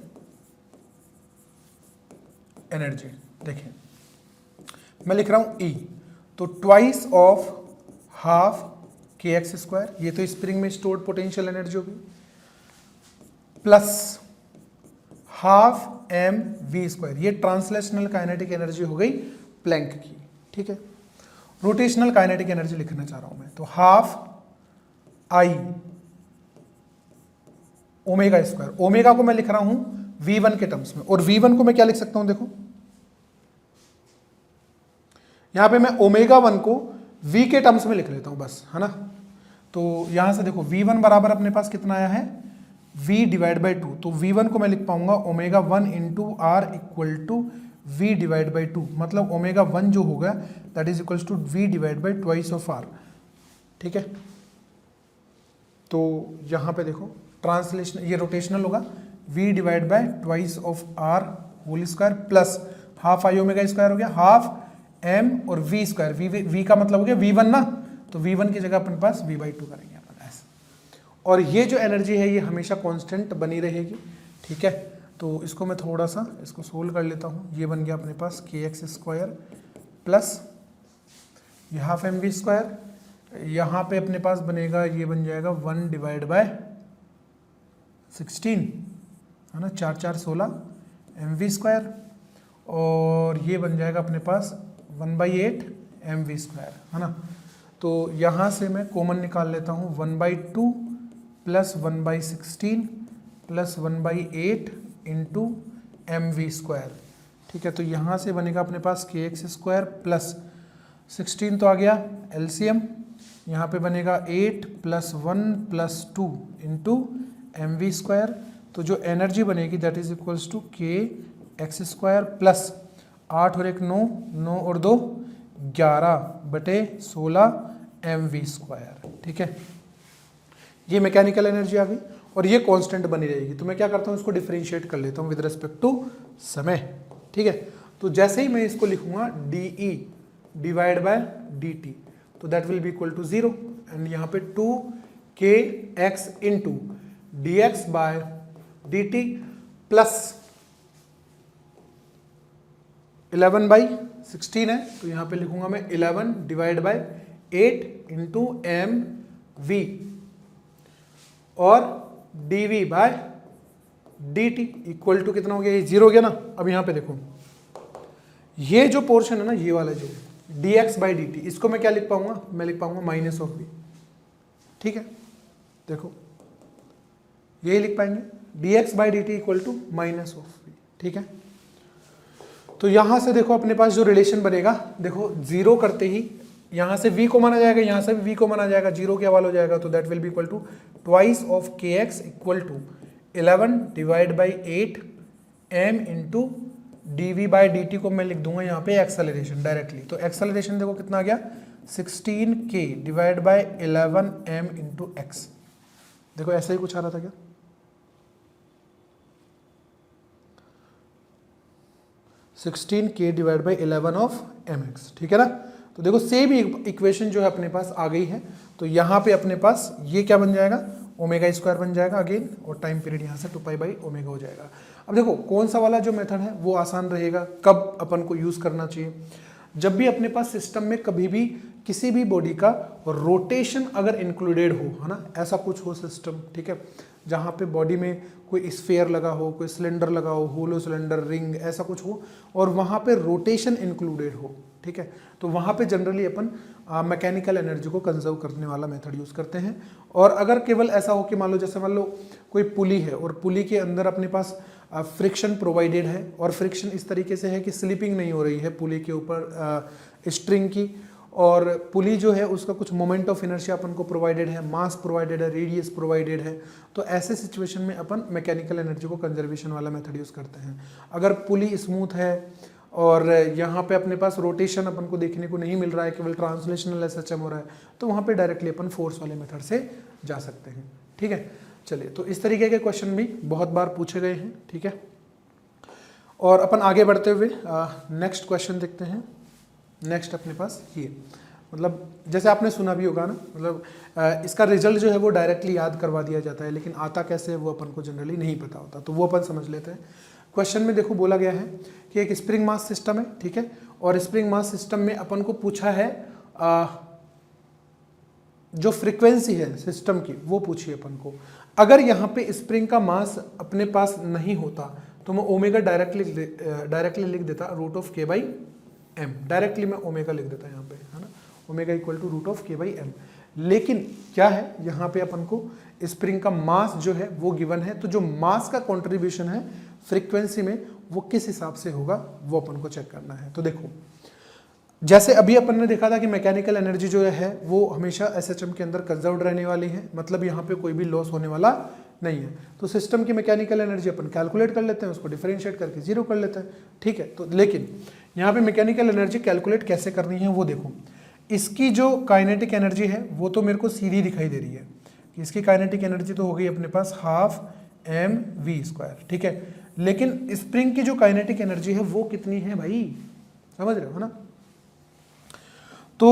Speaker 1: एनर्जी, देखिए मैं लिख रहा हूं E, तो ट्वाइस ऑफ हाफ kx², ये तो स्प्रिंग में स्टोर्ड पोटेंशियल एनर्जी होगी, प्लस हाफ mv², ये ट्रांसलेशनल काइनेटिक एनर्जी हो गई प्लैंक की, ठीक है। रोटेशनल काइनेटिक एनर्जी लिखना चाह रहा हूं मैं, तो हाफ I ओमेगा², ओमेगा को मैं लिख रहा हूं v1 के टर्म्स में, और v1 को मैं क्या लिख सकता हूं, देखो यहां पे मैं ओमेगा1 को v के टर्म्स में लिख लेता हूं बस, है ना। तो यहां से देखो v1 बराबर अपने पास कितना आया है, v/2, तो v1 को मैं लिख पाऊंगा omega one into r equal to v/2, मतलब ओमेगा1 जो होगा that is equals to v/2 of r, ठीक है। तो यहां पे देखो ट्रांसलेशन, ये रोटेशनल होगा v/2 of r whole square plus half i ओमेगा² हो गया, हाफ m और v², v का मतलब हो गया v1 ना, तो v1 की जगह अपन पास v/2 करेंगे अपन ऐसे। और ये जो एनर्जी है ये हमेशा कांस्टेंट बनी रहेगी, ठीक है। तो इसको मैं थोड़ा सा इसको सोल्व कर लेता हूँ, ये बन गया अपने पास kx² प्लस ये हाफ mv², यहाँ पे अपने पास बनेगा, ये बन जाएगा 1/16, है ना, 4 4 16 mv², और ये बन जाएगा अपने पास 1/8 mv², है ना। तो यहाँ से मैं कॉमन निकाल लेता हूँ, 1/2 प्लस 1/16 प्लस 1/8 इंटू mv², ठीक है। तो यहाँ से बनेगा अपने पास kx² प्लस 16 तो आ गया LCM, यहाँ पे बनेगा 8 प्लस 1 प्लस 2 इंटू mv², तो जो एनर्जी बनेगी that is equals to kx² plus 8 और 1 9, 9 और 2 11/16 mv², ठीक है। ये मैकेनिकल एनर्जी आ गई और ये कांस्टेंट बनी रहेगी। तो मैं क्या करता हूँ, इसको डिफरेंशिएट कर लेता हूँ विद रिस्पेक्ट टू समय, ठीक है। तो जैसे ही मैं इसको लिखूंगा dE/dt, तो that will be equal to 0, and यहाँ पे 2kx इंटू dx/dt प्लस 11/16 है, तो यहाँ पे लिखूंगा मैं 11/8 इंटू mv और dv/dt इक्वल टू कितना हो गया, ये 0 हो गया ना। अब यहाँ पे देखो ये जो पोर्शन है ना, ये वाला जो dx/dt, इसको मैं क्या लिख पाऊंगा, मैं लिख पाऊंगा माइनस ऑफ v, ठीक है। देखो यही लिख पाएंगे dx/dt equal to minus of v, ठीक है। तो यहां से देखो अपने पास जो रिलेशन बनेगा, देखो 0 करते ही यहाँ से v को माना जाएगा, यहाँ से भी v को माना जाएगा, 0 के हवाले हो जाएगा, तो that will be equal to twice of kx equal to 11 divide by 8 m into dv by dt को मैं लिख दूंगा यहाँ पे एक्सेलरेशन डायरेक्टली। तो एक्सेलरेशन देखो कितना आ गया, 16k divide by 11m into x। देखो ऐसा ही कुछ आ रहा था क्या, 16k divide by 11 of mx, ठीक है ना। तो देखो सेम इक्वेशन जो है अपने पास आ गई है। तो यहाँ पे अपने पास ये क्या बन जाएगा, ओमेगा स्क्वायर बन जाएगा अगेन, और टाइम पीरियड यहाँ से 2 बाई ओमेगा हो जाएगा। अब देखो कौन सा वाला जो मेथड है वो आसान रहेगा, कब अपन को यूज़ करना चाहिए, जब भी अपने पास सिस्टम में कभी भी किसी भी बॉडी का रोटेशन अगर इंक्लूडेड हो, है ना, ऐसा कुछ हो सिस्टम, ठीक है, जहाँ पे बॉडी में कोई स्फीयर लगा हो, कोई सिलेंडर लगा हो, होलो सिलेंडर, रिंग, ऐसा कुछ हो, और वहाँ पे रोटेशन इंक्लूडेड हो, ठीक है, तो वहाँ पे जनरली अपन मैकेनिकल एनर्जी को कंजर्व करने वाला मेथड यूज़ करते हैं। और अगर केवल ऐसा हो कि मान लो जैसे मान लो कोई पुली है और पुली के अंदर अपने पास फ्रिक्शन प्रोवाइडेड है, और फ्रिक्शन इस तरीके से है कि स्लिपिंग नहीं हो रही है पुली के ऊपर स्ट्रिंग की, और पुली जो है उसका कुछ मोमेंट ऑफ इनर्शिया अपन को प्रोवाइडेड है, मास प्रोवाइडेड है, रेडियस प्रोवाइडेड है, तो ऐसे सिचुएशन में अपन मैकेनिकल एनर्जी को कंजर्वेशन वाला मेथड यूज़ करते हैं। अगर पुली स्मूथ है और यहाँ पे अपने पास रोटेशन अपन को देखने को नहीं मिल रहा है, केवल ट्रांसलेशनल एसएचएम हो रहा है, तो वहाँ पे डायरेक्टली अपन फोर्स वाले मेथड से जा सकते हैं, ठीक है। चलिए, तो इस तरीके के क्वेश्चन भी बहुत बार पूछे गए हैं, ठीक है। और अपन आगे बढ़ते हुए नेक्स्ट क्वेश्चन देखते हैं। नेक्स्ट अपने पास ये, मतलब जैसे आपने सुना भी होगा ना, मतलब इसका रिजल्ट जो है वो डायरेक्टली याद करवा दिया जाता है, लेकिन आता कैसे है वो अपन को जनरली नहीं पता होता, तो वो अपन समझ लेते हैं। क्वेश्चन में देखो बोला गया है कि एक स्प्रिंग मास सिस्टम है, ठीक है, और स्प्रिंग मास सिस्टम में अपन को पूछा है जो फ्रीक्वेंसी है सिस्टम की वो पूछी अपन को। अगर यहाँ पे स्प्रिंग का मास अपने पास नहीं होता तो मैं ओमेगा डायरेक्टली लिख देता root of k by M, directly मैं ओमेगा लिख देता यहाँ पे, है ना, omega equal to root of k by M. लेकिन क्या है, यहाँ पे अपन को स्प्रिंग का मास जो है वो गिवन है, तो जो मास का कंट्रीब्यूशन है फ्रीक्वेंसी में वो किस हिसाब से होगा वो अपन को चेक करना है। तो देखो जैसे अभी अपन ने देखा था कि मैकेनिकल एनर्जी जो है वो हमेशा एसएचएम के अंदर कंजर्व्ड रहने वाली है, मतलब यहाँ पे कोई भी लॉस होने वाला नहीं है। तो सिस्टम की मैकेनिकल एनर्जी अपन कैलकुलेट कर लेते हैं, उसको डिफरेंशिएट करके 0 कर लेते हैं, ठीक है। तो लेकिन यहाँ पे मैकेनिकल एनर्जी कैलकुलेट कैसे करनी है वो देखो, इसकी जो काइनेटिक एनर्जी है वो तो मेरे को सीधी दिखाई दे रही है, इसकी काइनेटिक एनर्जी तो हो गई अपने पास हाफ mv², ठीक है। लेकिन स्प्रिंग की जो काइनेटिक एनर्जी है वो कितनी है भाई, समझ रहे हो ना। तो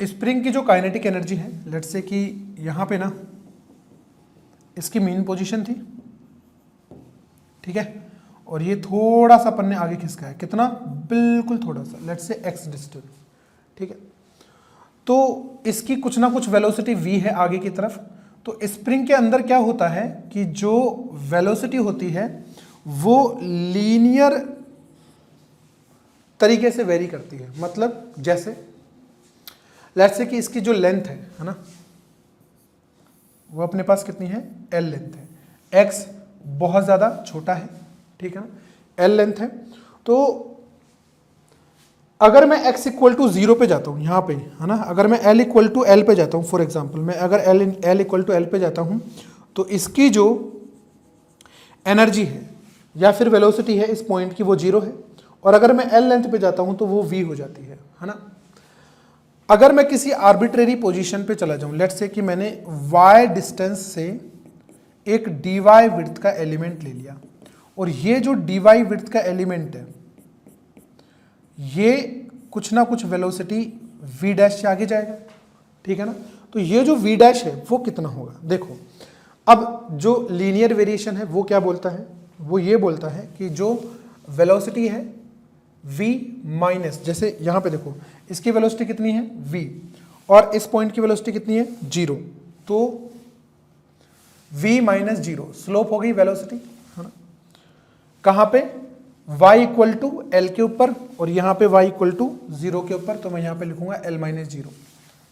Speaker 1: स्प्रिंग की जो काइनेटिक एनर्जी है, लेट्स से कि यहाँ पे ना इसकी मेन पोजीशन थी, ठीक है, और ये थोड़ा सा अपन ने आगे खिसका है, कितना, बिल्कुल थोड़ा सा, लेट्स से x डिस्टेंस, ठीक है। तो इसकी कुछ ना कुछ वेलोसिटी v है आगे की तरफ। तो स्प्रिंग के अंदर क्या होता है कि जो वेलोसिटी होती है वो लीनियर तरीके से वेरी करती है, मतलब जैसे लेट्स से कि इसकी जो लेंथ है ना, वो अपने पास कितनी है, l लेंथ है, x बहुत ज़्यादा छोटा है, ठीक है ना, l लेंथ है। तो अगर मैं x इक्वल टू 0 पे जाता हूँ यहाँ पे, है ना, अगर मैं l इक्वल टू l पे जाता हूँ, फॉर एग्जांपल मैं अगर l इक्वल टू l पे जाता हूँ, तो इसकी जो एनर्जी है या फिर वेलोसिटी है इस पॉइंट की वो 0 है, और अगर मैं l लेंथ पे जाता हूँ तो वो v हो जाती है ना। अगर मैं किसी आर्बिट्रेरी पोजीशन पे चला जाऊँ, लेट्स से कि मैंने y डिस्टेंस से एक dy विड्थ का एलिमेंट ले लिया, और ये जो dy विड्थ का एलिमेंट है ये कुछ ना कुछ वेलोसिटी v डैश से आगे जाएगा, ठीक है ना। तो ये जो v डैश है वो कितना होगा, देखो अब जो लीनियर वेरिएशन है वो क्या बोलता है, वो ये बोलता है कि जो वेलोसिटी है v माइनस, जैसे यहाँ पे देखो इसकी वेलोसिटी कितनी है v और इस पॉइंट की वेलोसिटी कितनी है 0, तो v माइनस 0 स्लोप हो गई वेलोसिटी, है ना। कहाँ पे, y इक्वल टू एल के ऊपर, और यहाँ पे y इक्वल टू 0 के ऊपर, तो मैं यहाँ पे लिखूंगा l माइनस 0।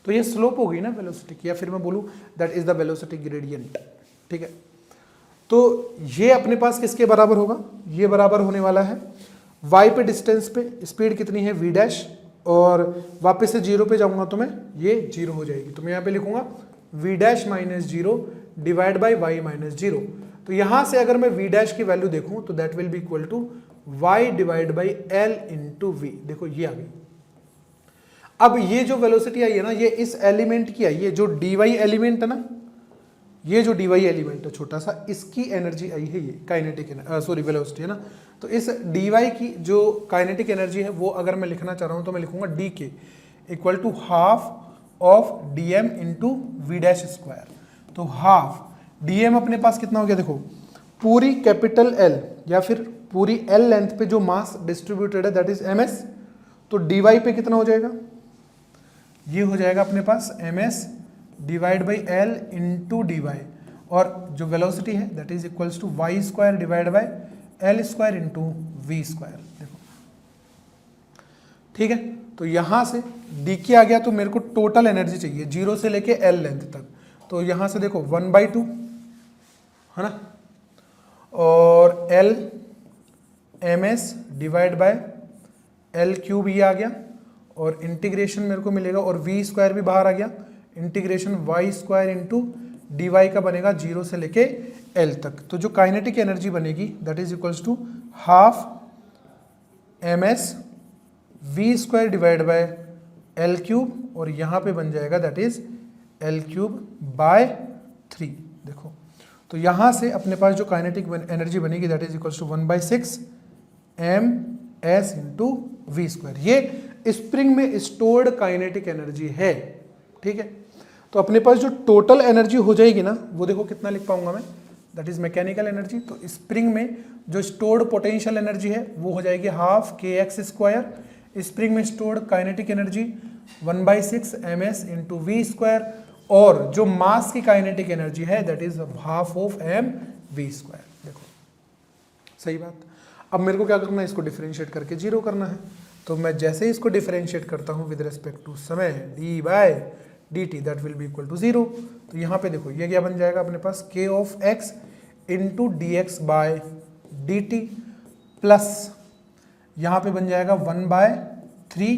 Speaker 1: तो ये स्लोप हो गई ना वेलोसिटी की, या फिर मैं बोलूँ that is the velocity gradient, ठीक है। तो ये अपने पास किसके बराबर होगा, ये बराबर होने वाला है y पे डिस्टेंस पे स्पीड कितनी है v डैश, और वापस से 0 पे जाऊंगा तो मैं ये 0 हो जाएगी, तो मैं यहाँ पे लिखूंगा v dash minus 0 divide by y minus 0। तो यहाँ से अगर मैं v डैश की वैल्यू देखूं तो that will be equal to y divide by l into v. देखो ये आ गई। अब ये जो वेलोसिटी आई है ना, ये इस एलिमेंट की आई है, जो dy एलिमेंट है ना, ये जो dy एलिमेंट है छोटा सा, इसकी एनर्जी आई है, ये काइनेटिक वेलोसिटी है ना। तो इस dy की जो काइनेटिक एनर्जी है वो अगर मैं लिखना चाह रहा हूं तो मैं लिखूंगा dk equal to half of dm into v dash square. तो हाफ dm अपने पास कितना हो गया, देखो पूरी कैपिटल L या फिर पूरी L लेंथ पे जो मास डिस्ट्रीब्यूटेड है दैट इज ms। तो dy पे कितना हो जाएगा, ये हो जाएगा अपने पास ms divide by l into dy, और जो वेलोसिटी है that is equals to y square divide by L square into v square. देखो ठीक है, तो यहां से डी आ गया, तो मेरे को टोटल एनर्जी चाहिए 0 से लेके एल लेंथ तक। तो यहां से देखो 1/2 है ना, और L M S divide by L cube ये आ गया, और इंटीग्रेशन मेरे को मिलेगा, और वी स्क्वायर भी बाहर आ गया, integration y square into d y का बनेगा 0 से लेके एल तक। तो जो काइनेटिक एनर्जी बनेगी that is equals to half M S v square divide by L cube, और यहाँ पे बन जाएगा that is L cube by 3। देखो तो यहाँ से अपने पास जो काइनेटिक एनर्जी बनेगी that is equals to 1/6 M S into v square. ये स्प्रिंग में स्टोर्ड काइनेटिक एनर्जी है। ठीक है, तो अपने पास जो टोटल एनर्जी हो जाएगी ना, वो देखो कितना लिख पाऊंगा मैं, दैट इज मैकेनिकल एनर्जी। तो स्प्रिंग में जो स्टोर्ड पोटेंशियल एनर्जी है वो हो जाएगी half k x square. Spring में stored kinetic energy 1/6 M S into v square, और जो मास की काइनेटिक एनर्जी है that is half of M v square. देखो सही बात। अब मेरे को क्या करना है, इसको डिफरेंशिएट करके 0 करना है। तो मैं जैसे ही इसको डिफरेंशिएट करता हूँ विद रिस्पेक्ट टू समय d by d t that will be equal to 0। तो यहाँ पे देखो ये क्या बन जाएगा अपने पास, k of x into d x by d t, plus यहाँ पे बन जाएगा 1/3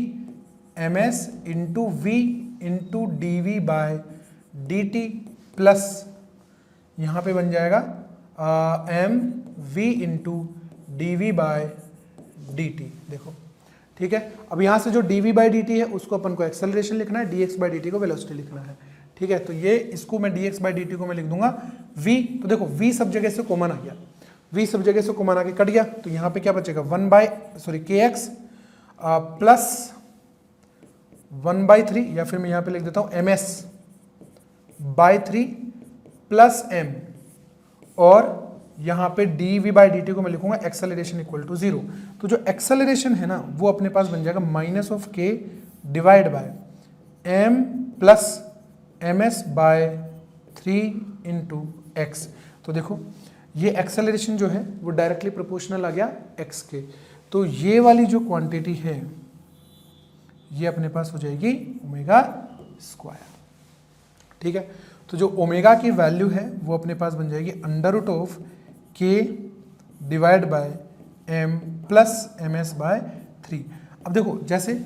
Speaker 1: M S into v into d v by d t, plus यहाँ पे बन जाएगा M v into d v by d t. देखो ठीक है, अब यहाँ से जो d v by d t है उसको अपन को एक्सेलरेशन लिखना है, d x by d t को वेलोसिटी लिखना है। ठीक है, तो ये इसको मैं D x by d t को मैं लिख दूंगा v। तो देखो v सब जगह से कॉमन आ गया, v सब जगह से कॉमन आके कट गया, तो यहाँ पे क्या बचेगा के एक्स प्लस 1/3, या फिर मैं यहाँ पे लिख देता हूँ M S by 3 plus M, और यहाँ पे d v by d t को मैं लिखूंगा एक्सेलरेशन इक्वल टू 0। तो जो एक्सेलरेशन है ना वो अपने पास बन जाएगा minus of k divide by M plus M S by 3 into x. तो देखो ये एक्सेलरेशन जो है वो डायरेक्टली प्रोपोर्शनल आ गया एक्स के। तो ये वाली जो क्वांटिटी है ये अपने पास हो जाएगी ओमेगा स्क्वायर। ठीक है, तो जो ओमेगा की वैल्यू है वो अपने पास बन जाएगी under root of k divide by M plus M S by 3। अब देखो जैसे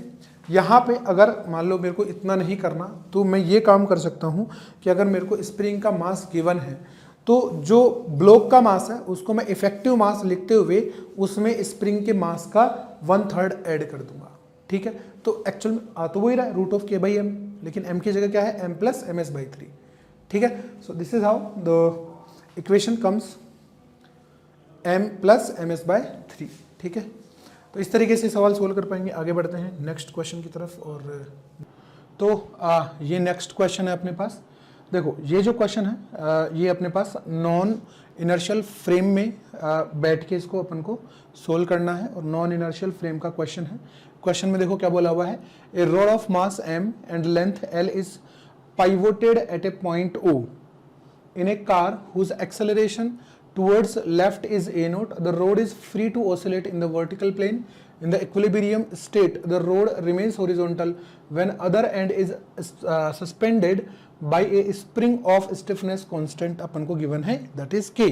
Speaker 1: यहाँ पे अगर मान लो मेरे को इतना नहीं करना, तो मैं ये काम कर सकता हूँ कि अगर मेरे को स्प्रिंग का मास गिवन है तो जो ब्लॉक का मास है उसको मैं इफेक्टिव मास लिखते हुए उसमें स्प्रिंग के मास का 1/3 ऐड कर दूंगा। ठीक है, तो एक्चुअल में आ तो वही रहा है root of k by M, लेकिन एम की जगह क्या है M plus M S by 3। ठीक है, so this is how the equation comes m plus M S by 3। ठीक है, तो इस तरीके से सवाल सोल्व कर पाएंगे। आगे बढ़ते हैं नेक्स्ट क्वेश्चन की तरफ। और तो ये नेक्स्ट क्वेश्चन है अपने पास। देखो ये जो क्वेश्चन है ये अपने पास नॉन इनर्शियल फ्रेम में बैठ के इसको अपन को सोल्व करना है, और नॉन इनर्शियल फ्रेम का क्वेश्चन है। क्वेश्चन में देखो क्या बोला हुआ है, a rod of mass m and length l इज pivoted at a point O in a car whose acceleration towards left is a0. The rod is free to oscillate in the vertical plane. In the equilibrium state, the rod remains horizontal when other end is suspended by a spring of stiffness constant अपन को given है, that is K.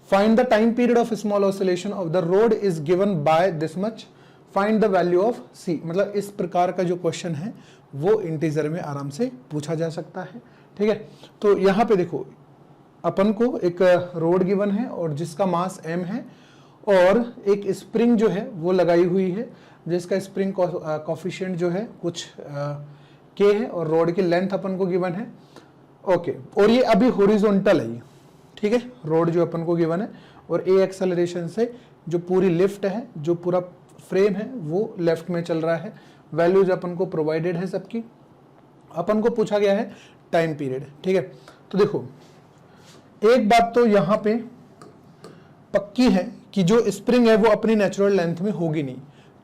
Speaker 1: Find the time period of small oscillation of the rod is given by this much. Find the value of C, मतलब इस प्रकार का जो question है वो integer में आराम से पूछा जा सकता है। ठीक है, तो यहाँ पे देखो अपन को एक रोड गिवन है और जिसका मास m है और एक स्प्रिंग जो है वो लगाई हुई है जिसका स्प्रिंग कॉफिशिएंट जो है कुछ k है और रोड की लेंथ अपन को गिवन है। ओके, और ये अभी हॉरिजॉन्टल है, ठीक है, रोड जो अपन को गिवन है और a एक्सेलरेशन से जो पूरी लिफ्ट है, जो पूरा फ्रेम है वो लेफ्ट में चल रहा है। वैल्यूज अपन को प्रोवाइडेड है सबकी। अपन को पूछा गया है टाइम पीरियड। ठीक है, तो देखो एक बात तो यहाँ पे पक्की है कि जो स्प्रिंग है वो अपनी नेचुरल लेंथ में होगी नहीं।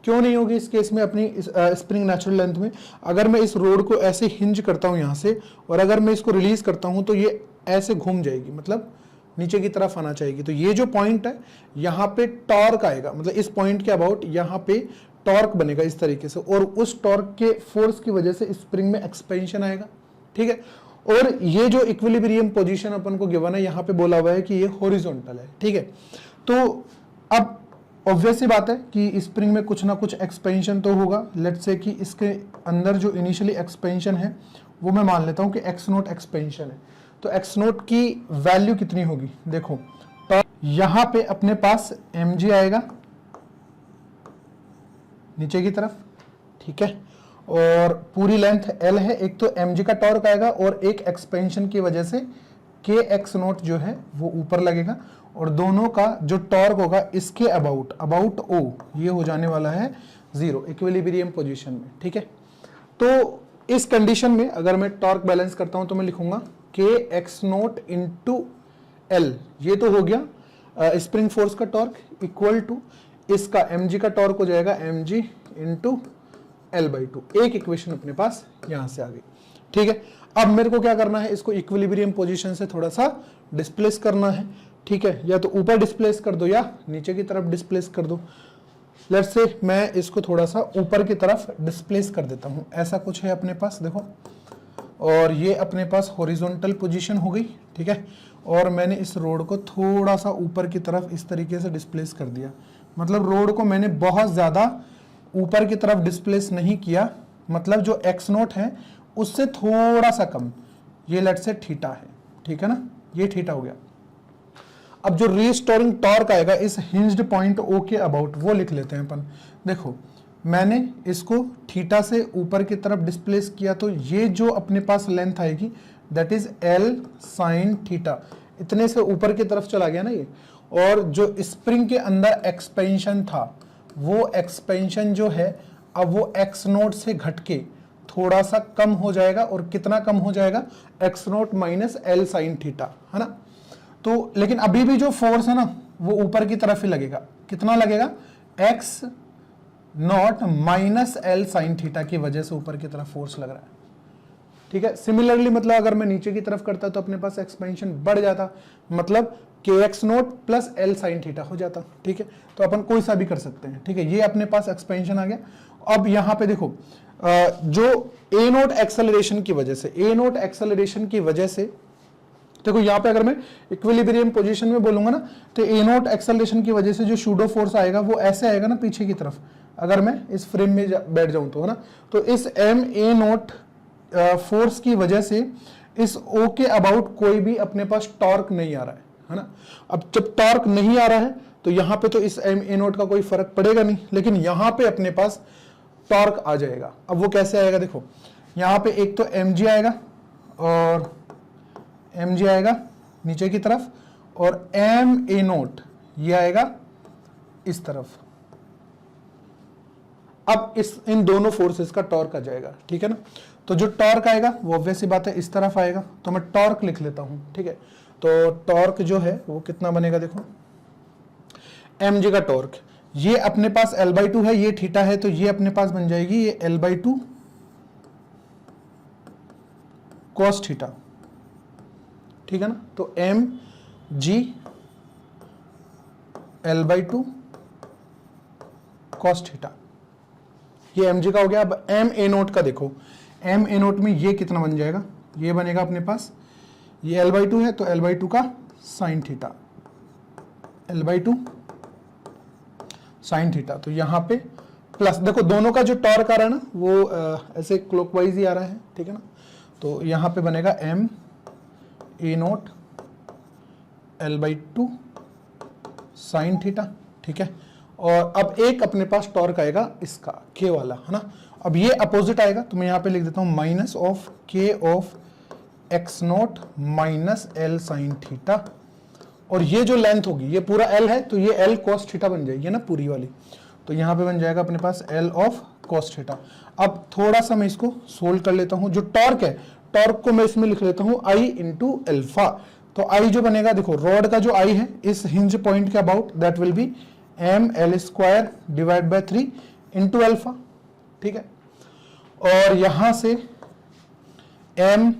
Speaker 1: क्यों नहीं होगी इस केस में अपनी स्प्रिंग नेचुरल लेंथ में? अगर मैं इस रोड को ऐसे हिंज करता हूँ यहाँ से और अगर मैं इसको रिलीज करता हूँ तो ये ऐसे घूम जाएगी, मतलब नीचे की तरफ आना चाहिए। तो ये जो पॉइंट है यहाँ पे टॉर्क आएगा, मतलब इस पॉइंट के अबाउट यहाँ पे टॉर्क बनेगा इस तरीके से और उस टॉर्क के फोर्स की वजह से स्प्रिंग में एक्सपेंशन आएगा। ठीक है, और ये जो इक्विलिब्रियम पोजीशन अपन को गिवन है यहाँ पे बोला हुआ है कि ये हॉरिजॉन्टल है। ठीक है, तो अब ऑब्वियस सी बात है कि स्प्रिंग में कुछ ना कुछ एक्सपेंशन तो होगा। लेट्स से कि इसके अंदर जो इनिशियली एक्सपेंशन है वो मैं मान लेता हूँ कि एक्स नोट एक्सपेंशन है। तो एक्स नोट की वैल्यू कितनी होगी? देखो तो यहाँ पे अपने पास mg आएगा नीचे की तरफ, ठीक है, और पूरी लेंथ L है। एक तो mg का टॉर्क आएगा और एक एक्सपेंशन की वजह से k एक्स नोट जो है वो ऊपर लगेगा और दोनों का जो टॉर्क होगा इसके अबाउट O ये हो जाने वाला है 0 इक्विलिब्रियम पोजीशन में। ठीक है, तो इस कंडीशन में अगर मैं टॉर्क बैलेंस करता हूं तो मैं लिखूंगा k x note into L, ये तो हो गया स्प्रिंग फोर्स का टॉर्क, इक्वल टू इसका mg का टॉर्क हो जाएगा mg इंटू L/2। एक इक्वेशन अपने पास यहां से आ गई। ठीक है, अब मेरे को क्या करना है, इसको इक्विलिब्रियम पोजीशन से थोड़ा सा डिस्प्लेस करना है। ठीक है, या तो ऊपर डिस्प्लेस कर दो या नीचे की तरफ डिस्प्लेस कर दो। लेट्स से मैं इसको थोड़ा सा ऊपर की तरफ डिस्प्लेस कर देता हूं। ऐसा कुछ है अपने पास, देखो, और ये अपने पास हॉरिजॉन्टल पोजीशन हो गई। ठीक है, और मैंने इस रोड को थोड़ा सा ऊपर की तरफ इस तरीके से डिस्प्लेस कर दिया। मतलब रोड को मैंने बहुत ज़्यादा ऊपर की तरफ डिस्प्लेस नहीं किया, मतलब जो एक्स नोट है उससे थोड़ा सा कम। ये लेट्स से थीटा है, ठीक है ना, ये थीटा हो गया। अब जो रीस्टोरिंग टॉर्क आएगा इस हिंज्ड पॉइंट O के अबाउट वो लिख लेते हैं अपन। देखो मैंने इसको थीटा से ऊपर की तरफ डिस्प्लेस किया तो ये जो अपने पास लेंथ आएगी that is L sine theta. इतने से ऊपर की तरफ चला गया ना ये, और जो स्प्रिंग के अंदर एक्सपेंशन था वो एक्सपेंशन जो है अब वो एक्स नोट से घटके थोड़ा सा कम हो जाएगा। और कितना कम हो जाएगा? X note minus L sine theta, है ना। तो लेकिन अभी भी जो फोर्स है ना वो ऊपर की तरफ ही लगेगा। कितना लगेगा? X not minus L sine theta की वजह से ऊपर की तरफ फोर्स लग रहा है। ठीक है, सिमिलरली मतलब अगर मैं नीचे की तरफ करता तो अपने पास एक्सपेंशन बढ़ जाता, मतलब के x note plus L sine theta हो जाता। ठीक है, तो अपन कोई सा भी कर सकते हैं। ठीक है, ये अपने पास एक्सपेंशन आ गया। अब यहाँ पे देखो जो ए नोट एक्सेलरेशन की वजह से, ए नोट एक्सेलरेशन की वजह से देखो यहाँ पे अगर मैं इक्विलिब्रियम पोजीशन में बोलूंगा ना तो ए नोट एक्सेलरेशन की वजह से जो शूडो फोर्स आएगा वो ऐसे आएगा ना पीछे की तरफ, अगर मैं इस फ्रेम में बैठ जाऊं तो, है ना। तो इस एम ए नोट फोर्स की वजह से इस ओ के अबाउट कोई भी अपने पास टॉर्क नहीं आ रहा है ना। अब जब टॉर्क नहीं आ रहा है तो यहाँ पे तो इस एम ए नोट का कोई फर्क पड़ेगा नहीं, लेकिन यहाँ पे अपने पास टॉर्क आ जाएगा। अब वो कैसे आएगा? देखो यहाँ पे एक तो mg आएगा और mg आएगा नीचे की तरफ और एम ए नोट ये आएगा इस तरफ। अब इन दोनों फोर्सेस का टॉर्क आ जाएगा। ठीक है ना, तो जो टॉर्क आएगा वो ऑब्वियस सी बात है इस तरफ आएगा, तो मैं टॉर्क लिख लेता हूं। ठीक है, तो टॉर्क जो है वो कितना बनेगा? देखो mg का टॉर्क, ये अपने पास L/2 है, ये थीटा है, तो ये अपने पास बन जाएगी ये L/2 cos थीटा। ठीक है ना, तो mg L/2 cos थीटा, ये mg का हो गया। अब m a नोट का देखो, m a नोट में ये कितना बन जाएगा? ये बनेगा अपने पास, ये L/2 है तो L/2 का sine theta, L/2 sine theta. तो यहाँ पे प्लस, देखो दोनों का जो टॉर्क आ रहा है ना वो ऐसे क्लॉकवाइज ही आ रहा है, ठीक है ना। तो यहाँ पे बनेगा m a note L/2 sine theta, ठीक है। और अब एक अपने पास टॉर्क आएगा इसका k वाला, है ना। अब ये अपोजिट आएगा तो मैं यहाँ पे लिख देता हूँ minus of k of x note minus L sine theta, और ये जो लेंथ होगी ये पूरा L है तो ये L cos थीटा बन जाएगी ना पूरी वाली, तो यहाँ पे बन जाएगा अपने पास L ऑफ cos थीटा। अब थोड़ा सा मैं इसको सोल्व कर लेता हूँ, जो टॉर्क है टॉर्क को मैं इसमें लिख लेता हूँ I इंटू एल्फा। तो I जो बनेगा, देखो रॉड का जो I है इस हिंज पॉइंट के about, that will B mL² divide by 3 into alpha, ठीक है। और यहाँ से m,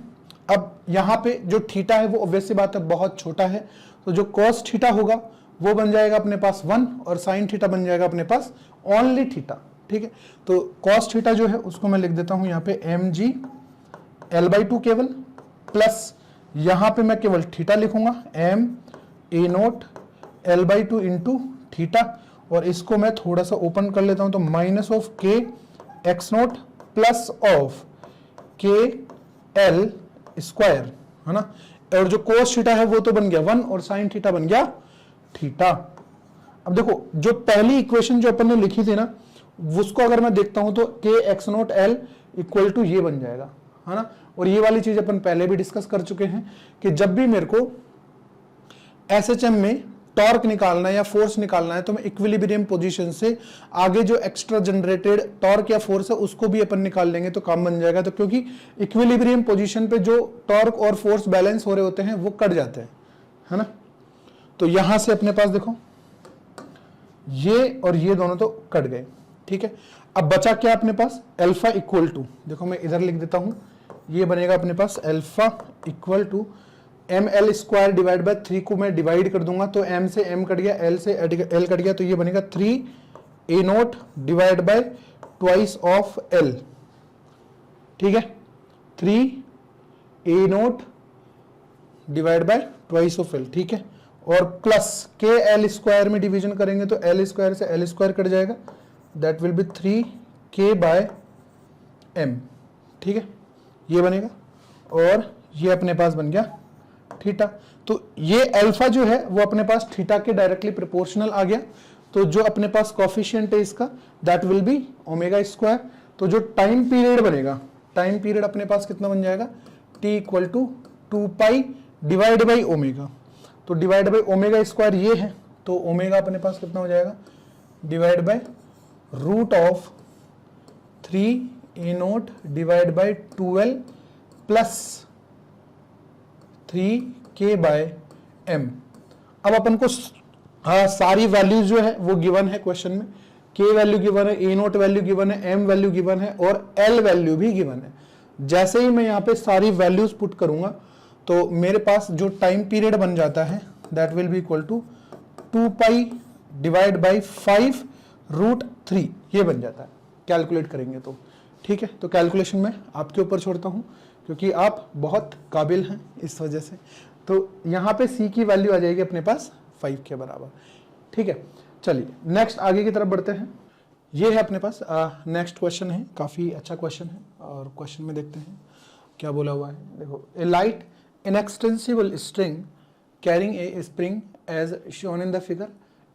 Speaker 1: अब यहाँ पे जो थीटा है वो ऑब्वियस सी बात है बहुत छोटा है, तो जो cos थीटा होगा वो बन जाएगा अपने पास 1 और sin थीटा बन जाएगा अपने पास ओनली थीटा, ठीक है। तो cos थीटा जो है उसको मैं लिख देता हूं यहाँ पे mg L/2 केवल, प्लस यहाँ पे मैं केवल थीटा लिखूंगा m a note L/2 into theta, और इसको मैं थोड़ा सा ओपन कर लेता हूं तो minus of k x naught plus of k L square, है ना। और जो cos थीटा है वो तो बन गया 1 और sin थीटा बन गया थीटा। अब देखो जो पहली इक्वेशन जो अपन ने लिखी थी ना उसको अगर मैं देखता हूं तो k x naught L equal to ये बन जाएगा, है ना। और ये वाली चीज अपन पहले भी डिस्कस कर चुके हैं कि जब भी मेरे को SHM में टॉर्क निकालना है या फोर्स निकालना है तो मैं इक्विलिब्रियम पोजीशन से आगे जो एक्स्ट्रा जनरेटेड टॉर्क या फोर्स है उसको भी अपन निकाल लेंगे तो काम बन जाएगा। तो क्योंकि इक्विलिब्रियम पोजीशन पे जो टॉर्क और फोर्स बैलेंस हो रहे होते हैं वो कट जाते हैं, है ना। तो यहां से अपने पास देखो ये और ये दोनों तो कट गए, ठीक है। अब बचा क्या अपने पास, एल्फा इक्वल टू, देखो मैं इधर लिख देता हूं, ये बनेगा अपने पास alpha equal to mL² divide by 3 को मैं डिवाइड कर दूंगा तो m से m कट गया, l से l कट गया, तो ये बनेगा 3 a note divide by twice of l, ठीक है। 3 a note divide by twice of l, ठीक है। और प्लस k L² में डिवीजन करेंगे तो L² से L² कट जाएगा, that will be 3k by m, ठीक है। ये बनेगा और ये अपने पास बन गया थीटा। तो ये अल्फा जो है वो अपने पास थीटा के डायरेक्टली प्रोपोर्शनल आ गया, तो जो अपने पास कोफिशिएंट है इसका दैट विल बी ओमेगा²। तो जो टाइम पीरियड बनेगा, टाइम पीरियड अपने पास कितना बन जाएगा, t equal to 2π divide by omega. तो डिवाइड बाई ओमेगा² ये है, तो ओमेगा अपने पास कितना हो जाएगा, divide by root of 3a naught divide by 2l plus 3k by m। अब अपन को सारी वैल्यूज जो है वो गिवन है क्वेश्चन में, k वैल्यू गिवन है, a नोट वैल्यू गिवन है, m वैल्यू गिवन है और l वैल्यू भी गिवन है। जैसे ही मैं यहाँ पे सारी वैल्यूज पुट करूंगा तो मेरे पास जो टाइम पीरियड बन जाता है that will be equal to 2π divide by 5 root 3, ये बन जाता है कैलकुलेट करेंगे तो, ठीक है। तो कैलकुलेशन में आपके ऊपर छोड़ता हूँ क्योंकि आप बहुत काबिल हैं इस वजह से। तो यहाँ पे c की वैल्यू आ जाएगी अपने पास 5 के बराबर, ठीक है। चलिए नेक्स्ट आगे की तरफ बढ़ते हैं। ये है अपने पास नेक्स्ट क्वेश्चन है, काफ़ी अच्छा क्वेश्चन है और क्वेश्चन में देखते हैं क्या बोला हुआ है। देखो, ए light inextensible string carrying a spring as shown in the figure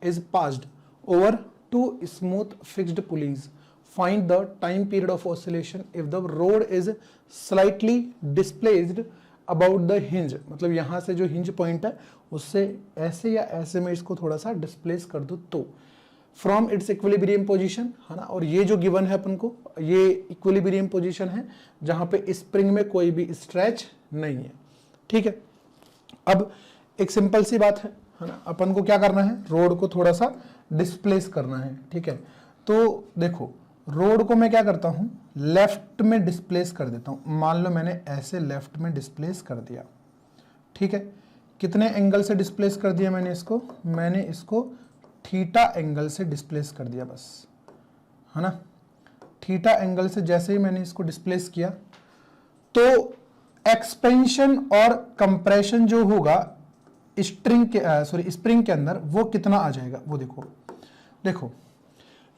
Speaker 1: is passed over two smooth fixed pulleys. Find the time period of oscillation if the rod is slightly displaced about the hinge। मतलब यहाँ से जो hinge point है उससे ऐसे या ऐसे में इसको थोड़ा सा डिस्प्लेस कर दो तो फ्रॉम इट्स इक्विलिब्रियम पोजीशन, है ना। और ये जो गिवन है अपन को, ये इक्विलिब्रियम पोजीशन है जहाँ पे स्प्रिंग में कोई भी स्ट्रेच नहीं है, ठीक है। अब एक सिंपल सी बात है ना, अपन को क्या करना है, रोड को थोड़ा सा डिस्प्लेस करना है, ठीक है। तो देखो रोड को मैं क्या करता हूं, लेफ्ट में डिस्प्लेस कर देता हूं। मान लो मैंने ऐसे लेफ्ट में डिस्प्लेस कर दिया, ठीक है। कितने एंगल से डिस्प्लेस कर दिया मैंने इसको थीटा एंगल से डिस्प्लेस कर दिया बस, है ना। थीटा एंगल से जैसे ही मैंने इसको डिस्प्लेस किया तो एक्सपेंशन और कंप्रेशन जो होगा स्प्रिंग के अंदर वो कितना आ जाएगा वो देखो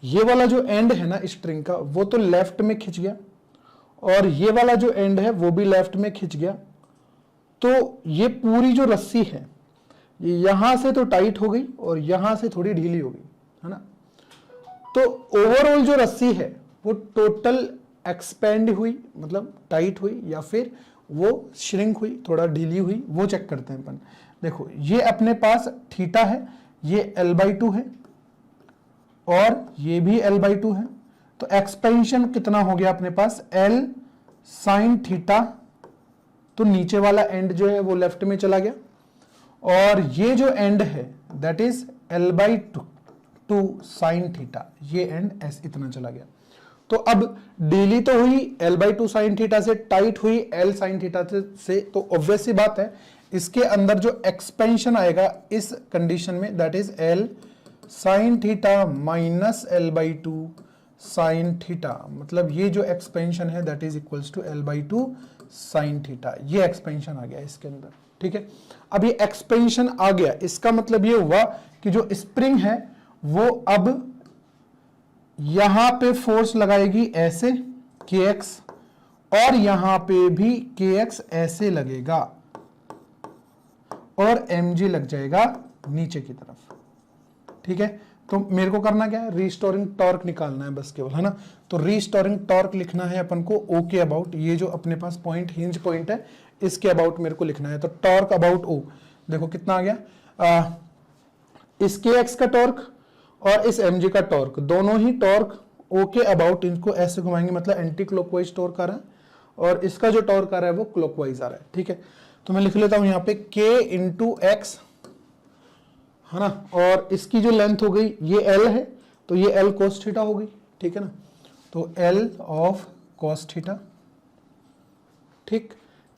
Speaker 1: ये वाला जो एंड है ना स्ट्रिंग का वो तो लेफ्ट में खिंच गया और ये वाला जो एंड है वो भी लेफ्ट में खिंच गया, तो ये पूरी जो रस्सी है ये यहां से तो टाइट हो गई और यहां से थोड़ी ढीली हो गई, है ना। तो ओवरऑल जो रस्सी है वो टोटल एक्सपेंड हुई, मतलब टाइट हुई या फिर वो श्रिंक हुई, थोड़ा ढीली हुई, वो चेक करते हैं अपन। देखो ये अपने पास थीटा है, ये L/2 है और ये भी L/2 है, तो एक्सपेंशन कितना हो गया अपने पास L साइन थीटा, तो नीचे वाला एंड जो है वो लेफ्ट में चला गया और ये जो एंड है that is L/2 sine theta, ये एंड ऐसे इतना चला गया। तो अब डेली तो हुई L/2 साइन थीटा से, टाइट हुई L साइन थीटा से, तो ऑब्वियस सी बात है इसके अंदर जो एक्सपेंशन आएगा इस कंडीशन में that is L sine theta minus L/2 sine theta, मतलब ये जो एक्सपेंशन है that is equals to L/2 sine theta, ये एक्सपेंशन आ गया इसके अंदर। ठीक है, अब ये एक्सपेंशन आ गया, इसका मतलब ये हुआ कि जो स्प्रिंग है वो अब यहां पे फोर्स लगाएगी ऐसे kx और यहां पे भी kx ऐसे लगेगा और mg लग जाएगा नीचे की तरफ। ठीक है, तो मेरे को करना क्या है, रीस्टोरिंग टॉर्क निकालना है बस केवल, है ना। तो रीस्टोरिंग टॉर्क लिखना है अपन को O के अबाउट, ये जो अपने पास पॉइंट हिंज पॉइंट है इसके अबाउट मेरे को लिखना है। तो टॉर्क अबाउट O देखो कितना आ गया, इस kx का टॉर्क और इस mg का टॉर्क, दोनों ही टॉर्क O के अबाउट, इनको ऐसे घुमाएंगे मतलब एंटी क्लॉकवाइज टॉर्क आ रहा है और इसका जो टॉर्क आ रहा है वो क्लॉकवाइज आ रहा है। ठीक है, तो मैं लिख लेता हूं यहाँ पे k इंटू एक्स, है ना, और इसकी जो लेंथ हो गई ये L है तो ये L cos थीटा हो गई। ठीक है ना, तो L ऑफ cos थीटा, ठीक,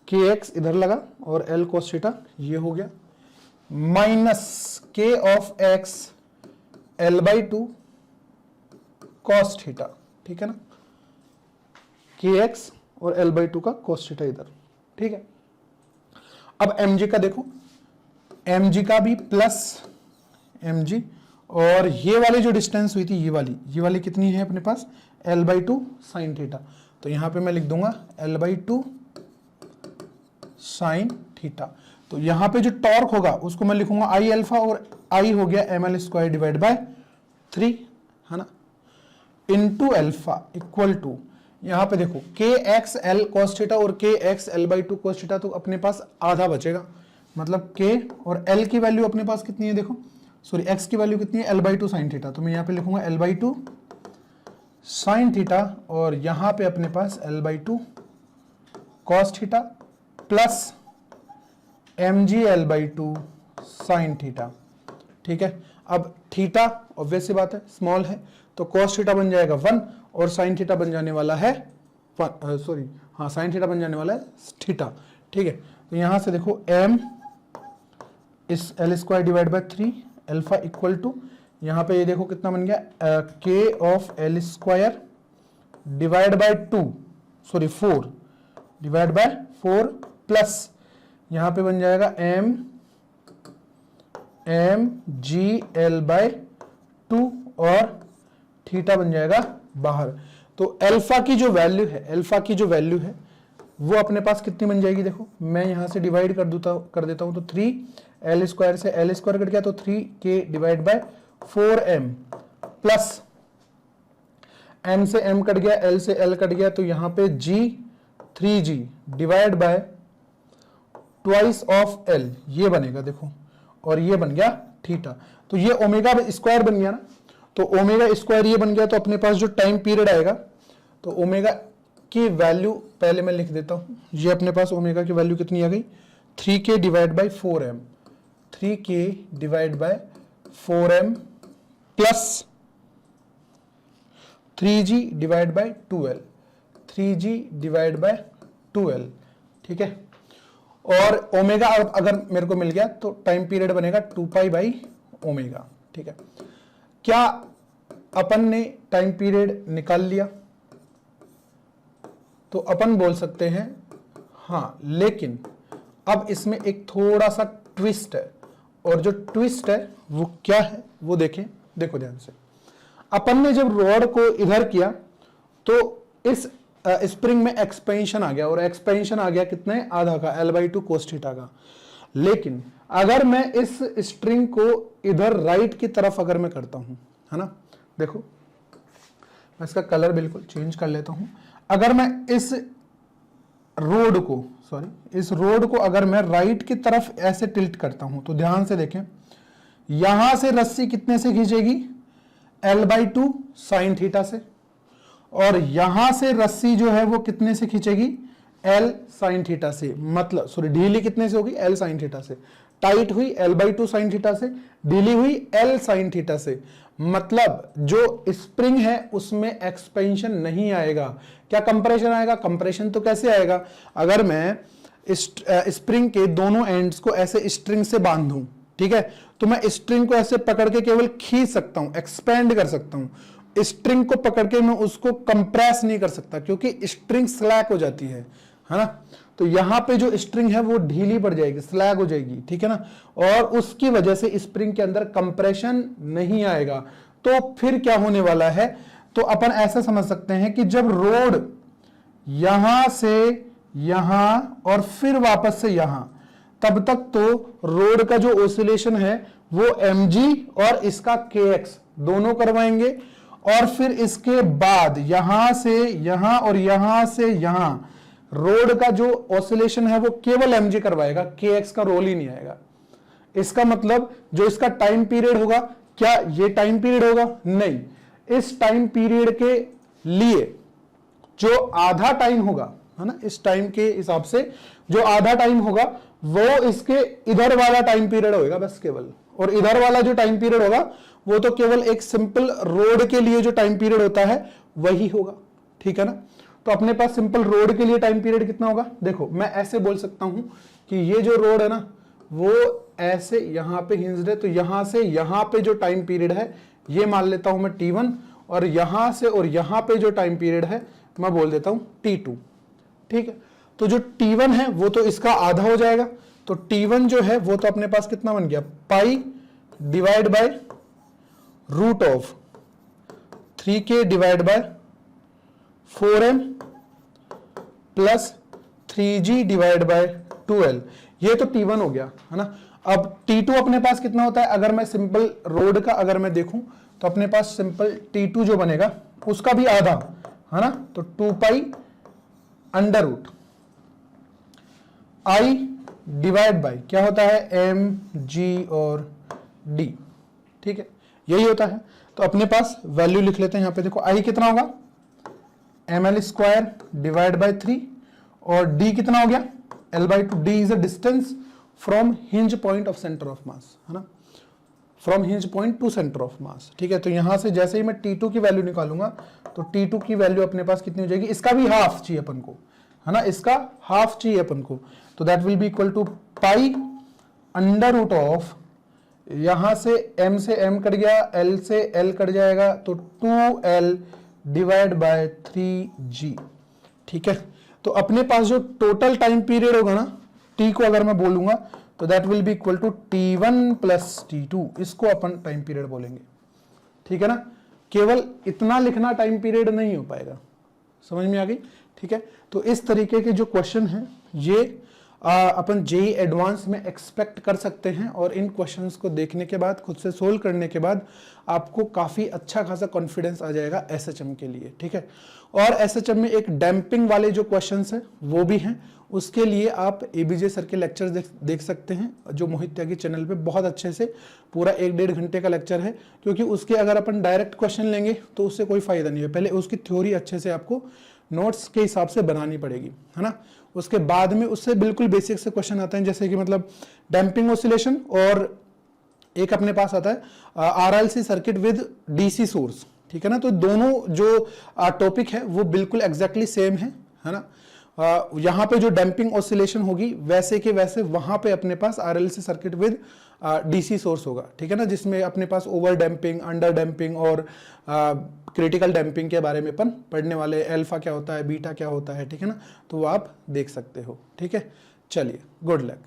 Speaker 1: kx इधर लगा और L cos थीटा ये हो गया, minus k of x L/2 cos theta. ठीक है ना, kx और L/2 का cos थीटा इधर। ठीक है, अब mg का देखो, mg का भी प्लस mg और ये वाली जो डिस्टेंस हुई थी ये वाली कितनी है अपने पास L/2 साइन थीटा, तो यहां पे मैं लिख दूंगा L/2 साइन थीटा। तो यहां पे जो टॉर्क होगा उसको मैं लिखूंगा I अल्फा और I हो गया ml² डिवाइड बाय 3, है ना, इनटू अल्फा इक्वल टू, यहां पे देखो kx L cos थीटा और kx L/2 cos थीटा, तो अपने पास आधा बचेगा, मतलब k और L की वैल्यू अपने पास कितनी है, देखो सॉरी x की वैल्यू कितनी है L/2 साइन थीटा, तो मैं यहाँ पे लिखूंगा L/2 साइन थीटा और यहाँ पे अपने पास L/2 cos theta plus mg L/2 sine theta. ठीक है, अब थीटा ऑब्वियस सी बात है स्मॉल है तो cos थीटा बन जाएगा 1 और साइन थीटा बन जाने वाला है साइन थीटा बन जाने वाला है थीटा। ठीक है, तो यहां से देखो m इस L² divide by 3 alpha equal to, यहां पे ये देखो कितना बन गया k of L² divide by 4 divide by 4 plus यहां पे बन जाएगा mg L/2 और थीटा बन जाएगा बाहर। तो अल्फा की जो वैल्यू है वो अपने पास कितनी बन जाएगी, देखो मैं यहां से डिवाइड कर देता हूं, तो 3L² से L² कट गया तो 3k divide by 4m plus m से m कट गया, L से L कट गया, तो यहां पे 3g divide bye twice of L ये बनेगा देखो, और ये बन गया थीटा। तो ये ओमेगा स्क्वायर बन गया ना, तो ओमेगा स्क्वायर ये बन गया, तो अपने पास जो टाइम पीरियड आएगा तो ओमेगा की वैल्यू पहले मैं लिख देता हूं, ये अपने पास ओमेगा की वैल्यू कितनी आ गई 3k divide by 4m, 3k divide by 4m plus 3g divide by 2l, 3g divide by 2l। ठीक है, और ओमेगा अगर मेरे को मिल गया तो टाइम पीरियड बनेगा 2 बाई ओमेगा। ठीक है, क्या अपन ने टाइम पीरियड निकाल लिया, तो अपन बोल सकते हैं हाँ, लेकिन अब इसमें एक थोड़ा सा ट्विस्ट है, और जो ट्विस्ट है वो क्या है वो देखो ध्यान से। अपन ने जब रॉड को इधर किया तो इस स्प्रिंग में एक्सपेंशन आ गया, और एक्सपेंशन आ गया कितने, आधा का, L/2 cos थीटा का। लेकिन अगर मैं इस स्ट्रिंग को इधर राइट की तरफ अगर मैं करता हूं, है ना, देखो मैं इसका कलर बिल्कुल चेंज कर लेता हूं। अगर मैं इस रोड को, इस रोड को अगर मैं राइट की तरफ ऐसे टिल्ट करता हूं तो ध्यान से देखें, यहां से रस्सी कितने से खींचेगी, L/2 साइन थीटा से, और यहां से रस्सी जो है वो कितने से खींचेगी, L साइन थीटा से। मतलब सॉरी, ढीली कितने से होगी, L साइन थीटा से। टाइट हुई L/2 साइन थीटा से, ढीली हुई L साइन थीटा से। मतलब जो स्प्रिंग है उसमें एक्सपेंशन नहीं आएगा, क्या कंप्रेशन आएगा। कंप्रेशन तो कैसे आएगा, अगर मैं स्प्रिंग के दोनों एंड्स को ऐसे स्ट्रिंग से बांध दूं, ठीक है, तो मैं स्ट्रिंग को ऐसे पकड़ के केवल खींच सकता हूं, एक्सपेंड कर सकता हूं। स्ट्रिंग को पकड़ के मैं उसको कंप्रेस नहीं कर सकता, क्योंकि स्ट्रिंग स्लैक हो जाती है ना। तो यहां पे जो स्ट्रिंग है वो ढीली पड़ जाएगी, स्लैग हो जाएगी, ठीक है ना, और उसकी वजह से स्प्रिंग के अंदर कंप्रेशन नहीं आएगा। तो फिर क्या होने वाला है, तो अपन ऐसा समझ सकते हैं कि जब रोड यहां से यहां और फिर वापस से यहां, तब तक तो रोड का जो ओसिलेशन है वो mg और इसका kx दोनों करवाएंगे, और फिर इसके बाद यहां से यहां और यहां से यहां रोड का जो ऑसिलेशन है वो केवल mg करवाएगा, kx का रोल ही नहीं आएगा। इसका मतलब जो इसका टाइम पीरियड होगा, क्या ये टाइम पीरियड होगा, नहीं, इस टाइम पीरियड के लिए जो आधा टाइम होगा, है ना, इस टाइम के हिसाब से जो आधा टाइम होगा वो इसके इधर वाला टाइम पीरियड होगा बस केवल, और इधर वाला जो टाइम पीरियड होगा वो तो केवल एक सिंपल रोड के लिए जो टाइम पीरियड होता है वही होगा, ठीक है ना। तो अपने पास सिंपल रोड के लिए टाइम पीरियड कितना होगा, देखो मैं ऐसे बोल सकता हूं कि ये जो रोड है ना वो ऐसे यहां पे हिंज्ड है, तो यहां से यहां पे जो टाइम पीरियड है ये मान लेता हूं मैं T1, और यहां से और यहां पे जो टाइम पीरियड है मैं बोल देता हूं T2, ठीक है। तो जो T1 है वो तो इसका आधा हो जाएगा, तो T1 जो है वो तो अपने पास कितना बन गया, pi divide by root of 3k divide by 4m plus 3g divide by 2l। ये तो T1 हो गया, है ना। अब T2 अपने पास कितना होता है, अगर मैं सिंपल रोड का अगर मैं देखूं तो अपने पास सिंपल T2 जो बनेगा उसका भी आधा, है ना, तो 2 pi under root I divide by क्या होता है, mg और d, ठीक है, यही होता है। तो अपने पास वैल्यू लिख लेते हैं यहां पे, देखो I कितना होगा, ml स्क्वायर डिवाइड बाय 3, और d कितना हो गया, L/2। d is a distance from hinge point of centre of mass, है ना, from hinge point two centre of mass, ठीक है। तो यहां से जैसे ही मैं T2 की वैल्यू निकालूंगा तो T2 की वैल्यू अपने पास कितनी हो जाएगी, इसका भी हाफ चाहिए अपन को, है ना, इसका हाफ चाहिए अपन को, तो that will be equal to pi under root of, यहां से m से m कट गया, l से l कट जाएगा, तो 2l डिवाइड बाय 3g, ठीक है। तो अपने पास जो टोटल टाइम पीरियड होगा ना, t को अगर मैं बोलूंगा तो that will be equal to T1 plus T2, इसको अपन टाइम पीरियड बोलेंगे, ठीक है ना। केवल इतना लिखना टाइम पीरियड नहीं हो पाएगा, समझ में आ गई, ठीक है। तो इस तरीके के जो क्वेश्चन हैं ये अपन जेईई एडवांस में एक्सपेक्ट कर सकते हैं, और इन क्वेश्चंस को देखने के बाद, खुद से सोल्व करने के बाद आपको काफ़ी अच्छा खासा कॉन्फिडेंस आ जाएगा एसएचएम के लिए, ठीक है। और एसएचएम में एक डैम्पिंग वाले जो क्वेश्चंस हैं वो भी हैं, उसके लिए आप एबीजे सर के लेक्चर्स देख सकते हैं, जो मोहित त्यागी चैनल पे बहुत अच्छे से पूरा 1-1.5 घंटे का लेक्चर है, क्योंकि उसके अगर अपन डायरेक्ट क्वेश्चन लेंगे तो उससे कोई फायदा नहीं है। पहले उसकी थ्योरी अच्छे से आपको नोट्स के हिसाब से बनानी पड़ेगी, है ना। उसके बाद में उससे बिल्कुल बेसिक से क्वेश्चन आते हैं, जैसे कि मतलब डैम्पिंग ऑसिलेशन, और एक अपने पास आता है RLC circuit with DC source, ठीक है ना। तो दोनों जो टॉपिक है वो बिल्कुल एग्जैक्टली सेम है ना। यहाँ पे जो डैम्पिंग ऑसिलेशन होगी वैसे के वैसे वहां पे अपने पास RLC circuit with DC source होगा, ठीक है ना, जिसमें अपने पास ओवर डैम्पिंग, अंडर डैम्पिंग और क्रिटिकल डैम्पिंग के बारे में अपन पढ़ने वाले, अल्फा क्या होता है, बीटा क्या होता है, ठीक है ना। तो वो आप देख सकते हो, ठीक है। चलिए, गुड लक।